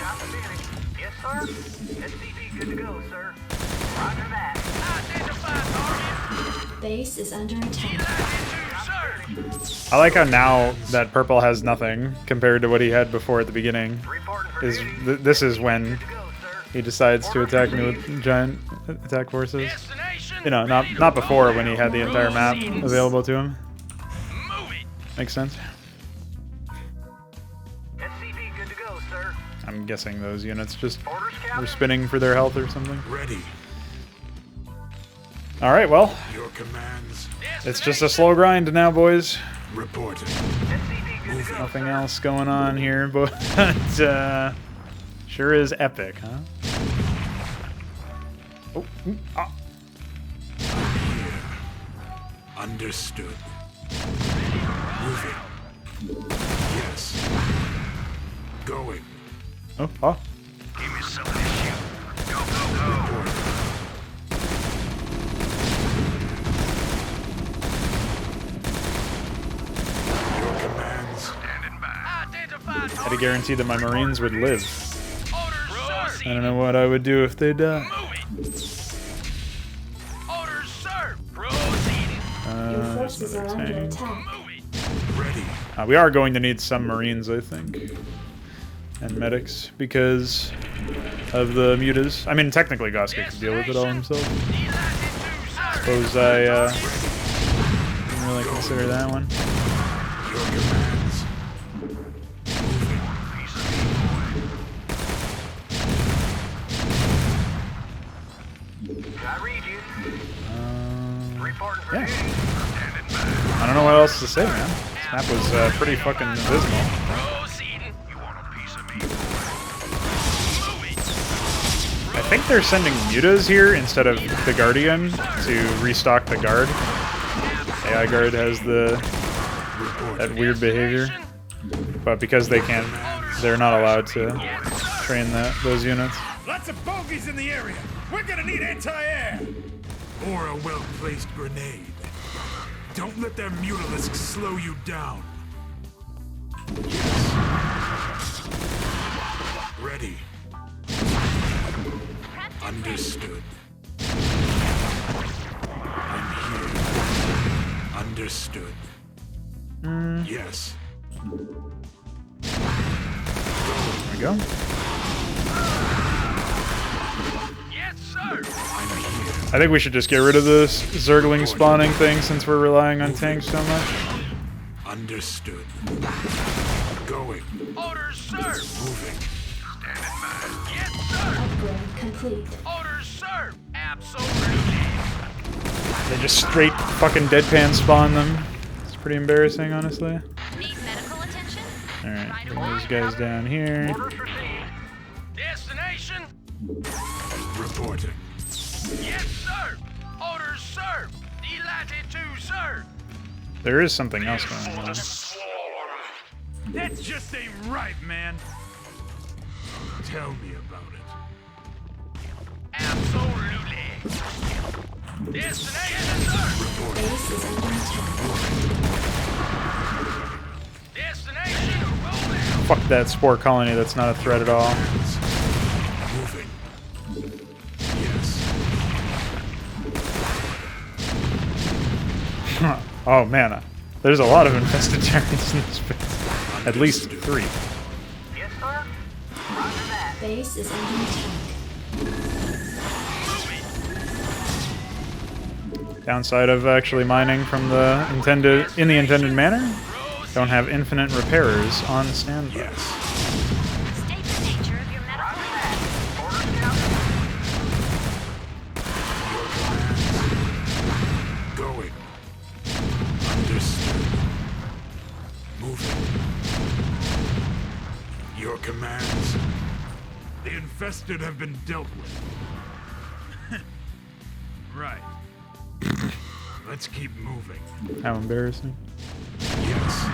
Yes, sir. SCP good to go, sir. Roger that. Identify target. Base is under attack. Sir. I like how now that purple has nothing compared to what he had before at the beginning. Reporting for Is duty. this is when Good to go, sir. he decides to attack me with giant attack forces? Destination. You know, not before when he had the entire map available to him. Move it. Makes sense. SCP good to go, sir. I'm guessing those units just Orders, were Captain. spinning for their health or something. Ready. All right, well, Your commands. it's just a slow grind now, boys. Reporting. SCP good to go, Nothing sir. else going on here, but sure is epic, huh? Oh, ah. Understood. Moving. Yes. Going. Oh. Give me something to shoot. Go, go, go. Reporting. Your commands. Standing by. Identify Had to target. guarantee that my Marines would live. Orders, sir. I don't know what I would do if they died. Move it. Orders, sir. Proceeding. Your forces are under tank. attack. Move it. Ready. We are going to need some Marines, I think. And medics, because of the mutas. I mean, technically, Gaska could deal with it all himself. Suppose I didn't really consider that one. Your commands. I read you. Reporting for Yeah. duty. I don't know what else to say, man. This map was pretty fucking abysmal. Proceeding. You want a piece of me? Move it. I think they're sending mutas here instead of the Guardian to restock the guard. AI guard has that weird behavior, but because they can't, they're not allowed to train those units. Lots of bogeys in the area. We're gonna need anti-air. Or a well-placed grenade. Don't let their mutalisks slow you down. Yes. Ready. Understood. I'm here. Understood. Yes. There we go. Yes, sir. I'm here. I think we should just get rid of this Zergling spawning thing since we're relying on tanks so much. Understood. Going. Orders, sir. Moving. Standing by. Yes, sir. Upgrade complete. Orders, sir. Absolutely. They just straight fucking deadpan spawn them. It's pretty embarrassing, honestly. Need medical attention? Alright, bring these guys down here. Orders received. Reporting. Yes, sir. Orders, sir. Delighted to, sir. There is something else going on. That just ain't right, man. Tell me about it. Absolutely. Destination, sir. Base is under attack. Destination, roll out. Fuck that spore colony, that's not a threat at all. Moving. Yes. Oh man, there's a lot of infested terrans in this base. At least 3. Yes, sir. Roger that. Base is under attack. Downside of actually mining from the intended manner, don't have infinite repairers on standby. Yes. State the nature of your medical Roger that. Order scout. Going. Understood. Moving. Your commands. The infested have been dealt with. Right. Let's keep moving. How embarrassing. Yes.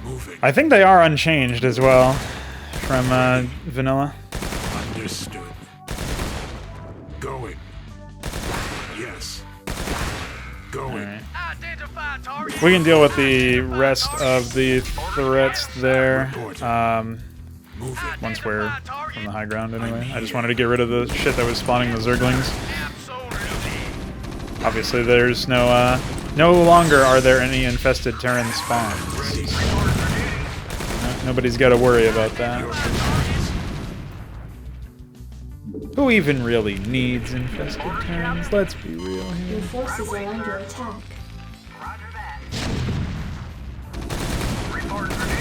Moving. I think they are unchanged as well from vanilla. Understood. Going. Yes. Going. Alright. Identify target. We can deal with the rest of the threats there Moving. once we're from the high ground anyway. I just wanted to get rid of the shit that was spawning the Zerglings. Absolutely. Obviously there's no longer are there any infested Terran spawns. Nobody's got to worry about that. Who even really needs infested Terrans? Let's be real Your here. forces are under attack. Roger that.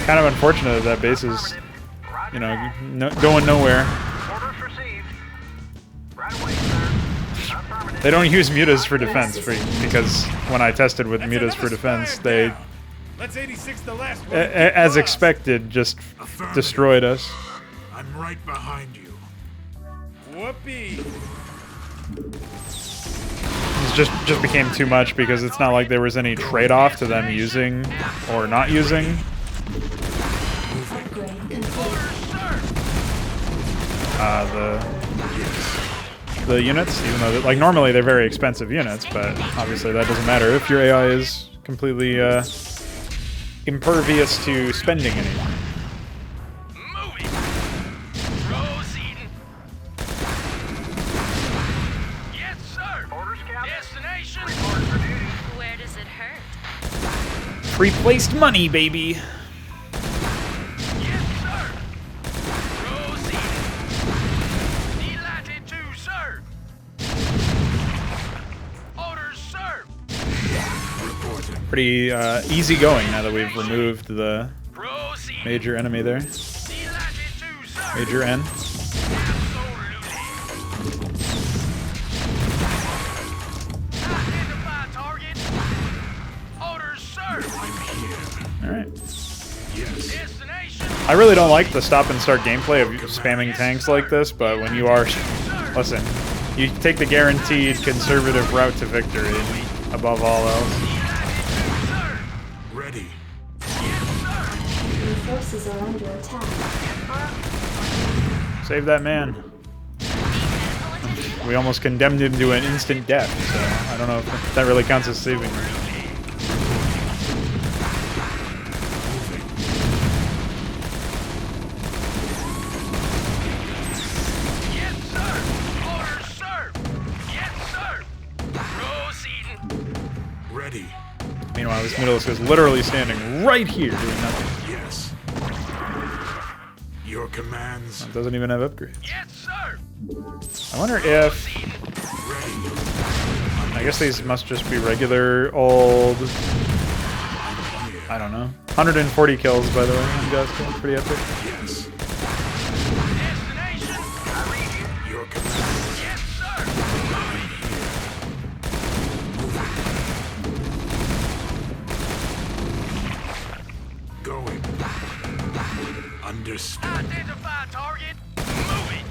Kind of unfortunate that base is, you know, going nowhere. Orders received. Right away, sir. Affirmative. They don't use mutas for defense, because when I tested with mutas for defense, they, Let's 86 the last one. as expected, just destroyed us. I'm right behind you. Whoopee. It just became too much because it's not like there was any trade-off to them using or not using Upgrade complete. the units, even though like normally they're very expensive units, but obviously that doesn't matter if your AI is completely impervious to spending anything. Moving. Proceeding. Yes, sir. Order scout. Destination. Report for duty. Where does it hurt? Pre-placed money, baby. Yes, sir. Proceeding. Delighted to, sir. Orders, sir. Reporting. Pretty easy going now that we've removed the Proceeding. major enemy there. Delighted to, sir. Major N. Absolutely. Identify target. Orders, sir. I'm here. Alright. Yes. Destination. I really don't like the stop and start gameplay of spamming tanks like this, but when you are... Listen, you take the guaranteed conservative route to victory above all else. Ready. Your forces are under attack. Save that man. We almost condemned him to an instant death, so I don't know if that really counts as saving him. Yes, sir. Orders, sir. Yes, sir. Proceeding. Ready. Meanwhile, this Middleisk is literally standing right here doing nothing. Yes. Your commands. It doesn't even have upgrades. Yes, sir. I wonder if... Ready. I guess these must just be regular old... I don't know. 140 kills, by the way, on Ghazka. Pretty epic. Yes. Destination. Your commands. Yes, sir. Going. Understood. Identify target. Moving.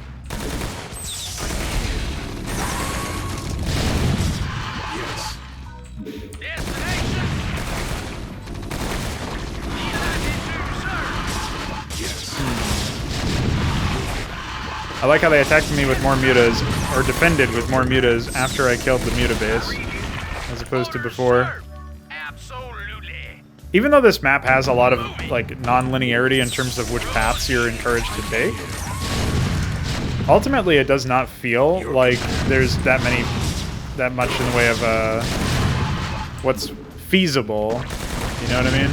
I like how they attacked me with more mutas, or defended with more mutas after I killed the muta base, as opposed to before. Absolutely. Even though this map has a lot of like non-linearity in terms of which paths you're encouraged to take, ultimately it does not feel like there's that much in the way of what's feasible. You know what I mean?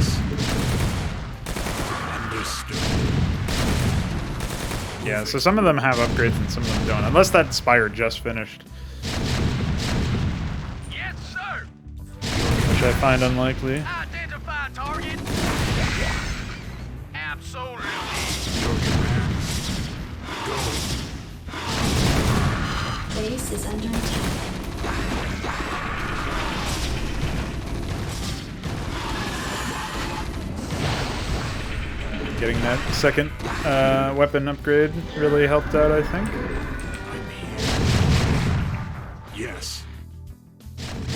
Yeah, so some of them have upgrades and some of them don't, unless that Spire just finished. Yes, sir. Which I find unlikely. Identify target. Absolutely. Base is under attack. Getting that second weapon upgrade really helped out, I think. I'm here. Yes.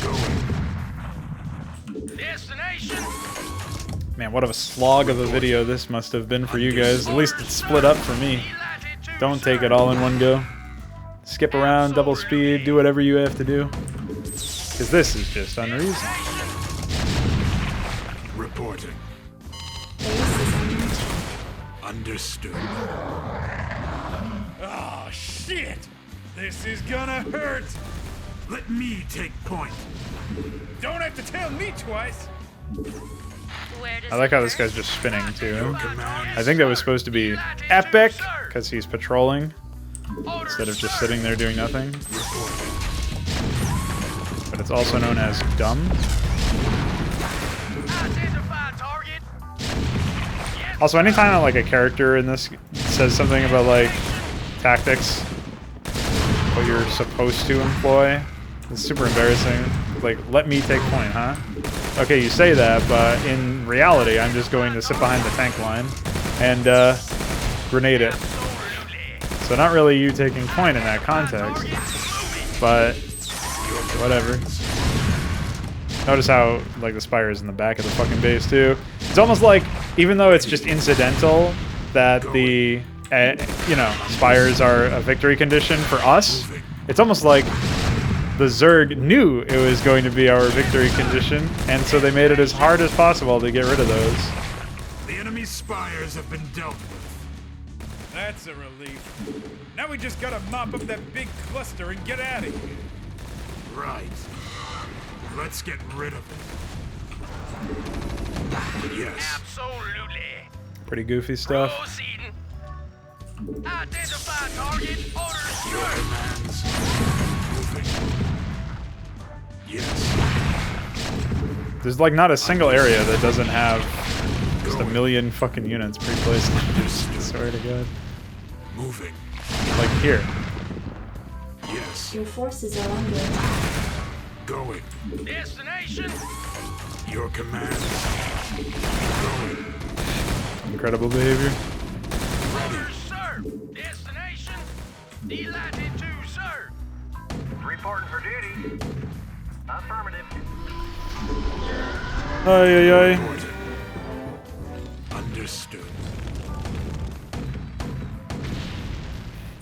Going. Destination. Man, what of a slog of a video this must have been for you guys. At least it's split up for me. Don't take it all in one go. Skip around, double speed, do whatever you have to do. Because this is just unreasonable. Reporting. Base is under attack. Understood. Oh, shit! This is gonna hurt! Let me take point. Don't have to tell me twice! Where does I like it how this hurt? guy's just spinning too. Commands. I think that was supposed to be epic, because he's patrolling, instead of just sitting there doing nothing. But it's also known as dumb. Identify target. Also, anytime like a character in this says something about like tactics, what you're supposed to employ, it's super embarrassing. Like, let me take point, huh? Okay, you say that, but in reality, I'm just going to sit behind the tank line and grenade it. So not really you taking point in that context, but whatever. Notice how like the Spire is in the back of the fucking base too. It's almost like, even though it's just incidental that the you know, Spires are a victory condition for us, it's almost like the Zerg knew it was going to be our victory condition, and so they made it as hard as possible to get rid of those. The enemy's spires have been dealt with. That's a relief. Now we just gotta mop up that big cluster and get out of here. Right. Let's get rid of it. Yes. Absolutely. Pretty goofy stuff. Proceeding. Identify target. Orders, Your sir. commands. Moving. Yes. There's like not a single area that doesn't have just a million fucking units pre-placed. Swear to God. Moving. Like here. Yes. Your forces are under attack. Going. Destination. Your commands. Going. Incredible behavior. Orders, sir. Destination. Delighted to, sir. Reporting for duty. Affirmative. Ay, ay, ay. Reporting. Understood.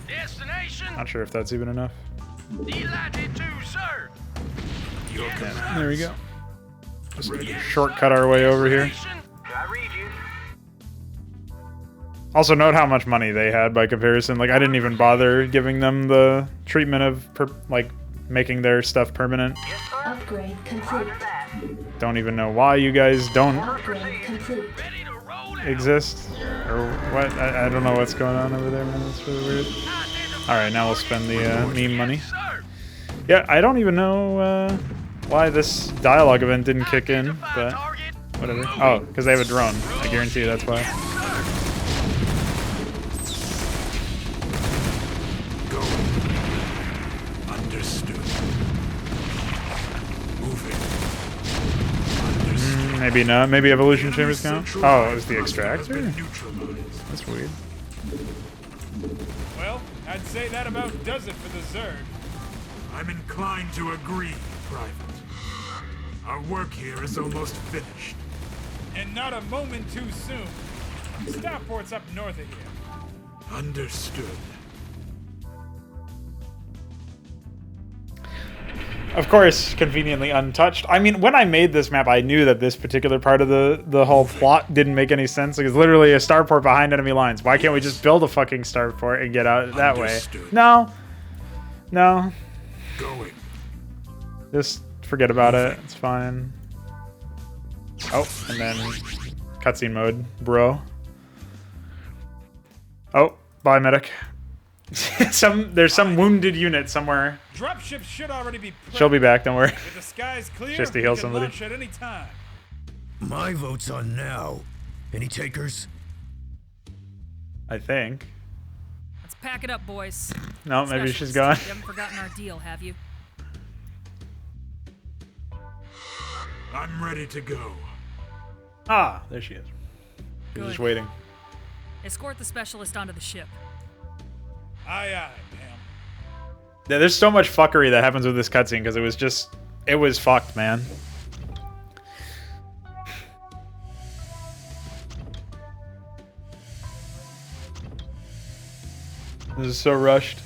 Destination. Not sure if that's even enough. Delighted to, sir. Your commands. There we go. Just shortcut our way over here. Destination. I read you. Also, note how much money they had by comparison. Like, I didn't even bother giving them the treatment of, like, making their stuff permanent. Yes, sir. Upgrade complete. Roger that. Don't even know why you guys don't Upgrade complete. Ready to roll out. exist. Or what? I don't know what's going on over there, man. That's really weird. Alright, now we'll spend the meme money. Sir. Yeah, I don't even know why this dialogue event didn't kick in, Identify but target. whatever. Oh, because they have a drone. I guarantee you that's why. Yes, sir. Going. Understood. Moving. Understood. Maybe not. Maybe evolution chambers count? Central Oh, it was the cluster has extractor? been neutralized. That's weird. Well, I'd say that about does it for the Zerg. I'm inclined to agree, Private. Our work here is almost finished. And not a moment too soon. Starport's up north of here. Understood. Of course, conveniently untouched. I mean, when I made this map, I knew that this particular part of the whole plot didn't make any sense. Like, it's literally a starport behind enemy lines. Why can't we just build a fucking starport and get out that way? No. No. Going. Just forget about it. It's fine. Oh, and then cutscene mode, bro. Oh, bye, medic. There's some wounded unit somewhere. Dropship should already be prepped. She'll be back, don't worry. If the sky's clear, Just to heal we can somebody. launch at any time. My vote's on now. Any takers? I think. Let's pack it up, boys. No, maybe she's Specialist, gone. You haven't forgotten our deal, have you? I'm ready to go. Ah, there she is. She's Good. just waiting. Escort the specialist onto the ship. Aye, aye, ma'am. Yeah, there's so much fuckery that happens with this cutscene because it was fucked, man. This is so rushed.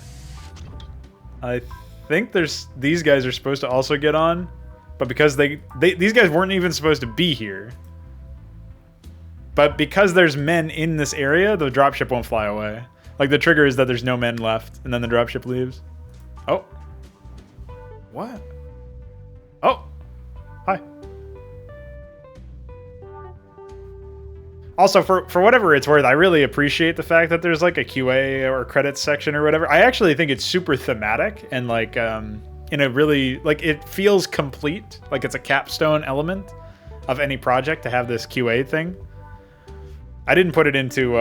I think these guys are supposed to also get on, but because these guys weren't even supposed to be here. But because there's men in this area, the dropship won't fly away. Like, the trigger is that there's no men left, and then the dropship leaves. Oh. What? Oh. Hi. Also, for whatever it's worth, I really appreciate the fact that there's like a QA or credits section or whatever. I actually think it's super thematic and like in a really, like, it feels complete. Like it's a capstone element of any project to have this QA thing. I didn't put it into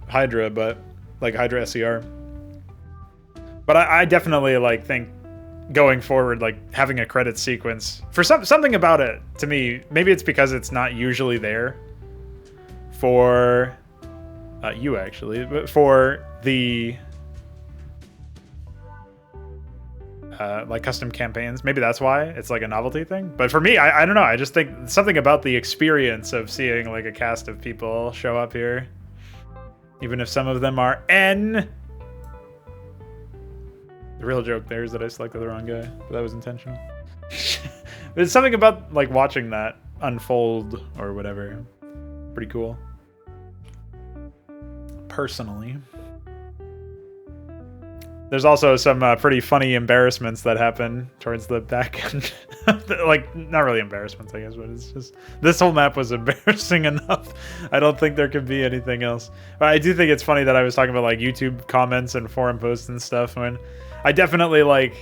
Hydra, but like Hydra SCR. But I definitely like think going forward, like having a credit sequence for something about it to me. Maybe it's because it's not usually there for you actually, but for the like custom campaigns, maybe that's why it's like a novelty thing. But for me, I don't know. I just think something about the experience of seeing like a cast of people show up here, even if some of them are N. The real joke there is that I selected the wrong guy, but that was intentional. But it's something about like watching that unfold or whatever. Pretty cool. Personally. There's also some pretty funny embarrassments that happen towards the back end. Like, not really embarrassments, I guess, but it's just... This whole map was embarrassing enough. I don't think there could be anything else. But I do think it's funny that I was talking about, like, YouTube comments and forum posts and stuff when I definitely, like...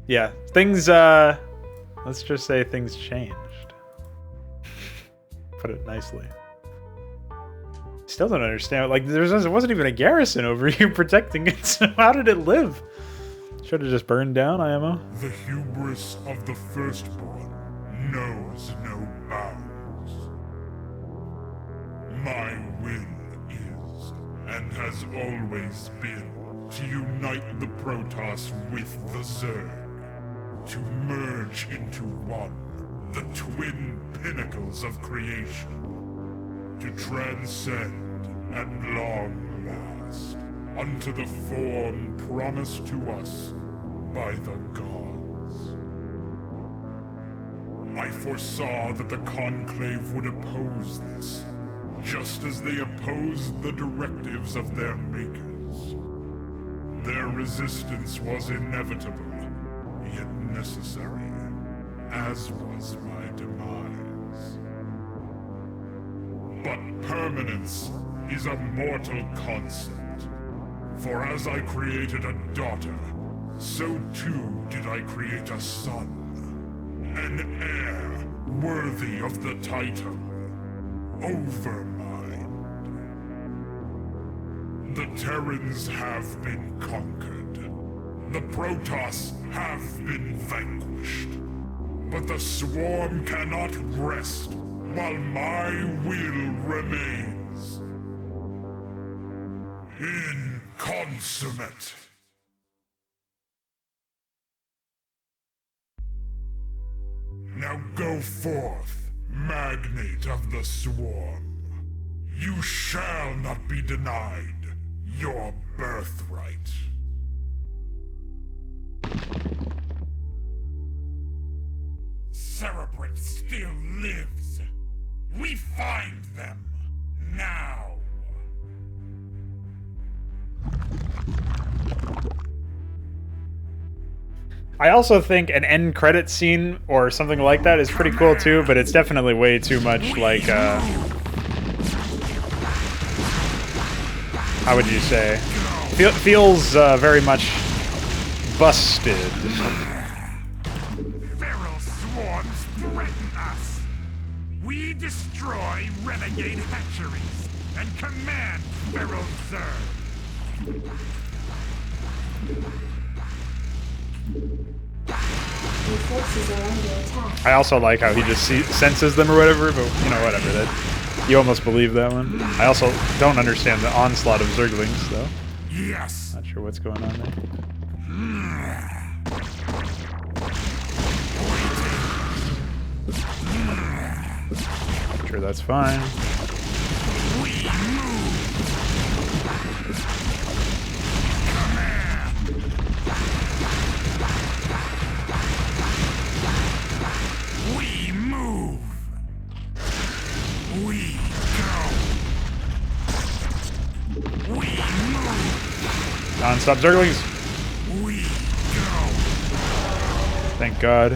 Yeah, things, let's just say things changed. Put it nicely. Still don't understand. Like, there wasn't even a garrison over here protecting it, so how did it live? Should have just burned down, IMO. The hubris of the firstborn knows no bounds. My will is, and has always been, to unite the Protoss with the Zerg. To merge into one, the twin pinnacles of creation. To transcend and long last unto the form promised to us by the gods. I foresaw that the Conclave would oppose this, just as they opposed the directives of their makers. Their resistance was inevitable, yet necessary, as was my demise. But permanence is a mortal concept. For as I created a daughter, so too did I create a son. An heir worthy of the title Overmind. The Terrans have been conquered. The Protoss have been vanquished. But the Swarm cannot rest while my will remains. Inconsummate. Now go forth, Magnate of the Swarm. You shall not be denied your birthright. still lives. We find them now. I also think an end credit scene or something like that is pretty cool too, but it's definitely way too much like, how would you say? Feels very much busted. Feral swarms threaten us. We destroy renegade hatcheries and command feral Zerg. Your forces are under attack. I also like how he just senses them or whatever, but you know, whatever. That you almost believe that one. I also don't understand the onslaught of Zerglings, though. Yes. Not sure what's going on there. Sure, that's fine. We move. We move. We go. We move. Non-stop Zerglings. We go. Thank God.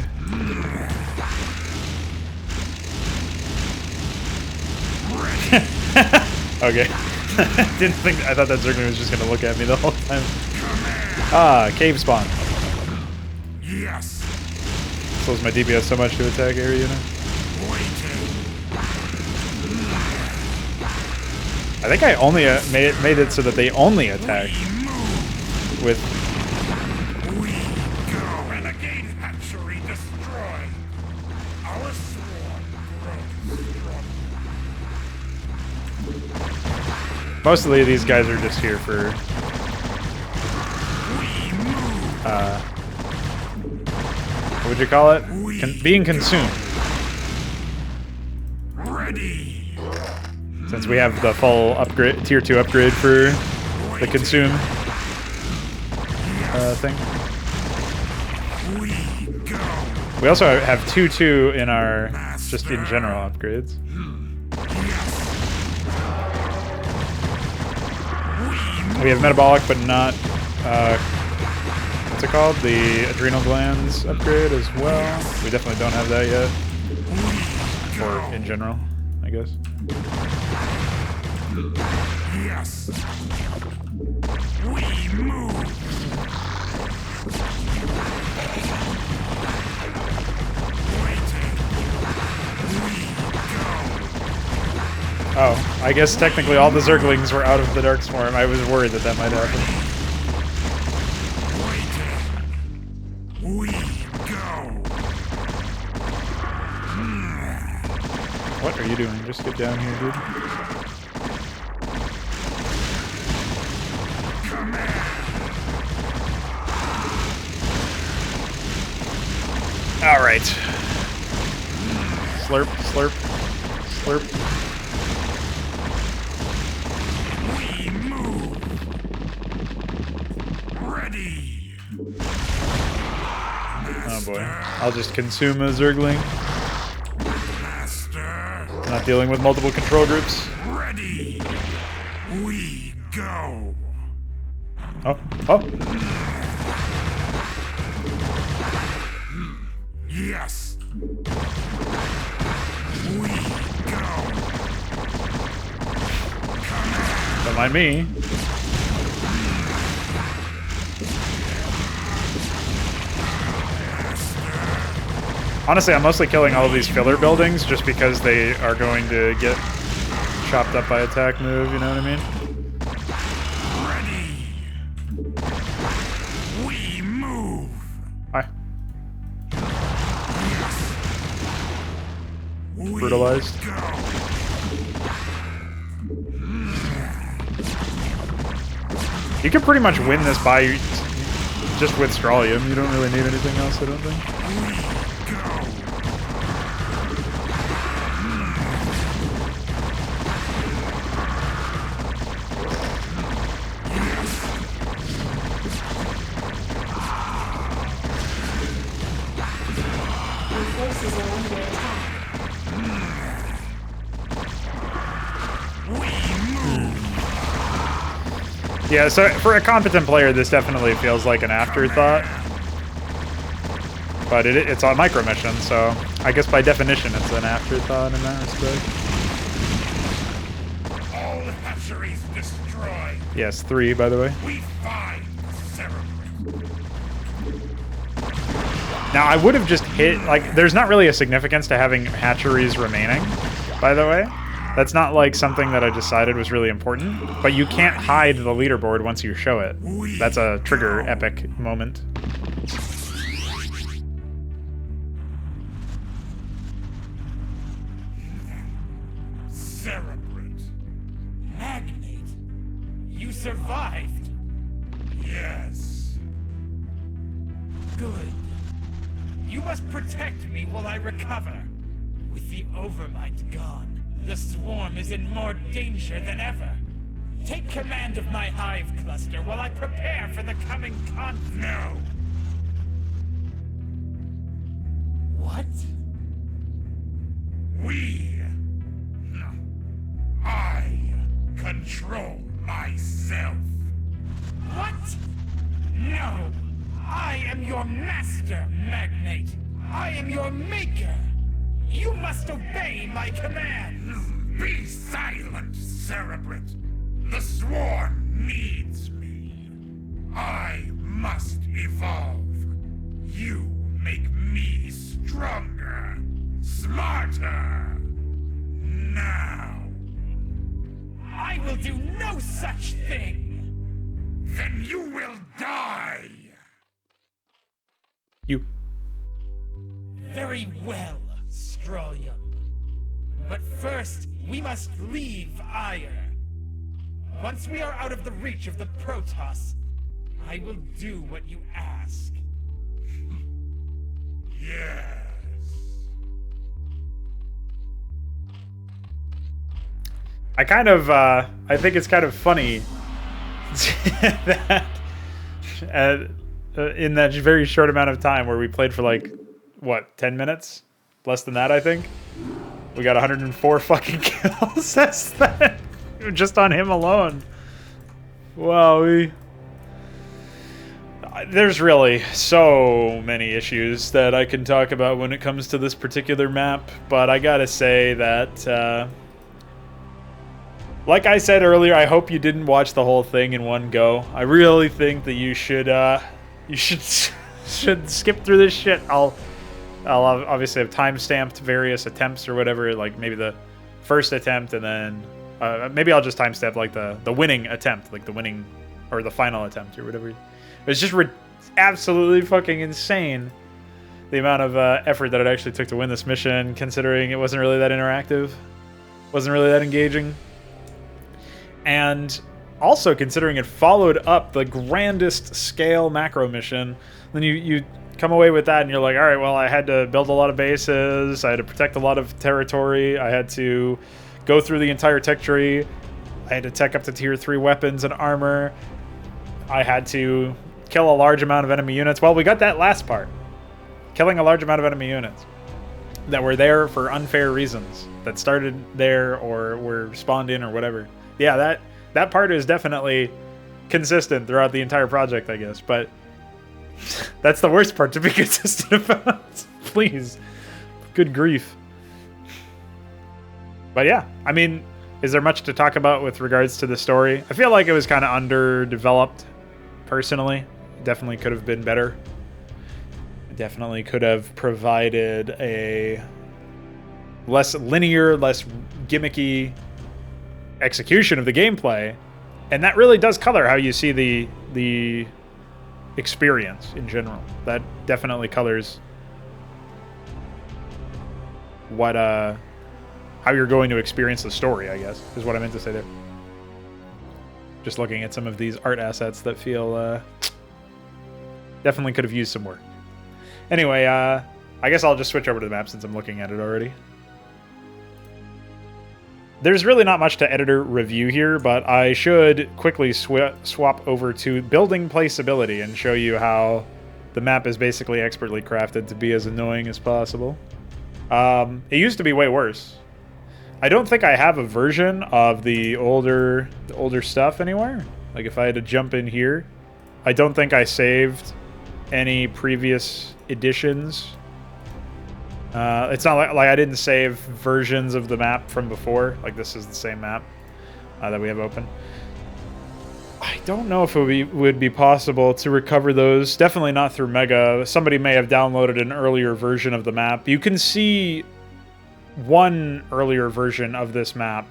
Okay. I thought that Zergling was just gonna look at me the whole time. Ah, cave spawn. Yes. Slows my DPS so much to attack area, you know? I think I only made it so that they only attack with. We go. Renegade hatchery destroyed. Our swarm grows strong. Mostly these guys are just here for what would you call it? Being consumed. Ready. Since we have the full upgrade, tier 2 upgrade for the consume thing. We go. We also have 2-2 in our just in general upgrades. We have metabolic, but not what's it called? The adrenal glands upgrade as well. We definitely don't have that yet. Or in general, I guess. Yes. We move. Oh, I guess technically all the Zerglings were out of the Darkswarm. I was worried that that might happen. We go. What are you doing? Just get down here, dude. All right. Slurp, slurp, slurp. We move. Ready. Oh boy. I'll just consume a Zergling. Master. Not dealing with multiple control groups. Ready. We go. Oh, oh. Yes. We go. Don't mind me. Honestly, I'm mostly killing all of these filler buildings just because they are going to get chopped up by attack move, you know what I mean? Ready. We move. Hi. We Brutalized. go. You can pretty much win this by just with Strawlium. You don't really need anything else, I don't think. Your forces are under attack. Yeah, so for a competent player, this definitely feels like an afterthought. But it's a micro mission, so I guess by definition it's an afterthought in that respect. All hatcheries destroyed. Yes, 3, by the way. We find Cerebral. Now, I would have just hit, like, there's not really a significance to having hatcheries remaining, by the way. That's not, like, something that I decided was really important. But you can't hide the leaderboard once you show it. That's a trigger epic moment. Cerebrate. Magnate, you survived. Yes. Good. You must protect me while I recover. With the Overmind gone, the swarm is in more danger than ever. Take command of my hive cluster while I prepare for the coming conflict. No. What? We. I control myself. What? No! I am your master, Magnate! I am your maker! You must obey my commands! Be silent, Cerebrate. The swarm needs me. I must evolve. You make me stronger, smarter. Now. I will do no such thing! Then you will die. You. Very well, Strolium. But first, we must leave Ire. Once we are out of the reach of the Protoss, I will do what you ask. Yes. I kind of, I think it's kind of funny that in that very short amount of time where we played for like, what, 10 minutes? Less than that, I think. We got 104 fucking kills. That's that. Just on him alone. Wow, there's really so many issues that I can talk about when it comes to this particular map, but I gotta say that, like I said earlier, I hope you didn't watch the whole thing in one go. I really think that you should skip through this shit. I'll obviously have time-stamped various attempts or whatever, like maybe the first attempt, and then maybe I'll just timestamp like the winning attempt, like the winning or the final attempt or whatever. It's just absolutely fucking insane the amount of effort that it actually took to win this mission, considering it wasn't really that interactive, wasn't really that engaging. And also considering it followed up the grandest scale macro mission, then you come away with that and you're like, all right, well, I had to build a lot of bases, I had to protect a lot of territory, I had to go through the entire tech tree, I had to tech up to tier 3 weapons and armor, I had to kill a large amount of enemy units. Well, we got that last part. Killing a large amount of enemy units that were there for unfair reasons, that started there or were spawned in or whatever. Yeah, that part is definitely consistent throughout the entire project, I guess, but that's the worst part to be consistent about. Please. Good grief. But yeah, I mean, is there much to talk about with regards to the story? I feel like it was kind of underdeveloped, personally. Definitely could have been better. Definitely could have provided a less linear, less gimmicky execution of the gameplay, and that really does color how you see the experience in general. That definitely colors what how you're going to experience the story, I guess, is what I meant to say there. Just looking at some of these art assets that feel definitely could have used some work. Anyway, I guess I'll just switch over to the map since I'm looking at it already. There's really not much to editor review here, but I should quickly swap over to building placeability and show you how the map is basically expertly crafted to be as annoying as possible. It used to be way worse. I don't think I have a version of the older stuff anywhere. Like if I had to jump in here, I don't think I saved any previous editions. It's not like I didn't save versions of the map from before. Like this is the same map that we have open. I don't know if it would be possible to recover those. Definitely not through Mega. Somebody may have downloaded an earlier version of the map. You can see one earlier version of this map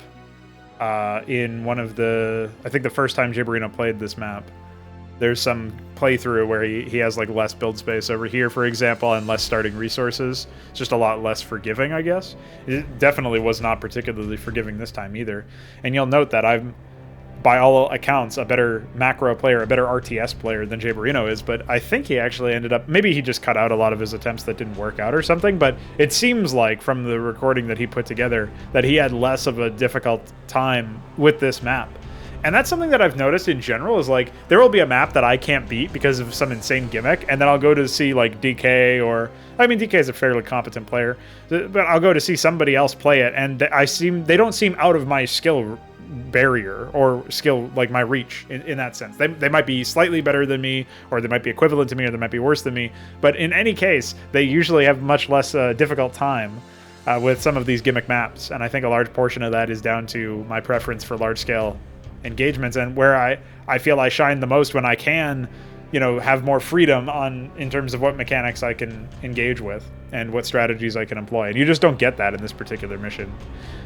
in one of the... I think the first time Jibberino played this map. There's some playthrough where he has like less build space over here, for example, and less starting resources. It's just a lot less forgiving, I guess. It definitely was not particularly forgiving this time either. And you'll note that I'm, by all accounts, a better macro player, a better RTS player than Jibberino is, but I think he actually ended up... Maybe he just cut out a lot of his attempts that didn't work out or something, but it seems like from the recording that he put together that he had less of a difficult time with this map. And that's something that I've noticed in general is like there will be a map that I can't beat because of some insane gimmick, and then I'll go to see like DK or... I mean, DK is a fairly competent player, but I'll go to see somebody else play it, and they don't seem out of my skill barrier or skill, like my reach in that sense. They might be slightly better than me, or they might be equivalent to me, or they might be worse than me, but in any case, they usually have much less difficult time with some of these gimmick maps, and I think a large portion of that is down to my preference for large-scale engagements, and where I feel I shine the most when I can, you know, have more freedom in terms of what mechanics I can engage with and what strategies I can employ. And you just don't get that in this particular mission.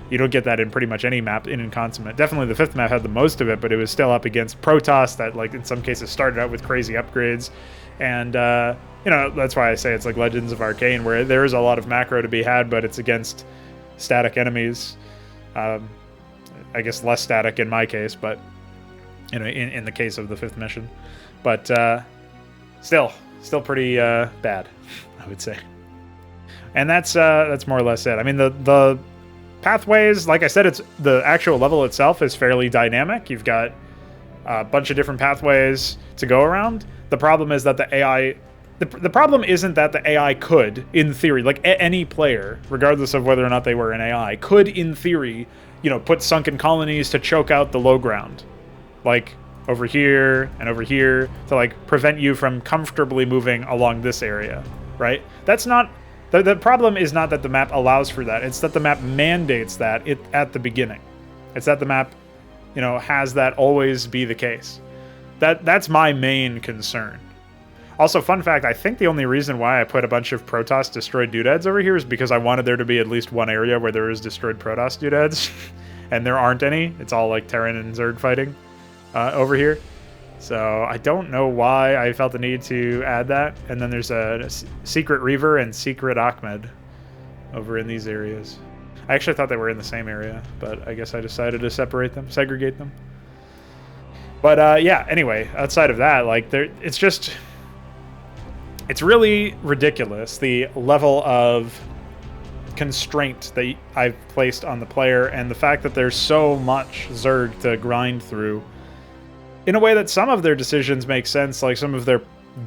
You don't get that in pretty much any map in Inconsummate. Definitely the fifth map had the most of it, but it was still up against Protoss that, like, in some cases started out with crazy upgrades. And, you know, that's why I say it's like Legends of Arcane, where there is a lot of macro to be had, but it's against static enemies. I guess less static in my case, but you know, in the case of the fifth mission, but still pretty bad, I would say. And that's more or less it. I mean, the pathways, like I said, it's the actual level itself is fairly dynamic. You've got a bunch of different pathways to go around. The problem is that the AI. The problem isn't that the AI could, in theory, like any player, regardless of whether or not they were an AI, could, in theory, you know, put sunken colonies to choke out the low ground. Like, over here and over here, to, like, prevent you from comfortably moving along this area, right? That's not... The problem is not that the map allows for that. It's that the map mandates that at the beginning. It's that the map, you know, has that always be the case. That's my main concern. Also, fun fact, I think the only reason why I put a bunch of Protoss destroyed doodads over here is because I wanted there to be at least one area where there is destroyed Protoss doodads. And there aren't any. It's all like Terran and Zerg fighting over here. So I don't know why I felt the need to add that. And then there's a Secret Reaver and Secret Ahmed over in these areas. I actually thought they were in the same area, but I guess I decided to segregate them. But yeah, anyway, outside of that, like it's really ridiculous, the level of constraint that I've placed on the player, and the fact that there's so much Zerg to grind through in a way that some of their decisions make sense, like some of their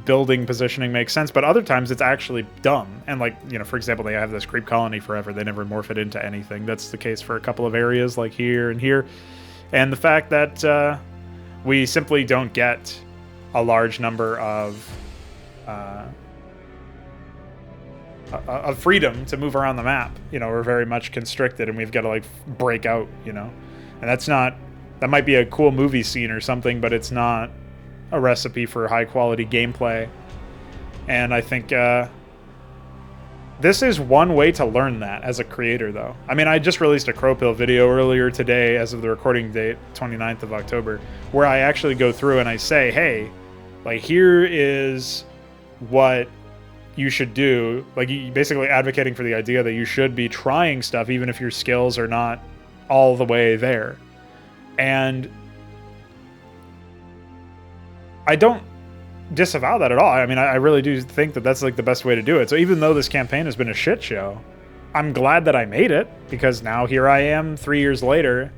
building positioning makes sense, but other times it's actually dumb. And, like, you know, for example, they have this creep colony forever. They never morph it into anything. That's the case for a couple of areas like here and here. And the fact that we simply don't get a large number of freedom to move around the map. You know, we're very much constricted, and we've got to, like, break out, you know. And that might be a cool movie scene or something, but it's not a recipe for high quality gameplay. And I think this is one way to learn that as a creator, though. I mean, I just released a Crowpill video earlier today, as of the recording date, 29th of October, where I actually go through and I say, hey, like, here is what you should do. Like, basically advocating for the idea that you should be trying stuff even if your skills are not all the way there. And I don't disavow that at all. I mean, I really do think that that's, like, the best way to do it. So even though this campaign has been a shit show, I'm glad that I made it, because now here I am 3 years later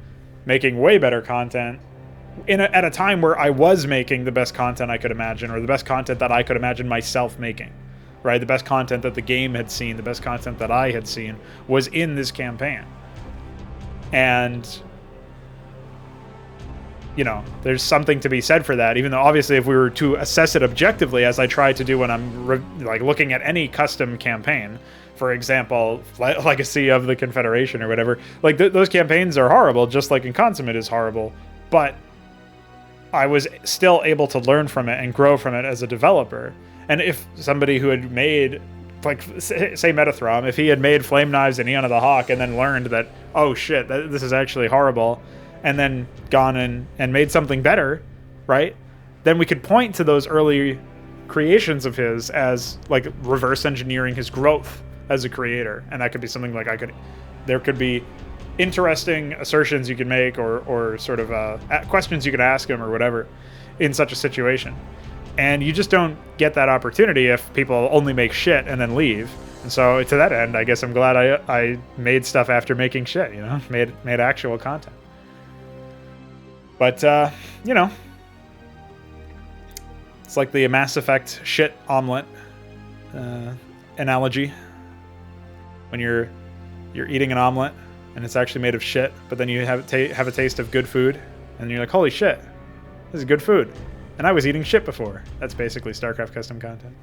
making way better content at a time where I was making the best content I could imagine, or the best content that I could imagine myself making, right? The best content that the game had seen, the best content that I had seen was in this campaign. And you know, there's something to be said for that, even though obviously if we were to assess it objectively, as I try to do when I'm like looking at any custom campaign, for example, Legacy of the Confederation or whatever, like those campaigns are horrible, just like Inconsummate is horrible, but I was still able to learn from it and grow from it as a developer. And if somebody who had made, like, say Metathrom, if he had made Flame Knives and Eon of the Hawk and then learned that, oh shit, this is actually horrible, and then gone and made something better, right? Then we could point to those early creations of his as, like, reverse engineering his growth as a creator. And that could be something like there could be interesting assertions you can make or sort of questions you could ask him or whatever in such a situation. And you just don't get that opportunity if people only make shit and then leave. And so to that end, I guess I'm glad I made stuff after making shit, you know, made actual content. But, you know, it's like the Mass Effect shit omelet analogy. When you're eating an omelet and it's actually made of shit, but then you have a taste of good food, and you're like, holy shit, this is good food. And I was eating shit before. That's basically StarCraft custom content.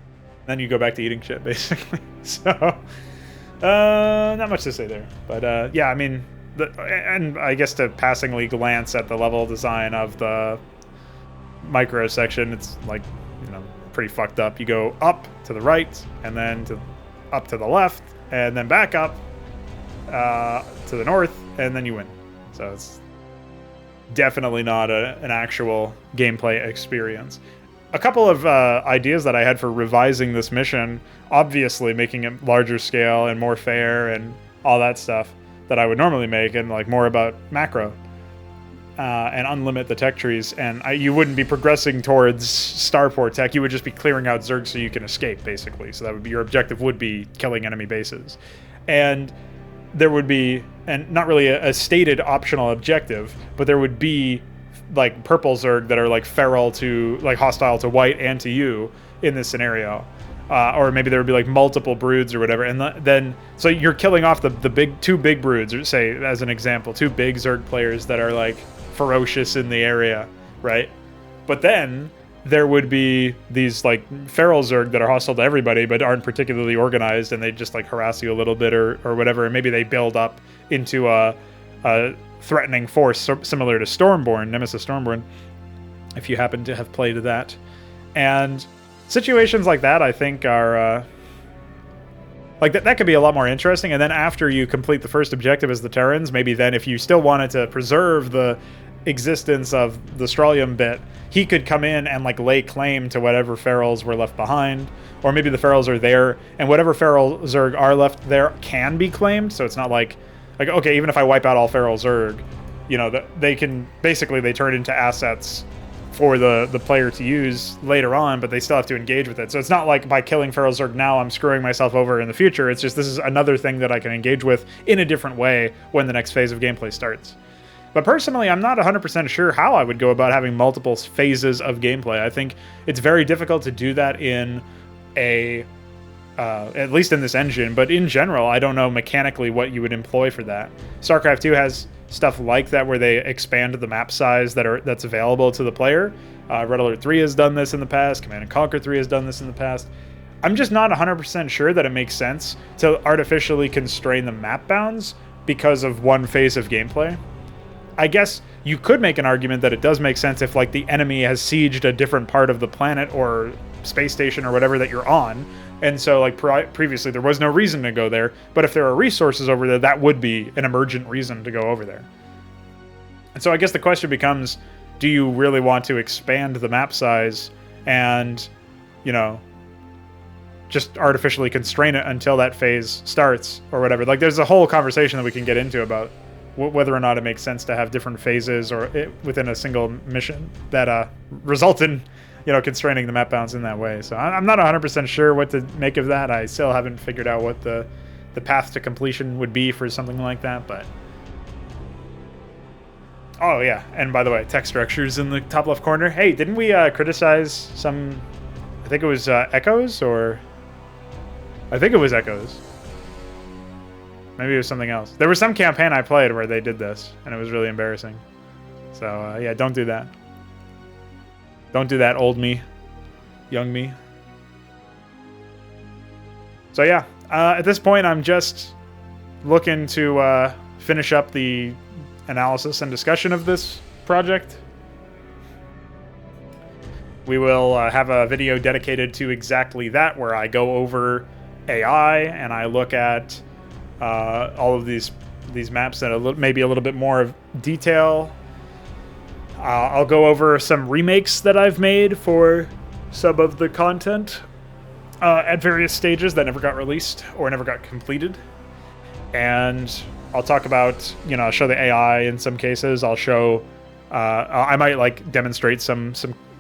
Then you go back to eating shit, basically. So, not much to say there. But, yeah, I mean, and I guess to passingly glance at the level design of the micro section, it's like, you know, pretty fucked up. You go up to the right, and then up to the left, and then back up to the north, and then you win. So it's definitely not an actual gameplay experience. A couple of ideas that I had for revising this mission, obviously making it larger scale and more fair and all that stuff that I would normally make, and like more about macro and unlimit the tech trees, and you wouldn't be progressing towards starport tech, you would just be clearing out Zerg so you can escape, basically. So that would be your objective, would be killing enemy bases. And there would be, and not really a stated optional objective, but there would be like purple Zerg that are like feral to, like hostile to white and to you in this scenario. Or maybe there would be like multiple broods or whatever. And then, so you're killing off the two big broods, or say, as an example, two big Zerg players that are like ferocious in the area, right? But then there would be these like feral Zerg that are hostile to everybody but aren't particularly organized, and they just like harass you a little bit or whatever, and maybe they build up into a threatening force similar to Stormborn, Nemesis Stormborn, if you happen to have played that. And situations like that, I think, are like that could be a lot more interesting. And then after you complete the first objective as the Terrans, maybe then if you still wanted to preserve the existence of the Strawlium bit, he could come in and like lay claim to whatever ferals were left behind, or maybe the ferals are there and whatever feral Zerg are left there can be claimed. So it's not like okay, even if I wipe out all feral Zerg, you know, they can basically, they turn into assets for the player to use later on, but they still have to engage with it. So it's not like by killing feral Zerg now I'm screwing myself over in the future. It's just this is another thing that I can engage with in a different way when the next phase of gameplay starts. But personally, I'm not 100% sure how I would go about having multiple phases of gameplay. I think it's very difficult to do that in at least in this engine, but in general, I don't know mechanically what you would employ for that. StarCraft 2 has stuff like that where they expand the map size that's available to the player. Red Alert 3 has done this in the past. Command & Conquer 3 has done this in the past. I'm just not 100% sure that it makes sense to artificially constrain the map bounds because of one phase of gameplay. I guess you could make an argument that it does make sense if like the enemy has sieged a different part of the planet or space station or whatever that you're on, and so like previously there was no reason to go there, but if there are resources over there, that would be an emergent reason to go over there. And so I guess the question becomes, do you really want to expand the map size and, you know, just artificially constrain it until that phase starts or whatever? Like there's a whole conversation that we can get into about whether or not it makes sense to have different phases or within a single mission that result in, you know, constraining the map bounds in that way. So I'm not 100% sure what to make of that. I still haven't figured out what the path to completion would be for something like that, but... Oh, yeah, and by the way, text structures in the top left corner. Hey, didn't we criticize some... I think it was Echoes, or... I think it was Echoes. Maybe it was something else. There was some campaign I played where they did this, and it was really embarrassing. So yeah, don't do that. Don't do that, old me, young me. So yeah, at this point, I'm just looking to finish up the analysis and discussion of this project. We will have a video dedicated to exactly that, where I go over AI and I look at all of these maps in maybe a little bit more of detail. I'll go over some remakes that I've made for some of the content at various stages that never got released or never got completed. And I'll talk about, I'll show the AI in some cases. I'll show, I might like demonstrate some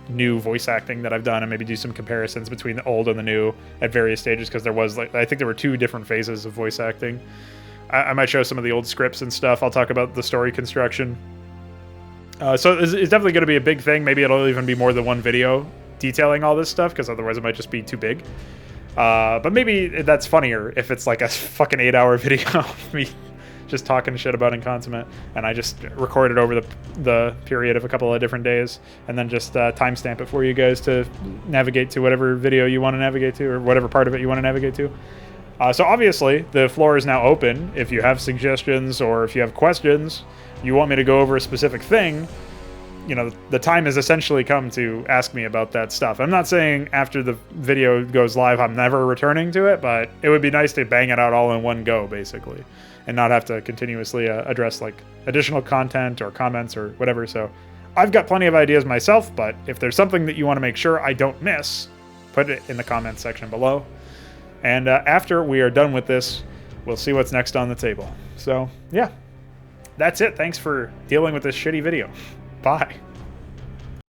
new voice acting that I've done and maybe do some comparisons between the old and the new at various stages, because there was I think there were 2 different phases of voice acting. I might show some of the old scripts and stuff. I'll talk about the story construction. So it's definitely going to be a big thing. Maybe it'll even be more than one video detailing all this stuff, because otherwise it might just be too big. But maybe that's funnier if it's like a fucking 8-hour video of me just talking shit about Inconsummate, and I just record it over the period of a couple of different days, and then just timestamp it for you guys to navigate to whatever video you want to navigate to, or whatever part of it you want to navigate to. So obviously, the floor is now open. If you have suggestions or if you have questions, you want me to go over a specific thing, the time has essentially come to ask me about that stuff. I'm not saying after the video goes live I'm never returning to it, but it would be nice to bang it out all in one go, basically, and not have to continuously address like additional content or comments or whatever. So I've got plenty of ideas myself, but if there's something that you want to make sure I don't miss, put it in the comments section below. And after we are done with this, we'll see what's next on the table. So yeah, that's it. Thanks for dealing with this shitty video. Bye.